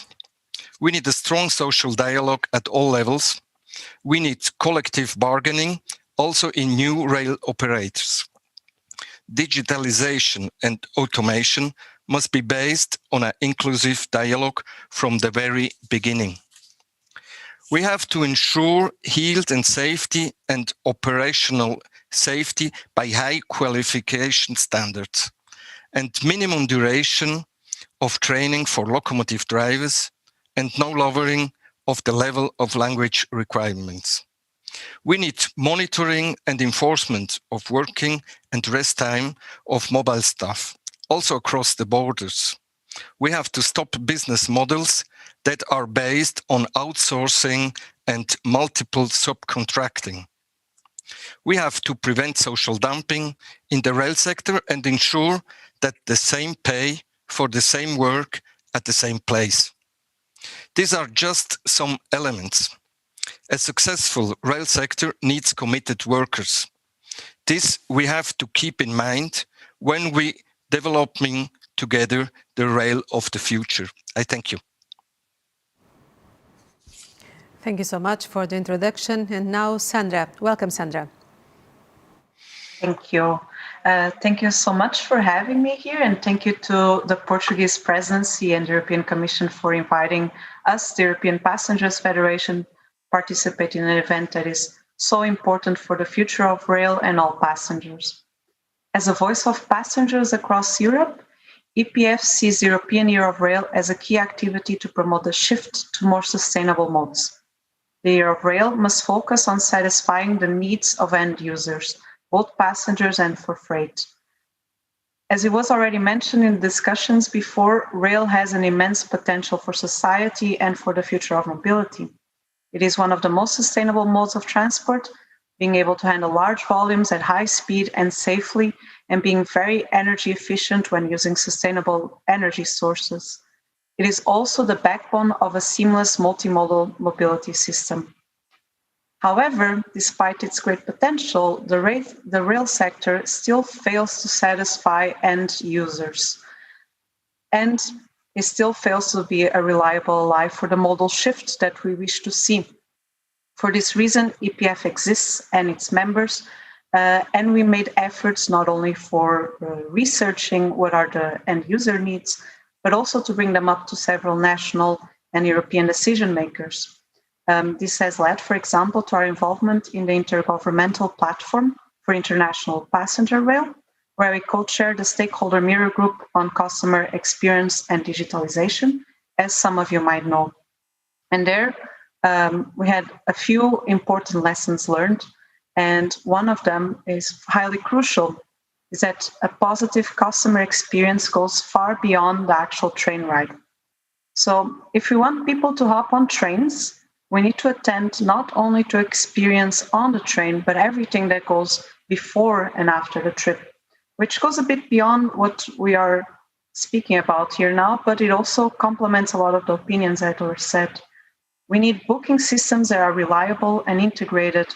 We need a strong social dialogue at all levels. We need collective bargaining, also in new rail operators. Digitalization and automation must be based on an inclusive dialogue from the very beginning. We have to ensure health and safety and operational safety by high qualification standards and minimum duration of training for locomotive drivers and no lowering of the level of language requirements. We need monitoring and enforcement of working and rest time of mobile staff, also across the borders. We have to stop business models that are based on outsourcing and multiple subcontracting. We have to prevent social dumping in the rail sector and ensure that the same pay for the same work at the same place. These are just some elements. A successful rail sector needs committed workers. This we have to keep in mind when we developing together the rail of the future. I thank you. Thank you so much for the introduction. And now Sandra. Welcome, Sandra. Thank you. Thank you so much for having me here, and thank you to the Portuguese Presidency and European Commission for inviting us, the European Passengers Federation, participate in an event that is so important for the future of rail and all passengers. As a voice of passengers across Europe, EPF sees the European Year of Rail as a key activity to promote the shift to more sustainable modes. The Year of Rail must focus on satisfying the needs of end users, both passengers and for freight. As it was already mentioned in discussions before, rail has an immense potential for society and for the future of mobility. It is one of the most sustainable modes of transport, being able to handle large volumes at high speed and safely, and being very energy efficient when using sustainable energy sources. It is also the backbone of a seamless multimodal mobility system. However, despite its great potential, the rail sector still fails to satisfy end users, and it still fails to be a reliable ally for the modal shift that we wish to see. For this reason, EPF exists and its members, and we made efforts not only for researching what are the end user needs, but also to bring them up to several national and European decision makers. This has led, for example, to our involvement in the Intergovernmental Platform for International Passenger Rail, where we co-chair the stakeholder mirror group on customer experience and digitalization, as some of you might know. And there, we had a few important lessons learned, and one of them is highly crucial. is that a positive customer experience goes far beyond the actual train ride. So if we want people to hop on trains, we need to attend not only to experience on the train, but everything that goes before and after the trip, which goes a bit beyond what we are speaking about here now, but it also complements a lot of the opinions that were said. We need booking systems that are reliable and integrated.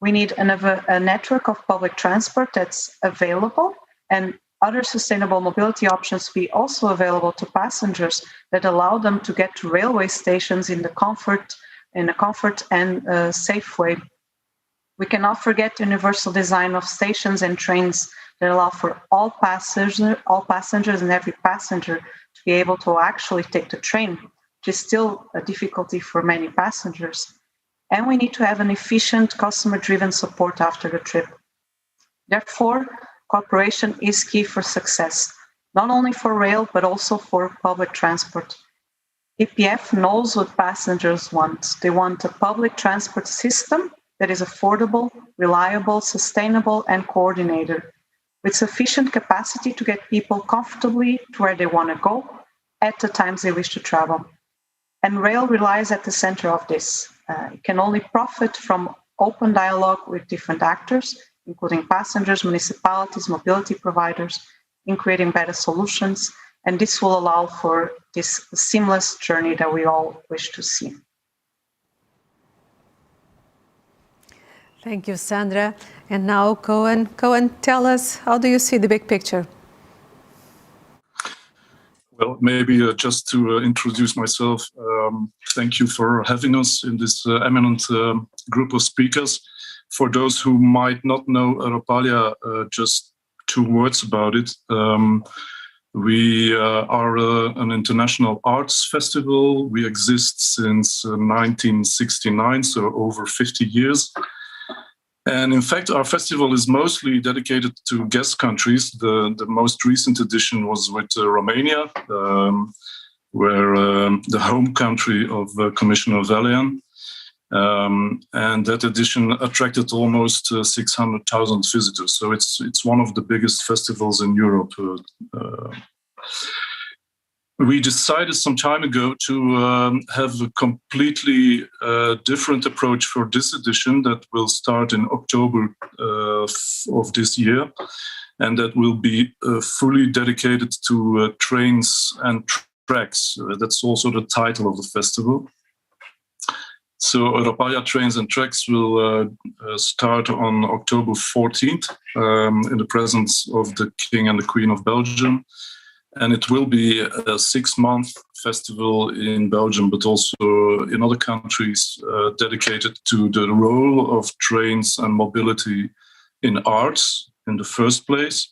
We need a network of public transport that's available, and other sustainable mobility options be also available to passengers that allow them to get to railway stations in a comfort and safe way. We cannot forget the universal design of stations and trains that allow for all passengers and every passenger to be able to actually take the train, which is still a difficulty for many passengers. And we need to have an efficient customer-driven support after the trip. Therefore, cooperation is key for success, not only for rail, but also for public transport. EPF knows what passengers want. They want a public transport system that is affordable, reliable, sustainable, and coordinated, with sufficient capacity to get people comfortably to where they want to go at the times they wish to travel. And rail relies at the center of this. It can only profit from open dialogue with different actors, including passengers, municipalities, mobility providers, in creating better solutions. And this will allow for this seamless journey that we all wish to see. Thank you, Sandra. And now, Cohen. Cohen, tell us, how do you see the big picture? Well, maybe just to introduce myself, thank you for having us in this eminent group of speakers. For those who might not know Europalia, just 2 words about it. We are an international arts festival. We exist since 1969, so over 50 years. And in fact, our festival is mostly dedicated to guest countries. The most recent edition was with Romania, where the home country of Commissioner Valeen. And that edition attracted almost 600,000 visitors. So it's one of the biggest festivals in Europe. We decided some time ago to have a completely different approach for this edition that will start in October of this year, and that will be fully dedicated to trains and tracks. That's also the title of the festival. So Europalia Trains and Tracks will start on October 14th in the presence of the King and the Queen of Belgium. And it will be a 6-month festival in Belgium, but also in other countries, dedicated to the role of trains and mobility in arts in the first place.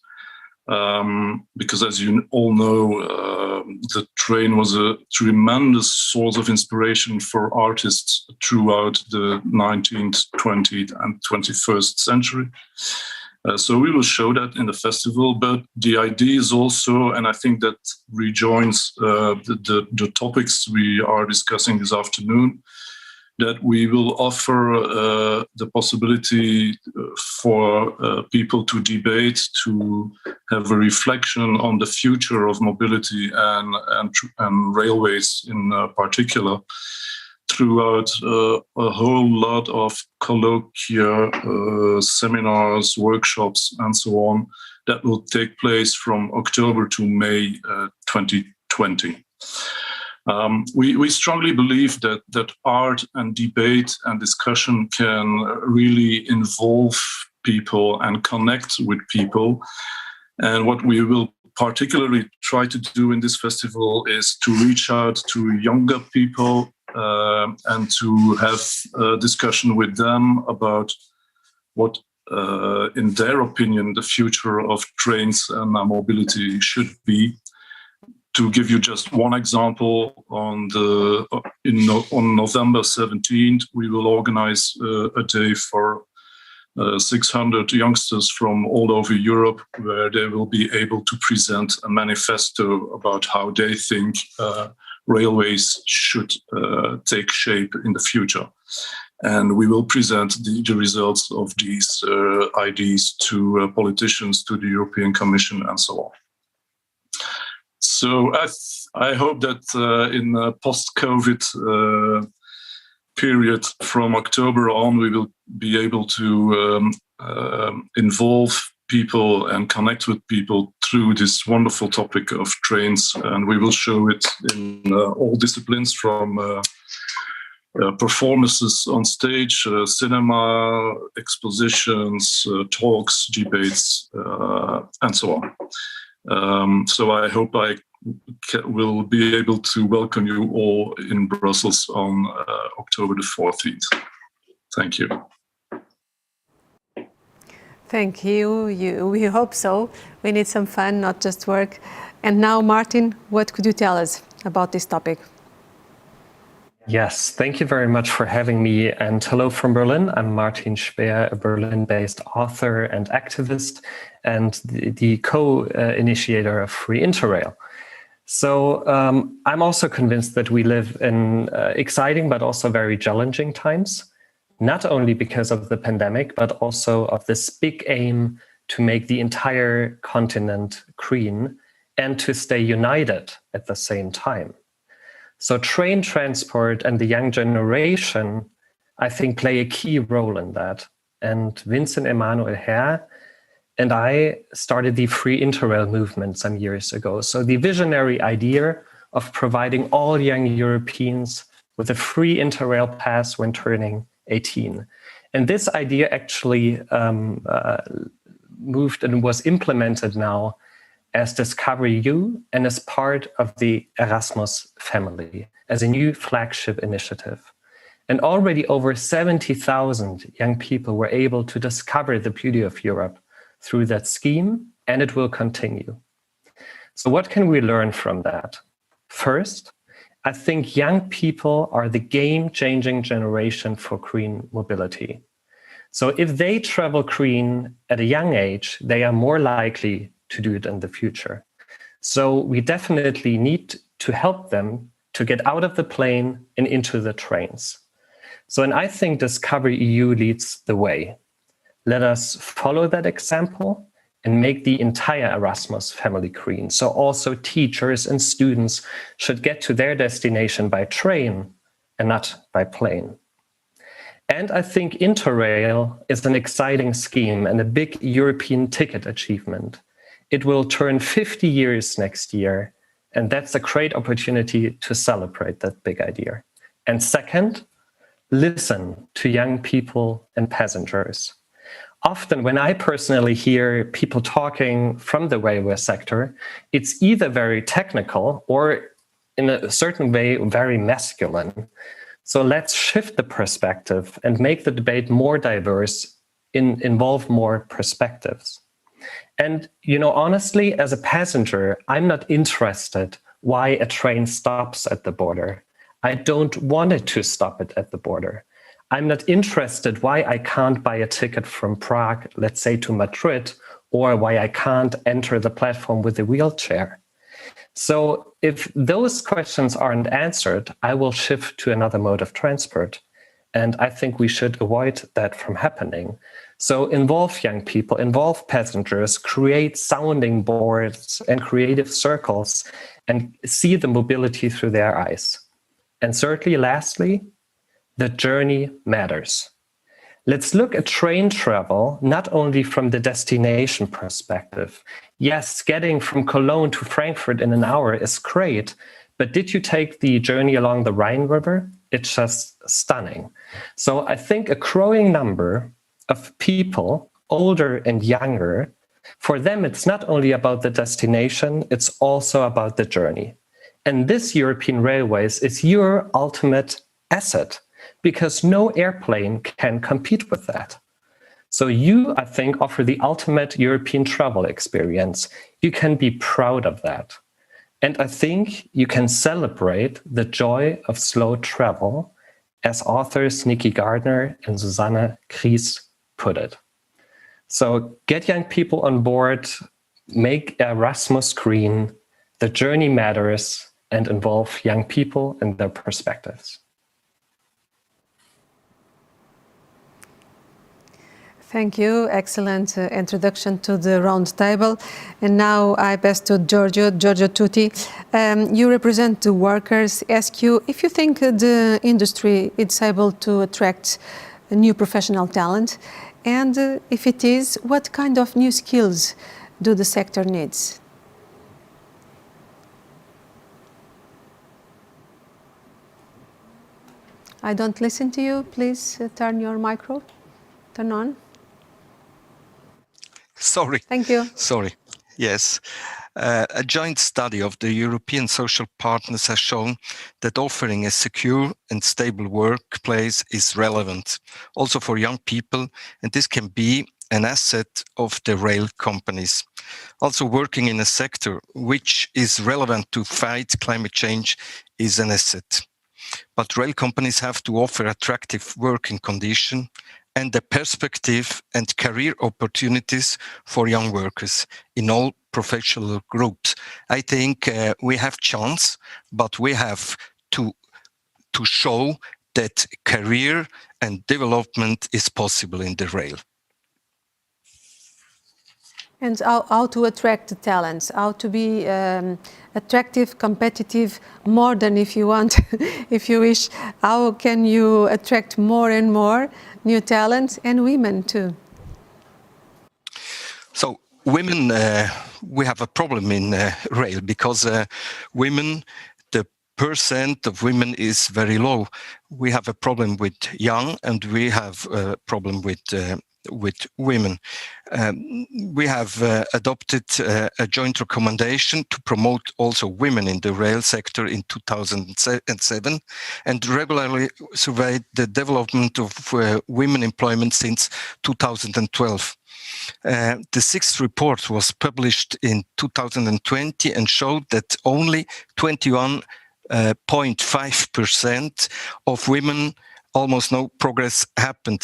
Because as you all know, the train was a tremendous source of inspiration for artists throughout the 19th, 20th and 21st century. So we will show that in the festival, but the idea is also, and I think that rejoins the topics we are discussing this afternoon, that we will offer the possibility for people to debate, to have a reflection on the future of mobility and railways in particular, throughout a whole lot of colloquia, seminars, workshops, and so on, that will take place from October to May 2020. We strongly believe that art and debate and discussion can really involve people and connect with people. And what we will particularly try to do in this festival is to reach out to younger people and to have a discussion with them about what, in their opinion, the future of trains and mobility should be. To give you just one example, on November 17th, we will organize a day for 600 youngsters from all over Europe, where they will be able to present a manifesto about how they think railways should take shape in the future. and we will present the results of these ideas to politicians, to the European Commission, and so on. So I hope that in a post-COVID period from October on, we will be able to involve people and connect with people through this wonderful topic of trains, and we will show it in all disciplines, from performances on stage, cinema, expositions, talks, debates, and so on. So I hope I will be able to welcome you all in Brussels on October the 14th. Thank you. Thank you. We hope so. We need some fun, not just work. And now, Martin, what could you tell us about this topic? Yes, thank you very much for having me. And hello from Berlin. I'm Martin Speer, a Berlin-based author and activist, and the co-initiator of Free Interrail. So I'm also convinced that we live in exciting but also very challenging times, not only because of the pandemic, but also of this big aim to make the entire continent green and to stay united at the same time. So train transport and the young generation, I think, play a key role in that. And Vincent Emmanuel Herr and I started the Free Interrail movement some years ago. So the visionary idea of providing all young Europeans with a free Interrail pass when turning 18. And this idea actually moved and was implemented now as Discovery U and as part of the Erasmus family, as a new flagship initiative. And already over 70,000 young people were able to discover the beauty of Europe through that scheme, and it will continue. So what can we learn from that? First, I think young people are the game-changing generation for green mobility. So if they travel green at a young age, they are more likely to do it in the future. So we definitely need to help them to get out of the plane and into the trains. So, and I think Discovery EU leads the way. Let us follow that example and make the entire Erasmus family green. So also teachers and students should get to their destination by train and not by plane. And I think Interrail is an exciting scheme and a big European ticket achievement. It will turn 50 years next year, and that's a great opportunity to celebrate that big idea. And second, listen to young people and passengers. Often when I personally hear people talking from the railway sector, it's either very technical or in a certain way very masculine. So let's shift the perspective and make the debate more diverse, involve more perspectives. And, you know, honestly, as a passenger, I'm not interested why a train stops at the border. I don't want it to stop it at the border. I'm not interested why I can't buy a ticket from Prague, let's say to Madrid, or why I can't enter the platform with a wheelchair. So if those questions aren't answered, I will shift to another mode of transport. And I think we should avoid that from happening. So involve young people, involve passengers, create sounding boards and creative circles, and see the mobility through their eyes. And thirdly, lastly, the journey matters. Let's look at train travel, not only from the destination perspective. Yes, getting from Cologne to Frankfurt in an hour is great, but did you take the journey along the Rhine River? It's just stunning. So I think a growing number of people, older and younger, for them, it's not only about the destination, it's also about the journey. And this European Railways is your ultimate asset, because no airplane can compete with that. So you, I think, offer the ultimate European travel experience. You can be proud of that. And I think you can celebrate the joy of slow travel, as authors Nikki Gardner and Susanne Kries put it. So get young people on board, make Erasmus green, the journey matters, and involve young people and their perspectives. Thank you. Excellent introduction to the round table. And now I pass to Giorgio Tutti. You represent the workers. Ask you if you think the industry is able to attract new professional talent, and if it is, what kind of new skills do the sector needs? I don't listen to you. Please turn your micro. Turn on. Sorry. Thank you. Sorry. Yes. A joint study of the European social partners has shown that offering a secure and stable workplace is relevant, also for young people, and this can be an asset of the rail companies. Also, working in a sector which is relevant to fight climate change is an asset. But rail companies have to offer attractive working conditions and the perspective and career opportunities for young workers in all professional groups. I think we have chance, but we have to show that career and development is possible in the rail. And how to attract the talents, how to be attractive, competitive, modern if you want, if you wish. How can you attract more and more new talents and women too? So women, we have a problem in rail because women, the percent of women is very low. We have a problem with young and we have a problem with women. We have adopted a joint recommendation to promote also women in the rail sector in 2007 and regularly surveyed the development of women employment since 2012. The sixth report was published in 2020 and showed that only 21.5% of women, almost no progress happened.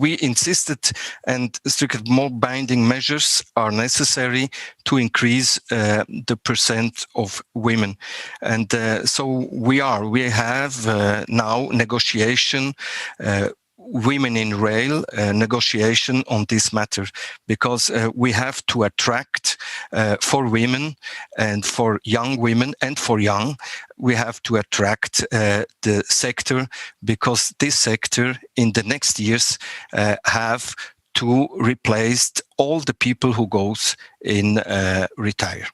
We insisted and strict more binding measures are necessary to increase the percent of women. And so we have now negotiation women in rail negotiation on this matter because we have to attract for women and for young women and for young, we have to attract the sector because this sector in the next years have to replace all the people who goes in retire.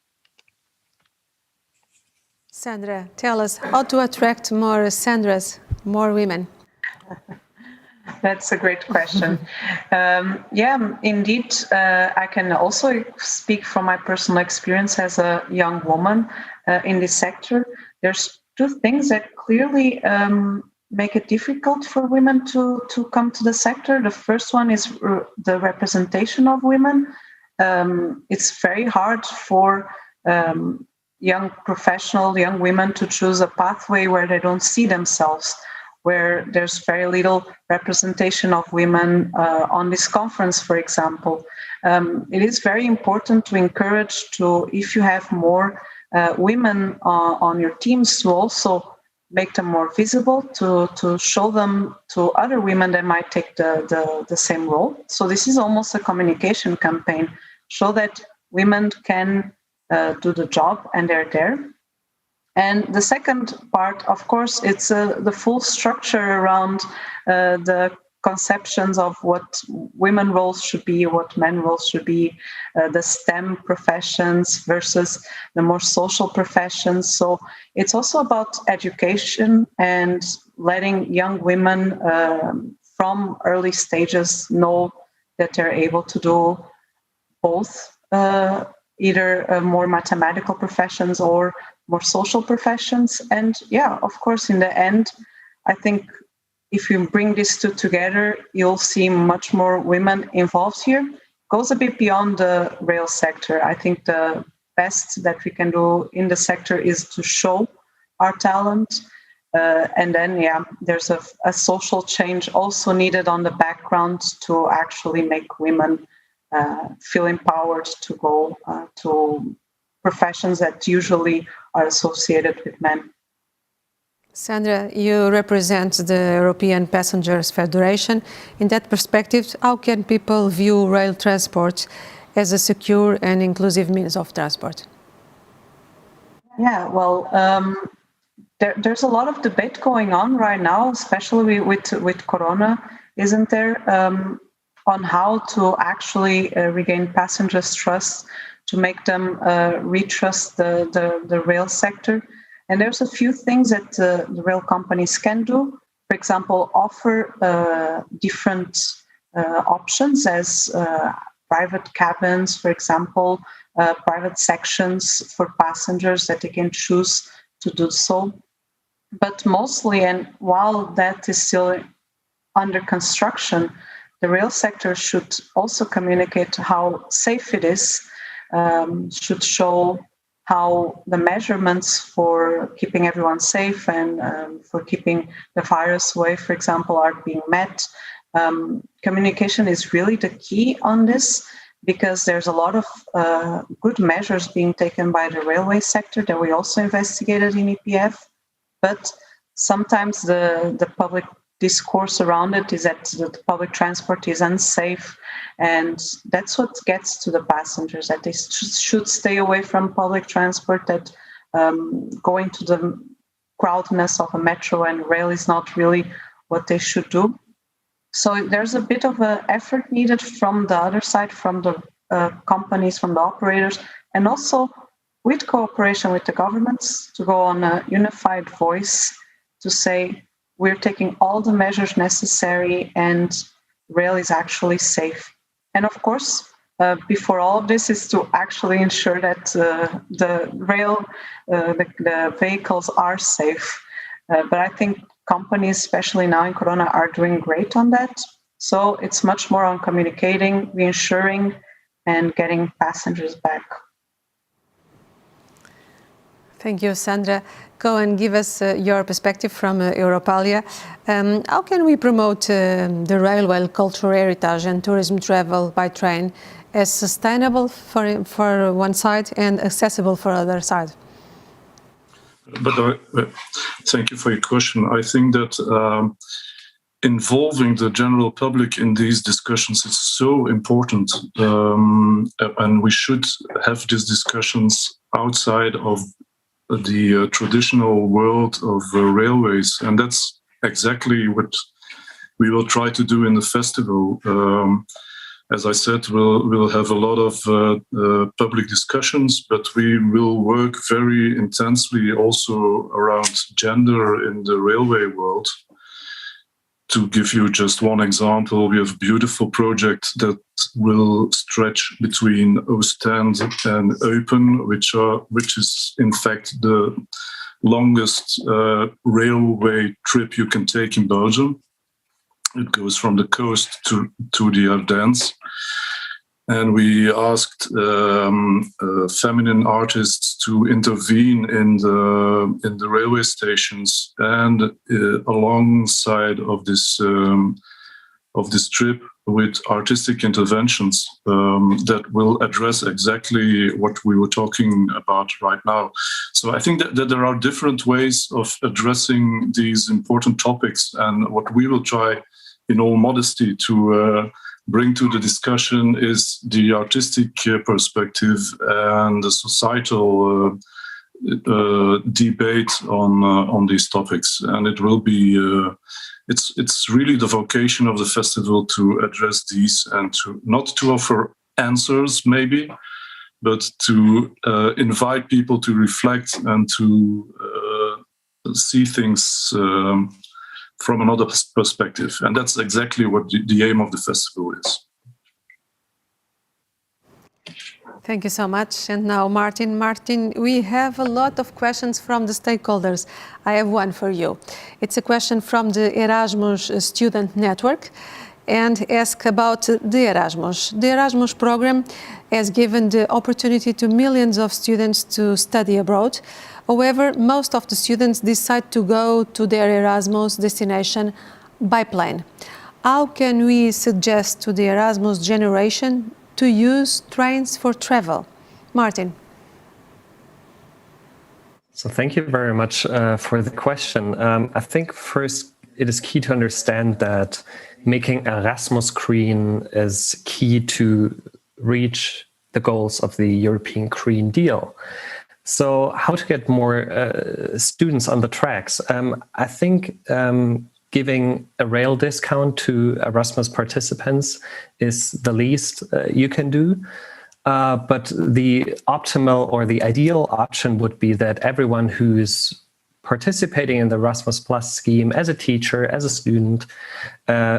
Sandra, tell us how to attract more Sandras, more women. That's a great question. Yeah, indeed, I can also speak from my personal experience as a young woman in this sector. There's two things that clearly make it difficult for women to come to the sector. The first one is the representation of women. It's very hard for young women to choose a pathway where they don't see themselves, where there's very little representation of women on this conference, for example. It is very important to encourage if you have more women on your teams, to also make them more visible, to show them to other women that might take the same role. So this is almost a communication campaign, show that women can do the job and they're there. And the second part, of course, it's the full structure around the conceptions of what women roles should be, what men roles should be, the STEM professions versus the more social professions. So it's also about education and letting young women from early stages know that they're able to do both, either more mathematical professions or more social professions. And yeah, of course, in the end, I think if you bring these two together, you'll see much more women involved here. It goes a bit beyond the rail sector. I think the best that we can do in the sector is to show our talent. And then, yeah, there's a social change also needed on the background to actually make women feel empowered to go to professions that usually are associated with men. Sandra, you represent the European Passengers Federation. In that perspective, how can people view rail transport as a secure and inclusive means of transport? Yeah, well, there's a lot of debate going on right now, especially with Corona, isn't there, on how to actually regain passengers' trust, to make them retrust the rail sector. And there's a few things that the rail companies can do. For example, offer different options as private cabins, for example, private sections for passengers that they can choose to do so. But mostly, and while that is still under construction, the rail sector should also communicate how safe it is, should show how the measurements for keeping everyone safe and for keeping the virus away, for example, are being met. Communication is really the key on this, because there's a lot of good measures being taken by the railway sector that we also investigated in EPF. But sometimes the public discourse around it is that the public transport is unsafe, and that's what gets to the passengers, that they should stay away from public transport, that going to the crowdedness of a metro and rail is not really what they should do. So there's a bit of an effort needed from the other side, from the companies, from the operators, and also with cooperation with the governments, to go on a unified voice to say we're taking all the measures necessary and rail is actually safe. And of course, before all of this is to actually ensure that the rail, the vehicles are safe. But I think companies, especially now in Corona, are doing great on that. So it's much more on communicating, reassuring, and getting passengers back. Thank you, Sandra. Go and give us your perspective from Europalia. How can we promote the railway cultural heritage and tourism travel by train as sustainable for one side and accessible for other side? But thank you for your question. I think that involving the general public in these discussions is so important, and we should have these discussions outside of the traditional world of railways, and that's exactly what we will try to do in the festival. As I said, we'll have a lot of public discussions, but we will work very intensely also around gender in the railway world. To give you just one example, we have a beautiful project that will stretch between Ostend and Eupen, which is in fact the longest railway trip you can take in Belgium. It goes from the coast to the Ardennes. And we asked feminine artists to intervene in the railway stations, and alongside of this trip, with artistic interventions that will address exactly what we were talking about right now. So I think that there are different ways of addressing these important topics, and what we will try, in all modesty, to bring to the discussion is the artistic perspective and the societal debate on these topics. And it will be it's really the vocation of the festival to address these, and to not to offer answers maybe, but to invite people to reflect and to see things from another perspective. And that's exactly what the aim of the festival is. Thank you so much. And now, Martin. Martin, we have a lot of questions from the stakeholders. I have one for you. It's a question from the Erasmus Student Network, and ask about the Erasmus. The Erasmus program has given the opportunity to millions of students to study abroad. However, most of the students decide to go to their Erasmus destination by plane. How can we suggest to the Erasmus generation to use trains for travel? Martin. So thank you very much for the question. I think first it is key to understand that making Erasmus green is key to reach the goals of the European Green Deal. So how to get more students on the tracks? I think giving a rail discount to Erasmus participants is the least you can do. But the optimal or the ideal option would be that everyone who's participating in the Erasmus Plus scheme as a teacher, as a student,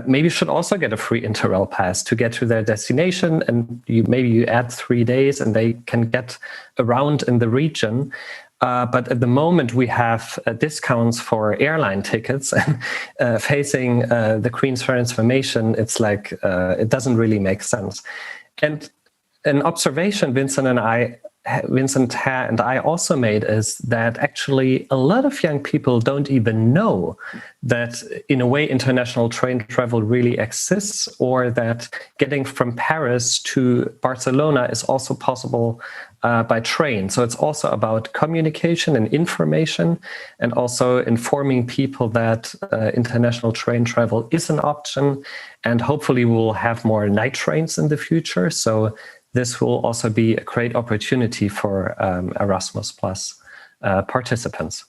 maybe should also get a free Interrail pass to get to their destination. And maybe you add 3 days and they can get around in the region. But at the moment, we have discounts for airline tickets. Facing the green transformation, it's like it doesn't really make sense. And an observation Vincent and I also made is that actually a lot of young people don't even know that in a way international train travel really exists, or that getting from Paris to Barcelona is also possible by train. So it's also about communication and information, and also informing people that international train travel is an option, and hopefully we'll have more night trains in the future. So this will also be a great opportunity for Erasmus Plus participants.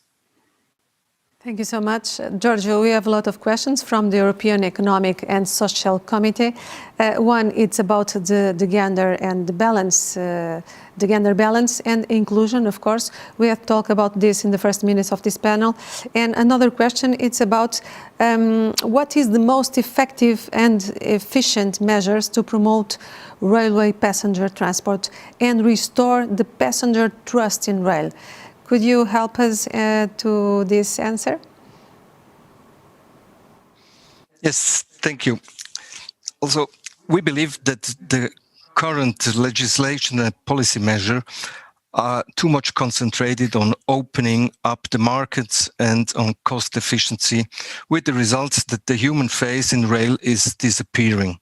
Thank you so much. Giorgio, we have a lot of questions from the European Economic and Social Committee. One, it's about the gender and the balance, the gender balance and inclusion, of course. We have talked about this in the first minutes of this panel. And another question, it's about what is the most effective and efficient measures to promote railway passenger transport and restore the passenger trust in rail? Could you help us to this answer? Yes, thank you. Also, we believe that the current legislation and policy measure are too much concentrated on opening up the markets and on cost efficiency, with the results that the human face in rail is disappearing.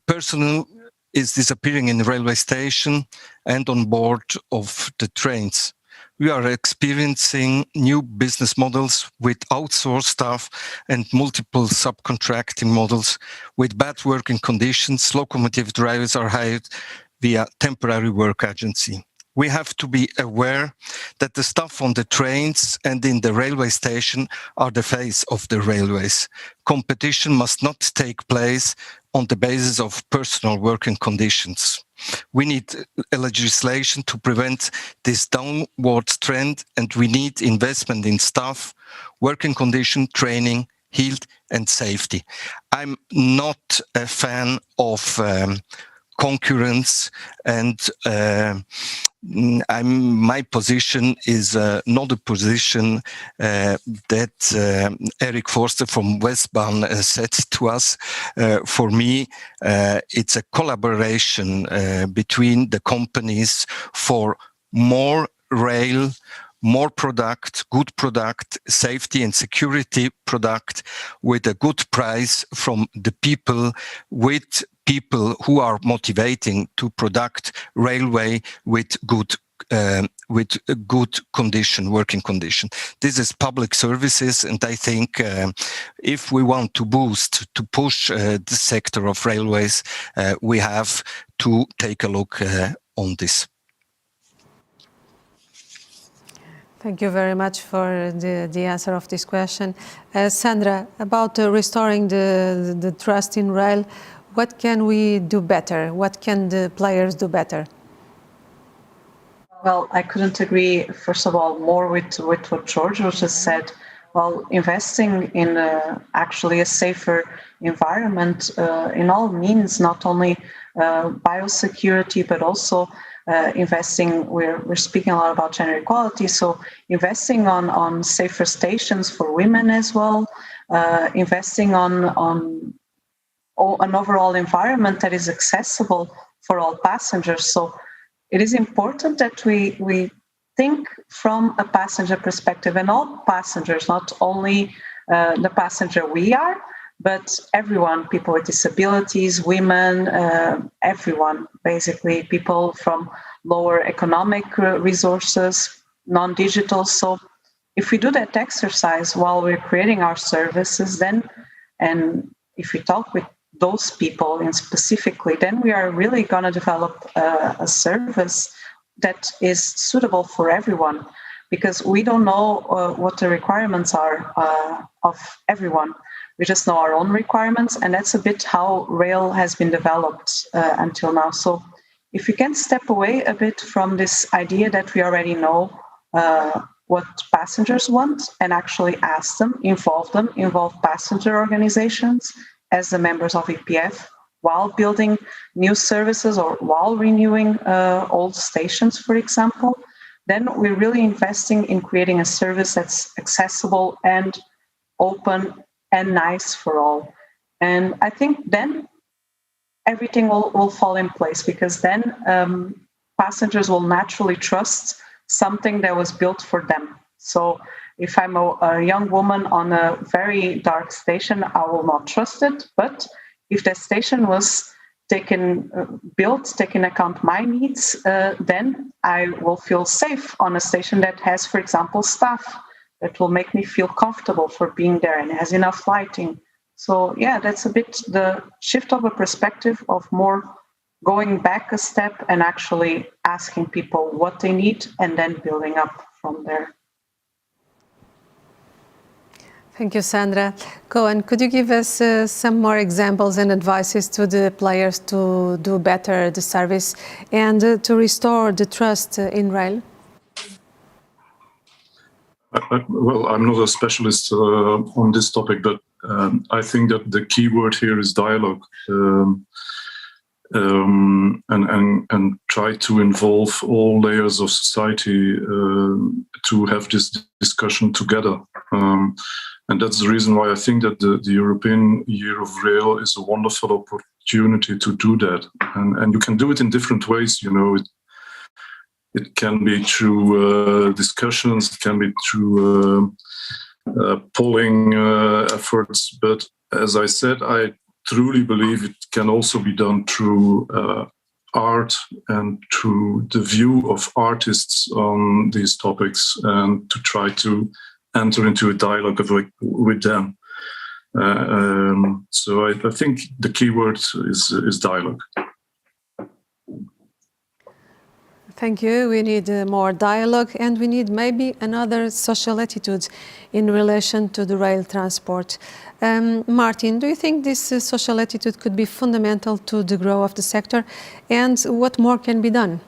Personnel is disappearing in the railway station and on board of the trains. We are experiencing new business models with outsourced staff and multiple subcontracting models with bad working conditions. Locomotive drivers are hired via temporary work agency. We have to be aware that the staff on the trains and in the railway station are the face of the railways. Competition must not take place on the basis of personal working conditions. We need a legislation to prevent this downward trend, and we need investment in staff, working condition, training, health and safety. I'm not a fan of concurrence, and my position is not a position that Eric Forster from Westbahn said to us. For me, it's a collaboration between the companies for more rail, more product, good product, safety and security product with a good price from the people, with people who are motivating to product railway with good condition, working condition. This is public services, and I think if we want to boost, to push the sector of railways, we have to take a look on this. Thank you very much for the answer of this question. Sandra, about restoring the trust in rail, what can we do better? What can the players do better? Well, I couldn't agree, first of all, more with what Giorgio just said. Well, investing in actually a safer environment in all means, not only biosecurity, but also investing, we're speaking a lot about gender equality, so investing on safer stations for women as well, investing on an overall environment that is accessible for all passengers. So it is important that we think from a passenger perspective, and all passengers, not only the passenger we are, but everyone, people with disabilities, women, everyone, basically, people from lower economic resources, non-digital. So if we do that exercise while we're creating our services, then, and if we talk with those people in specifically, then we are really going to develop a service that is suitable for everyone, because we don't know what the requirements are of everyone. We just know our own requirements, and that's a bit how rail has been developed until now. So if we can step away a bit from this idea that we already know what passengers want and actually ask them, involve passenger organizations as the members of EPF, while building new services or while renewing old stations, for example, then we're really investing in creating a service that's accessible and open and nice for all. And I think then everything will fall in place, because then passengers will naturally trust something that was built for them. So if I'm a young woman on a very dark station, I will not trust it. But if that station was built, taking account my needs, then I will feel safe on a station that has, for example, staff that will make me feel comfortable for being there and has enough lighting. So yeah, that's a bit the shift of a perspective of more going back a step and actually asking people what they need and then building up from there. Thank you, Sandra. Cohen, could you give us some more examples and advices to the players to do better the service and to restore the trust in rail? Well, I'm not a specialist on this topic, but I think that the key word here is dialogue, and try to involve all layers of society to have this discussion together. And that's the reason why I think that the European Year of Rail is a wonderful opportunity to do that. And you can do it in different ways, you know. It can be through discussions, it can be through polling efforts. But as I said, I truly believe it can also be done through art and through the view of artists on these topics, and to try to enter into a dialogue with them. So I think the key word is dialogue. Thank you. We need more dialogue, and we need maybe another social attitude in relation to the rail transport. Martin, do you think this social attitude could be fundamental to the growth of the sector, and what more can be done?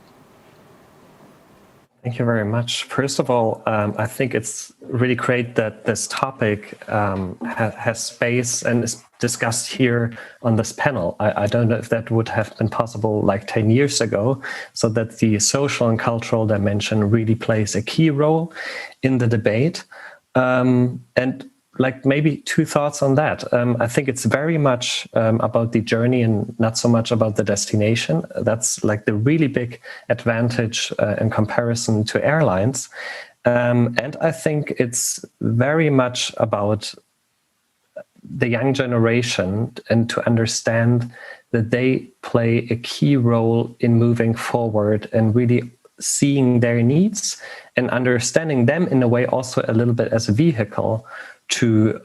Thank you very much. First of all, I think it's really great that this topic has space and is discussed here on this panel. I don't know if that would have been possible like 10 years ago, so that the social and cultural dimension really plays a key role in the debate. And like maybe two thoughts on that. I think it's very much about the journey and not so much about the destination. That's like the really big advantage in comparison to airlines. And I think it's very much about the young generation, and to understand that they play a key role in moving forward and really seeing their needs and understanding them in a way also a little bit as a vehicle to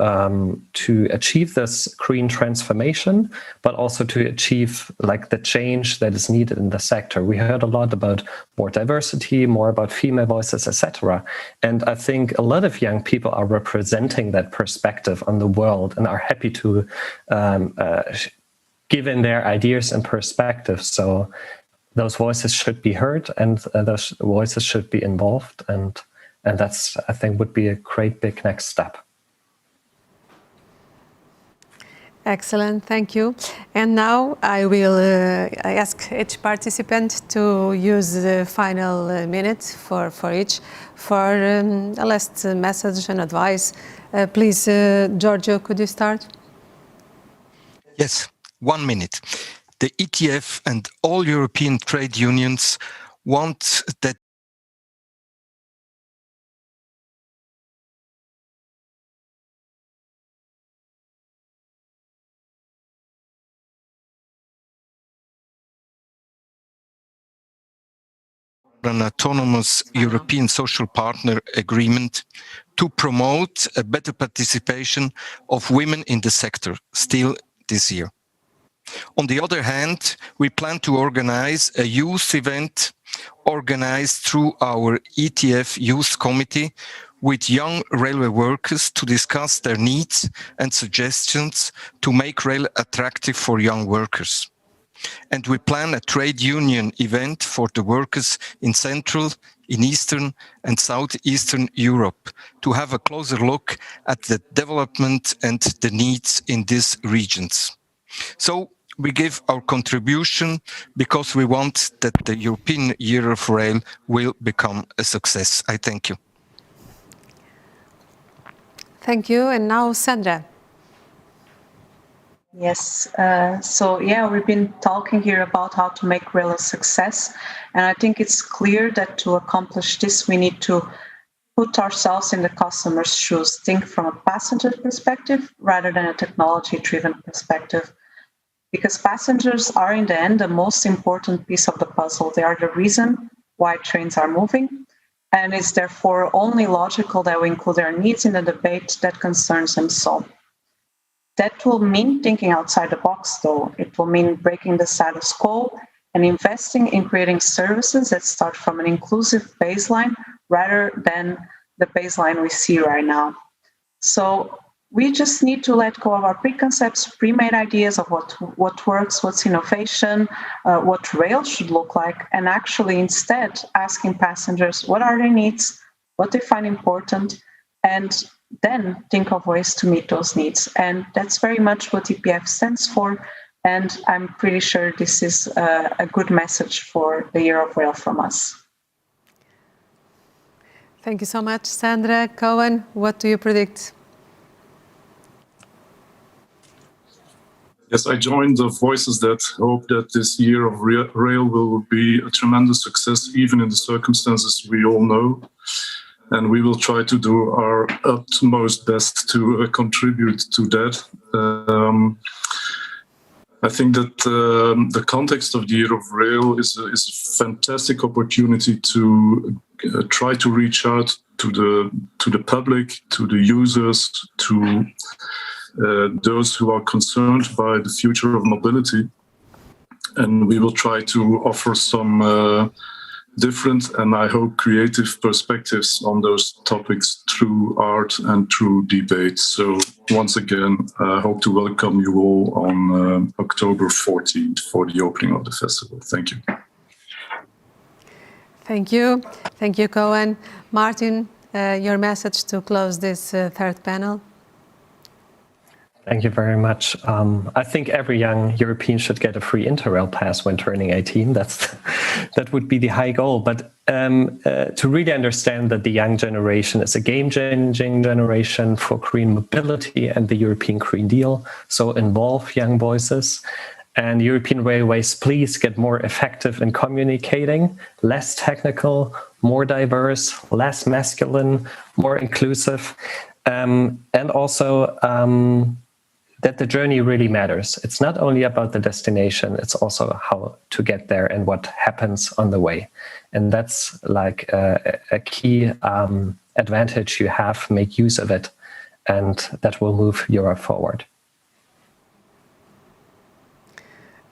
achieve this green transformation, but also to achieve like the change that is needed in the sector. We heard a lot about more diversity, more about female voices, etc. And I think a lot of young people are representing that perspective on the world and are happy to give in their ideas and perspectives. So those voices should be heard, and those voices should be involved. And that's, I think, would be a great big next step. Excellent, thank you. And now I will ask each participant to use the final minute for each for a last message and advice. Please, Giorgio, could you start? Yes, 1 minute. The ETF and all European trade unions want that an autonomous European social partner agreement to promote a better participation of women in the sector still this year. On the other hand, we plan to organize a youth event organized through our ETF Youth Committee with young railway workers to discuss their needs and suggestions to make rail attractive for young workers. And we plan a trade union event for the workers in Central, in Eastern and Southeastern Europe to have a closer look at the development and the needs in these regions. So we give our contribution because we want that the European Year of Rail will become a success. I thank you. Thank you. And now Sandra. Yes, we've been talking here about how to make rail a success. And I think it's clear that to accomplish this, we need to put ourselves in the customer's shoes, think from a passenger perspective rather than a technology-driven perspective. Because passengers are, in the end, the most important piece of the puzzle. They are the reason why trains are moving. And it's therefore only logical that we include their needs in the debate that concerns them so. That will mean thinking outside the box, though. It will mean breaking the status quo and investing in creating services that start from an inclusive baseline rather than the baseline we see right now. So we just need to let go of our preconcepts, pre-made ideas of what works, what's innovation, what rail should look like, and actually instead asking passengers what are their needs, what they find important, and then think of ways to meet those needs. And that's very much what EPF stands for. And I'm pretty sure this is a good message for the Year of Rail from us. Thank you so much, Sandra. Cohen, what do you predict? Yes, I join the voices that hope that this Year of Rail will be a tremendous success, even in the circumstances we all know. And we will try to do our utmost best to contribute to that. I think that the context of the Year of Rail is a fantastic opportunity to try to reach out to the public, to the users, to those who are concerned by the future of mobility. And we will try to offer some different and I hope creative perspectives on those topics through art and through debate. So once again, I hope to welcome you all on October 14th for the opening of the festival. Thank you. Thank you. Thank you, Cohen. Martin, your message to close this third panel. Thank you very much. I think every young European should get a free Interrail pass when turning 18. That would be the high goal. But to really understand that the young generation is a game-changing generation for green mobility and the European Green Deal, so involve young voices. And European railways, please get more effective in communicating, less technical, more diverse, less masculine, more inclusive, and also that the journey really matters. It's not only about the destination, it's also how to get there and what happens on the way. And that's like a key advantage you have, make use of it, and that will move Europe forward.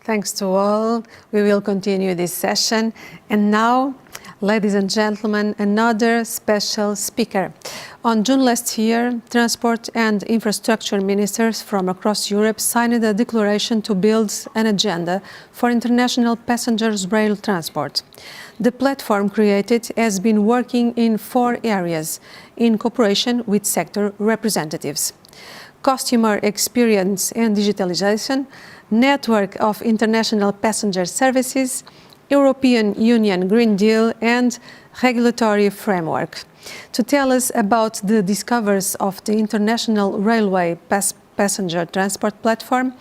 Thanks to all. We will continue this session. And now, ladies and gentlemen, another special speaker. On June last year, transport and infrastructure ministers from across Europe signed a declaration to build an agenda for international passengers rail transport. The platform created has been working in 4 areas in cooperation with sector representatives: customer experience and digitalization, network of international passenger services, European Union Green Deal, and regulatory framework. To tell us about the discoveries of the International Railway Passenger Transport Platform,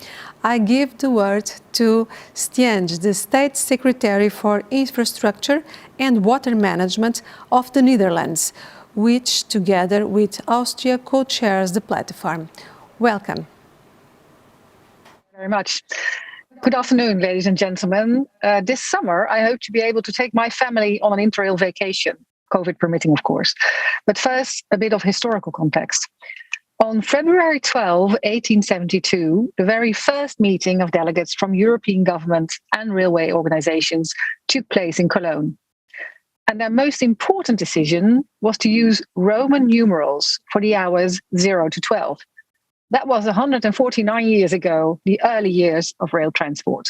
I give the word to Stienge, the State Secretary for Infrastructure and Water Management of the Netherlands, which, together with Austria, co-chairs the platform. Welcome. Very much. Good afternoon, ladies and gentlemen. This summer, I hope to be able to take my family on an interrail vacation, COVID permitting, of course. But first, a bit of historical context. On February 12, 1872, the very first meeting of delegates from European governments and railway organizations took place in Cologne. And their most important decision was to use Roman numerals for the hours 0 to 12. That was 149 years ago, the early years of rail transport.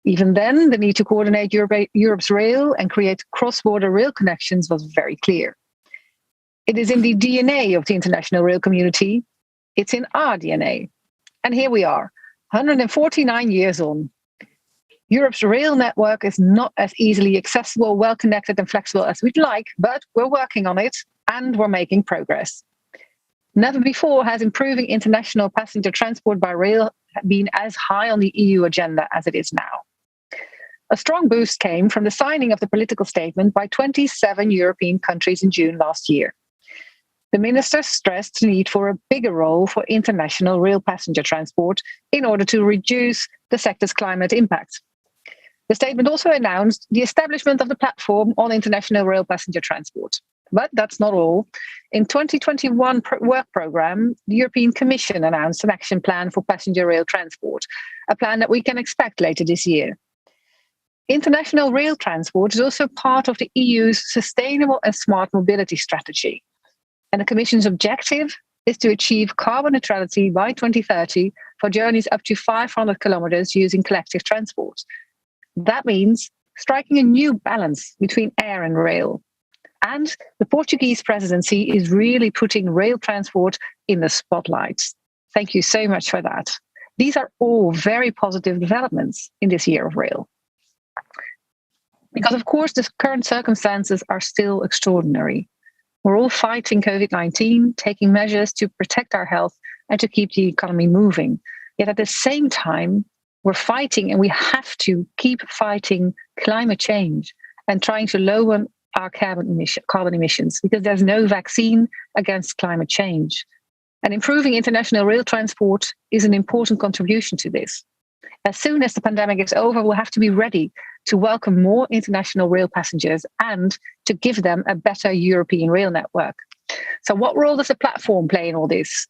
Even then, the need to coordinate Europe's rail and create cross-border rail connections was very clear. It is in the DNA of the international rail community. It's in our DNA. And here we are, 149 years on. Europe's rail network is not as easily accessible, well-connected and flexible as we'd like, but we're working on it and we're making progress. Never before has improving international passenger transport by rail been as high on the EU agenda as it is now. A strong boost came from the signing of the political statement by 27 European countries in June last year. The ministers stressed the need for a bigger role for international rail passenger transport in order to reduce the sector's climate impact. The statement also announced the establishment of the platform on international rail passenger transport. But that's not all. In 2021 work programme, the European Commission announced an action plan for passenger rail transport, a plan that we can expect later this year. International rail transport is also part of the EU's sustainable and smart mobility strategy. And the Commission's objective is to achieve carbon neutrality by 2030 for journeys up to 500 kilometers using collective transport. That means striking a new balance between air and rail. And the Portuguese presidency is really putting rail transport in the spotlight. Thank you so much for that. These are all very positive developments in this year of rail. Because, of course, the current circumstances are still extraordinary. We're all fighting COVID-19, taking measures to protect our health and to keep the economy moving. Yet at the same time, we're fighting, and we have to keep fighting climate change and trying to lower our carbon emissions, because there's no vaccine against climate change. And improving international rail transport is an important contribution to this. As soon as the pandemic is over, we'll have to be ready to welcome more international rail passengers and to give them a better European rail network. So what role does the platform play in all this?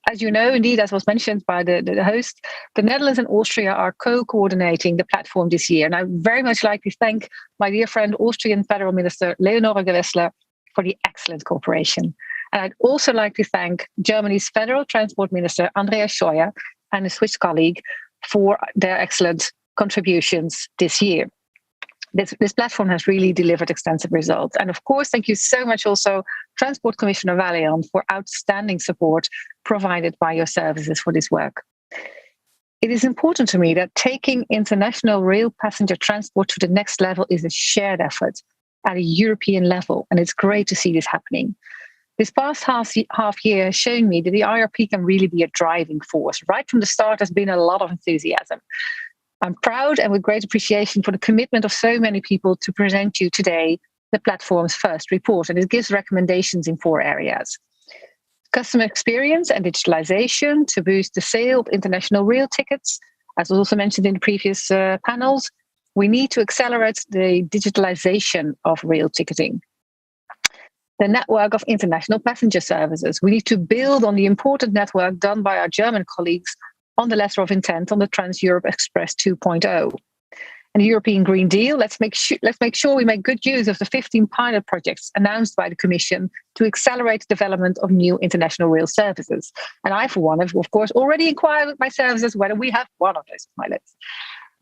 As you know, indeed, as was mentioned by the host, the Netherlands and Austria are co-coordinating the platform this year. And I very much like to thank my dear friend, Austrian Federal Minister Leonore Gewessler, for the excellent cooperation. And I'd also like to thank Germany's Federal Transport Minister, Andreas Scheuer, and his Swiss colleague for their excellent contributions this year. This platform has really delivered extensive results. And of course, thank you so much also, Transport Commissioner Valeen, for outstanding support provided by your services for this work. It is important to me that taking international rail passenger transport to the next level is a shared effort at a European level, and it's great to see this happening. This past half year has shown me that the IRP can really be a driving force. Right from the start, there's been a lot of enthusiasm. I'm proud and with great appreciation for the commitment of so many people to present you today the platform's first report, and it gives recommendations in 4 areas. Customer experience and digitalization to boost the sale of international rail tickets. As also mentioned in the previous panels, we need to accelerate the digitalization of rail ticketing. The network of international passenger services. We need to build on the important network done by our German colleagues on the letter of intent on the Trans-Europe Express 2.0. And the European Green Deal, let's make sure we make good use of the 15 pilot projects announced by the Commission to accelerate the development of new international rail services. And I, for one, have, of course, already inquired with my services whether we have one of those pilots.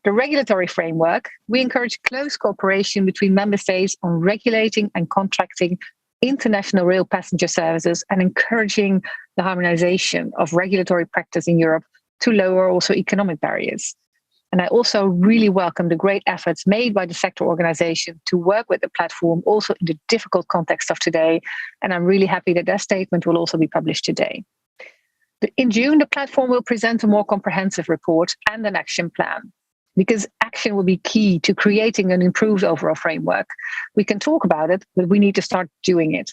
The regulatory framework, we encourage close cooperation between member states on regulating and contracting international rail passenger services and encouraging the harmonization of regulatory practice in Europe to lower also economic barriers. And I also really welcome the great efforts made by the sector organization to work with the platform also in the difficult context of today. And I'm really happy that their statement will also be published today. In June, the platform will present a more comprehensive report and an action plan, because action will be key to creating an improved overall framework. We can talk about it, but we need to start doing it.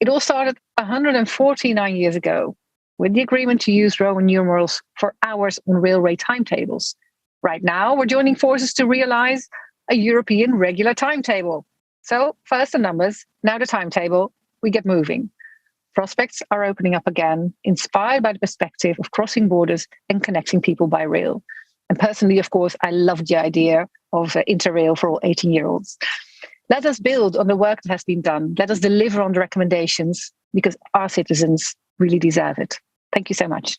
It all started 149 years ago with the agreement to use Roman numerals for hours on railway timetables. Right now, we're joining forces to realize a European regular timetable. So first the numbers, now the timetable, we get moving. Prospects are opening up again, inspired by the perspective of crossing borders and connecting people by rail. And personally, of course, I love the idea of Interrail for all 18-year-olds. Let us build on the work that has been done. Let us deliver on the recommendations because our citizens really deserve it. Thank you so much.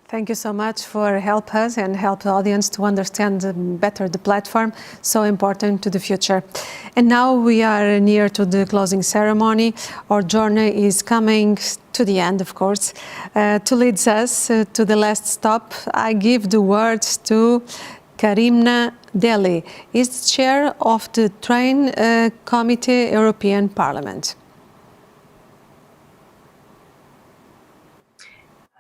Thank you so much for help us and help the audience to understand better the platform, so important to the future. And now we are near to the closing ceremony. Our journey is coming to the end, of course. To lead us to the last stop, I give the words to Karimna Deli, is chair of the Train Committee, European Parliament.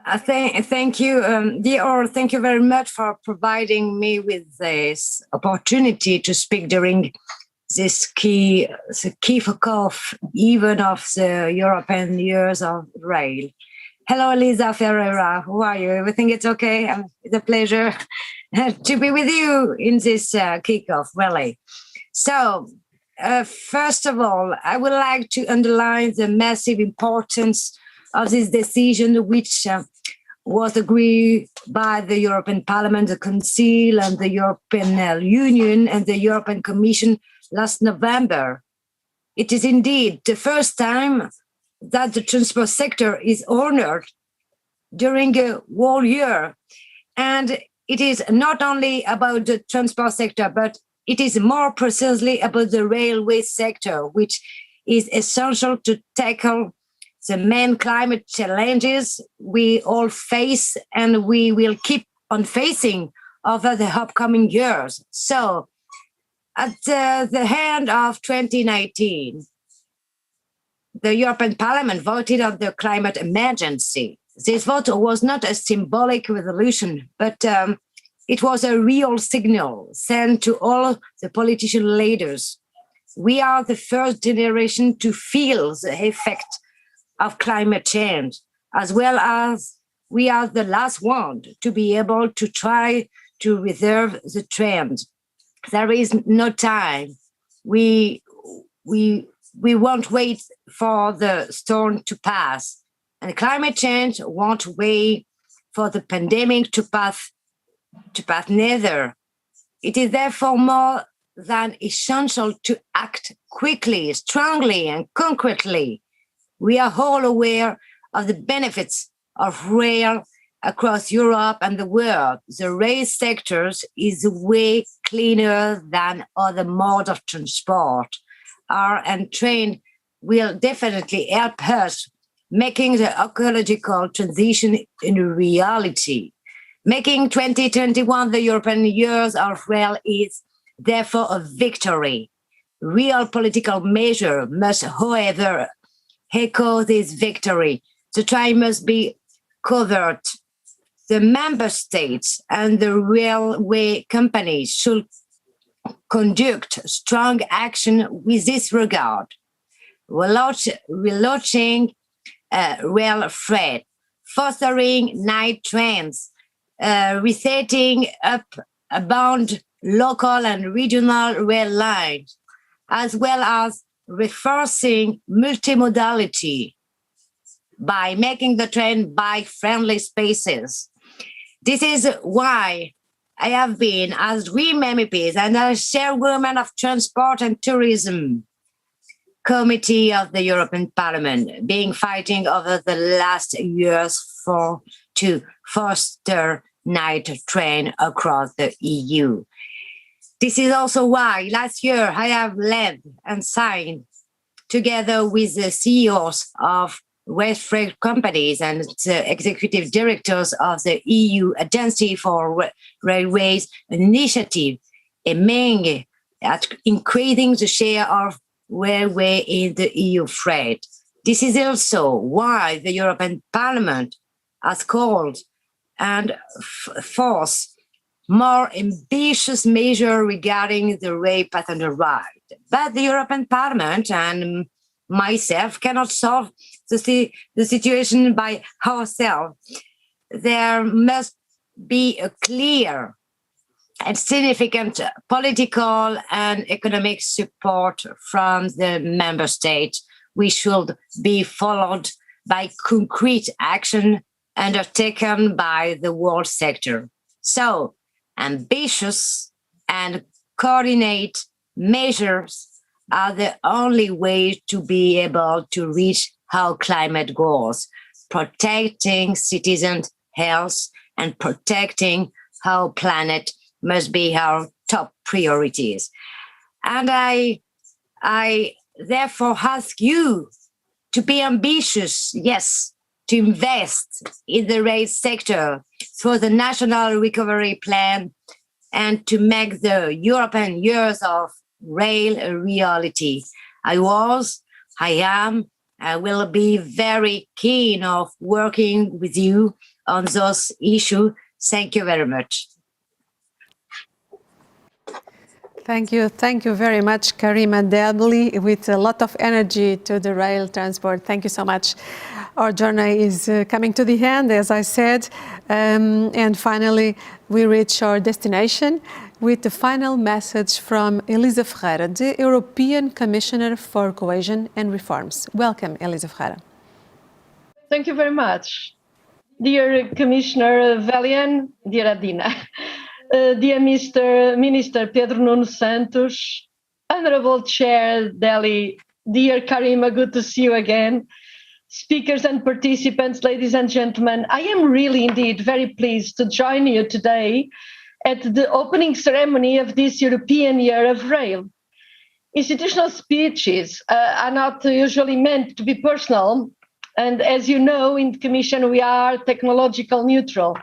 Thank you, dear. Thank you very much for providing me with this opportunity to speak during this key kickoff even of the European Years of Rail. Hello, Elisa Ferreira. How are you? Everything is okay? It's a pleasure to be with you in this kickoff, really. So, first of all, I would like to underline the massive importance of this decision, which was agreed by the European Parliament, the Council, and the European Union and the European Commission last November. It is indeed the first time that the transport sector is honored during a whole year. And it is not only about the transport sector, but it is more precisely about the railway sector, which is essential to tackle the main climate challenges we all face and we will keep on facing over the upcoming years. So, at the end of 2019, the European Parliament voted on the climate emergency. This vote was not a symbolic resolution, but it was a real signal sent to all the politician leaders. We are the first generation to feel the effect of climate change, as well as we are the last one to be able to try to reverse the trend. There is no time. We won't wait for the storm to pass, and climate change won't wait for the pandemic to pass neither. It is therefore more than essential to act quickly, strongly, and concretely. We are all aware of the benefits of rail across Europe and the world. The rail sector is way cleaner than other modes of transport. And train will definitely help us making the ecological transition in reality. Making 2021 the European Years of Rail is therefore a victory. Real political measure must, however, echo this victory. The time must be covered. The member states and the railway companies should conduct strong action with this regard. Relaunching rail freight, fostering night trains, resetting up abound local and regional rail lines, as well as reinforcing multimodality by making the train bike-friendly spaces. This is why I have been, as Dream MEPs and as chairwoman of Transport and Tourism Committee of the European Parliament, being fighting over the last years to foster night train across the EU. This is also why last year I have led and signed, together with the CEOs of rail freight companies and the executive directors of the EU Agency for Railways, an initiative aiming at increasing the share of railway in the EU freight. This is also why the European Parliament has called and forced more ambitious measures regarding the rail passenger ride. But the European Parliament and myself cannot solve the situation by ourselves. There must be a clear and significant political and economic support from the member state, which should be followed by concrete action undertaken by the world sector. So, ambitious and coordinate measures are the only way to be able to reach our climate goals, protecting citizens' health and protecting our planet must be our top priorities. And I therefore ask you to be ambitious, yes, to invest in the rail sector through the National Recovery Plan and to make the European Years of Rail a reality. I am, I will be very keen of working with you on those issues. Thank you very much. Thank you very much, Karima Delli, with a lot of energy to the rail transport. Thank you so much. Our journey is coming to the end, as I said, and finally we reach our destination with the final message from Elisa Ferreira, the European Commissioner for Cohesion and Reforms. Welcome, Elisa Ferreira. Thank you very much. Dear Commissioner Valeen, dear Adena, dear Minister Pedro Nuno Santos, Honorable Chair Delli, dear Karima, good to see you again. Speakers and participants, ladies and gentlemen, I am really indeed very pleased to join you today at the opening ceremony of this European Year of Rail. Institutional speeches are not usually meant to be personal, and as you know, in the Commission we are technological neutral.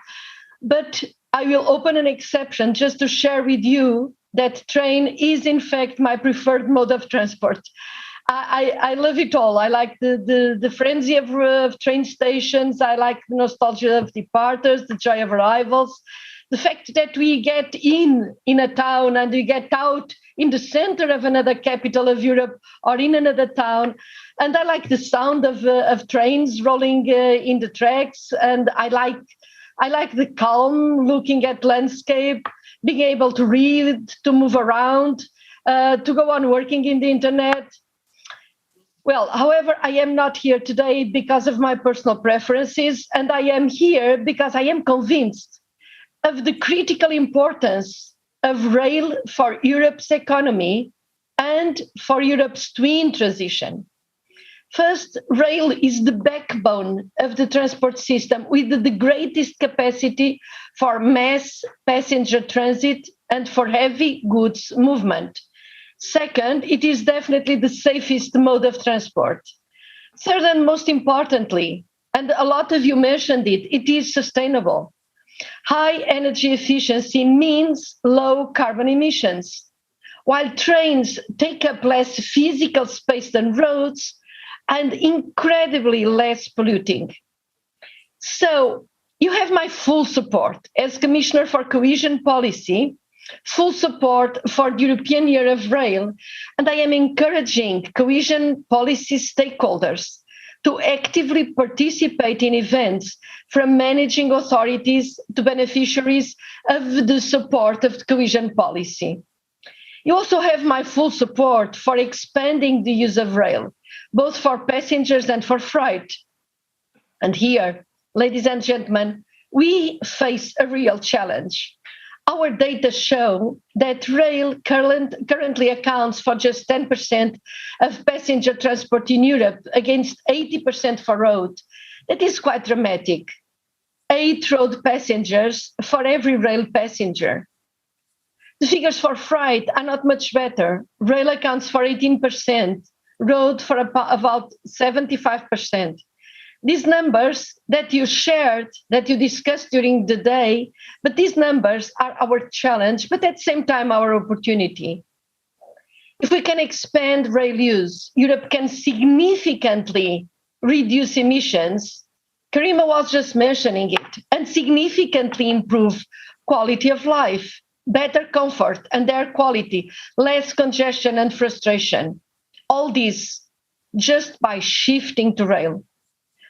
But I will open an exception just to share with you that train is in fact my preferred mode of transport. I love it all. I like the frenzy of train stations. I like the nostalgia of departures, the joy of arrivals, the fact that we get in a town and we get out in the center of another capital of Europe or in another town. And I like the sound of trains rolling in the tracks. And I like the calm, looking at landscape, being able to read, to move around, to go on working in the internet. Well, however, I am not here today because of my personal preferences, and I am here because I am convinced of the critical importance of rail for Europe's economy and for Europe's twin transition. First, rail is the backbone of the transport system with the greatest capacity for mass passenger transit and for heavy goods movement. Second, it is definitely the safest mode of transport. Third, and most importantly, and a lot of you mentioned it, it is sustainable. High energy efficiency means low carbon emissions. While trains take up less physical space than roads and incredibly less polluting. So you have my full support as Commissioner for Cohesion Policy, full support for the European Year of Rail, and I am encouraging cohesion policy stakeholders to actively participate in events from managing authorities to beneficiaries of the support of the cohesion policy. You also have my full support for expanding the use of rail, both for passengers and for freight. And here, ladies and gentlemen, we face a real challenge. Our data show that rail currently accounts for just 10% of passenger transport in Europe against 80% for road. That is quite dramatic. 8 road passengers for every rail passenger. The figures for freight are not much better. Rail accounts for 18%, road for about 75%. These numbers that you shared, that you discussed during the day, but these numbers are our challenge, but at the same time, our opportunity. If we can expand rail use, Europe can significantly reduce emissions. Karima was just mentioning it, and significantly improve quality of life, better comfort and air quality, less congestion and frustration. All this just by shifting to rail.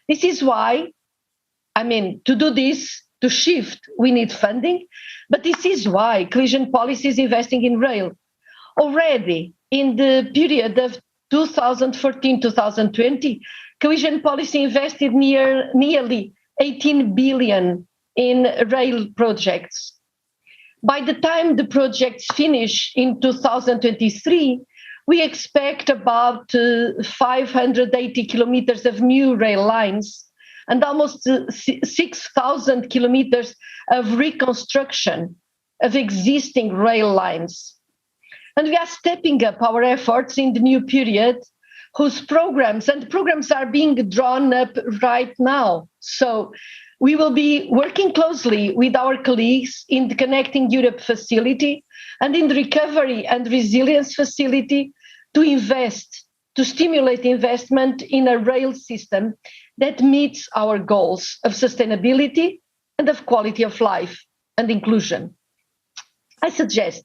This is why, to do this, to shift, we need funding, but this is why cohesion policy is investing in rail. Already in the period of 2014-2020, cohesion policy invested nearly 18 billion in rail projects. By the time the projects finish in 2023, we expect about 580 kilometers of new rail lines and almost 6,000 kilometers of reconstruction of existing rail lines. And we are stepping up our efforts in the new period, whose programs are being drawn up right now. So we will be working closely with our colleagues in the Connecting Europe facility and in the Recovery and Resilience facility to stimulate investment in a rail system that meets our goals of sustainability and of quality of life and inclusion. I suggest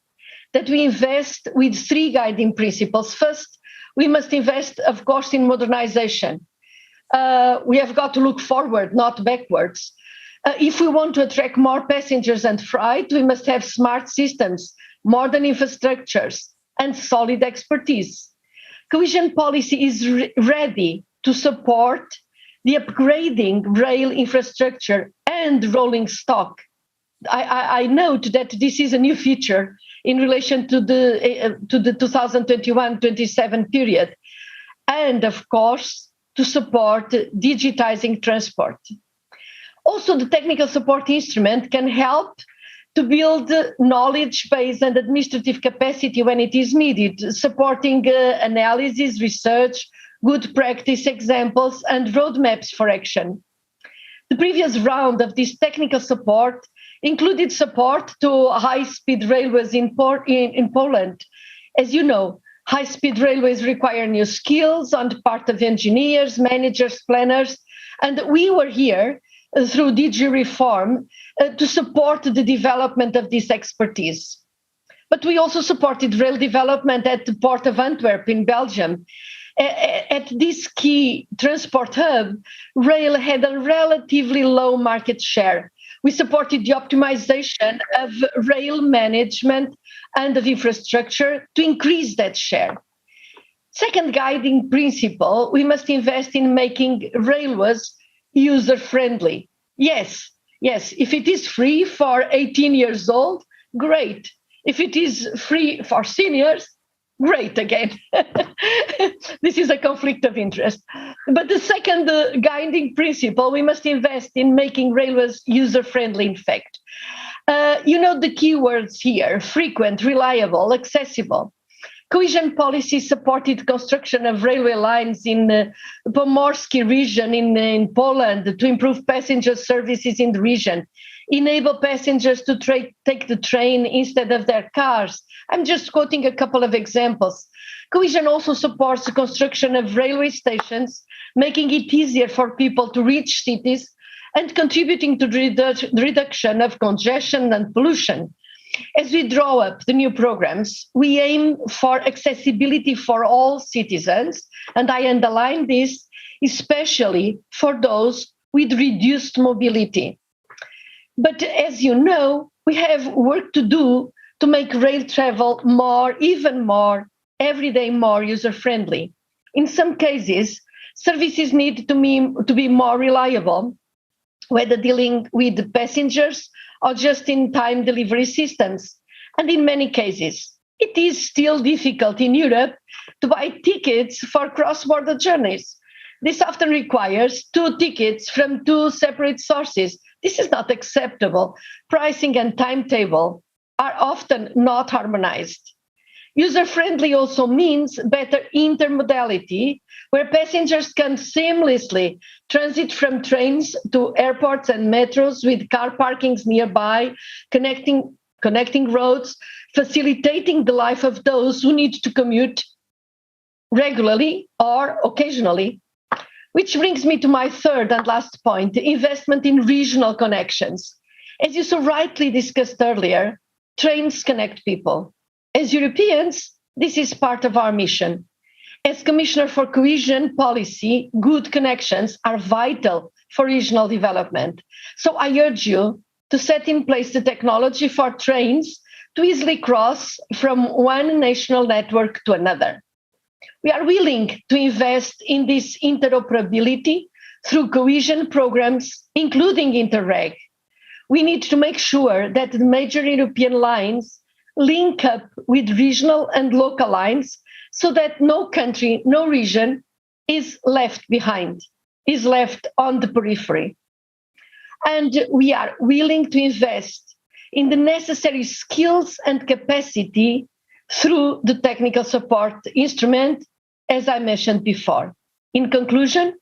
that we invest with three guiding principles. First, we must invest, of course, in modernization. We have got to look forward, not backwards. If we want to attract more passengers and freight, we must have smart systems, modern infrastructures, and solid expertise. Cohesion policy is ready to support the upgrading rail infrastructure and rolling stock. I note that this is a new feature in relation to the 2021-27 period, and of course, to support digitizing transport. Also, the technical support instrument can help to build knowledge base and administrative capacity when it is needed, supporting analysis, research, good practice examples, and roadmaps for action. The previous round of this technical support included support to high-speed railways in Poland. As you know, high-speed railways require new skills on the part of engineers, managers, planners, and we were here through DG Reform to support the development of this expertise. But we also supported rail development at the Port of Antwerp in Belgium. At this key transport hub, rail had a relatively low market share. We supported the optimization of rail management and of infrastructure to increase that share. Second guiding principle, we must invest in making railways user-friendly. Yes, if it is free for 18 years old, great. If it is free for seniors, great again. This is a conflict of interest. But the second guiding principle, we must invest in making railways user-friendly, in fact. The keywords here: frequent, reliable, accessible. Cohesion policy supported construction of railway lines in the Pomorskie region in Poland to improve passenger services in the region, enable passengers to take the train instead of their cars. I'm just quoting a couple of examples. Cohesion also supports the construction of railway stations, making it easier for people to reach cities and contributing to the reduction of congestion and pollution. As we draw up the new programs, we aim for accessibility for all citizens, and I underline this, especially for those with reduced mobility. But as you know, we have work to do to make rail travel even more, every day more user-friendly. In some cases, services need to be more reliable, whether dealing with passengers or just-in-time delivery systems. And in many cases, it is still difficult in Europe to buy tickets for cross-border journeys. This often requires 2 tickets from 2 separate sources. This is not acceptable. Pricing and timetable are often not harmonized. User-friendly also means better intermodality, where passengers can seamlessly transit from trains to airports and metros with car parkings nearby, connecting roads, facilitating the life of those who need to commute regularly or occasionally. Which brings me to my third and last point, investment in regional connections. As you so rightly discussed earlier, trains connect people. As Europeans, this is part of our mission. As Commissioner for Cohesion Policy, good connections are vital for regional development. So I urge you to set in place the technology for trains to easily cross from one national network to another. We are willing to invest in this interoperability through cohesion programs, including Interreg. We need to make sure that the major European lines link up with regional and local lines so that no country, no region is left behind, is left on the periphery. And we are willing to invest in the necessary skills and capacity through the technical support instrument, as I mentioned before. In conclusion,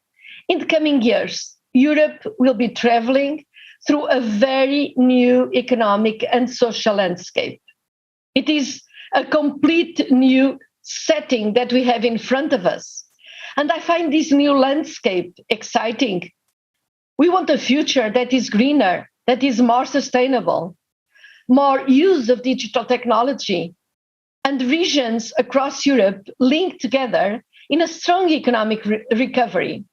in the coming years, Europe will be traveling through a very new economic and social landscape. It is a complete new setting that we have in front of us. And I find this new landscape exciting. We want a future that is greener, that is more sustainable, more use of digital technology, and regions across Europe linked together in a strong economic recovery.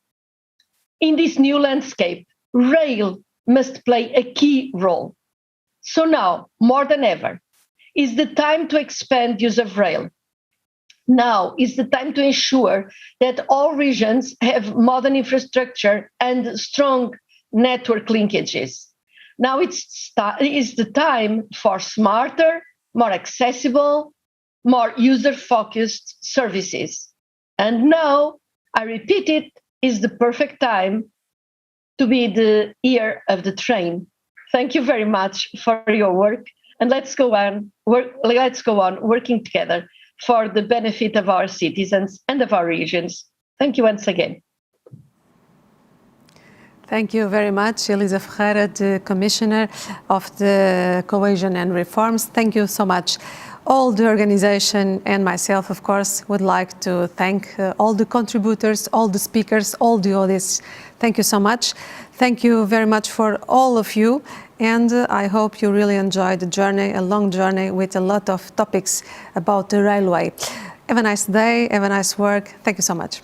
In this new landscape, rail must play a key role. So now, more than ever, is the time to expand use of rail. Now is the time to ensure that all regions have modern infrastructure and strong network linkages. Now is the time for smarter, more accessible, more user-focused services. And now, I repeat it, is the perfect time to be the ear of the train. Thank you very much for your work, and let's go on working together for the benefit of our citizens and of our regions. Thank you once again. Thank you very much, Elisa Ferreira, the Commissioner of the Cohesion and Reforms. Thank you so much. All the organization and myself, of course, would like to thank all the contributors, all the speakers, all the audience. Thank you so much. Thank you very much for all of you. And I hope you really enjoyed the journey, a long journey with a lot of topics about the railway. Have a nice day, have a nice work. Thank you so much.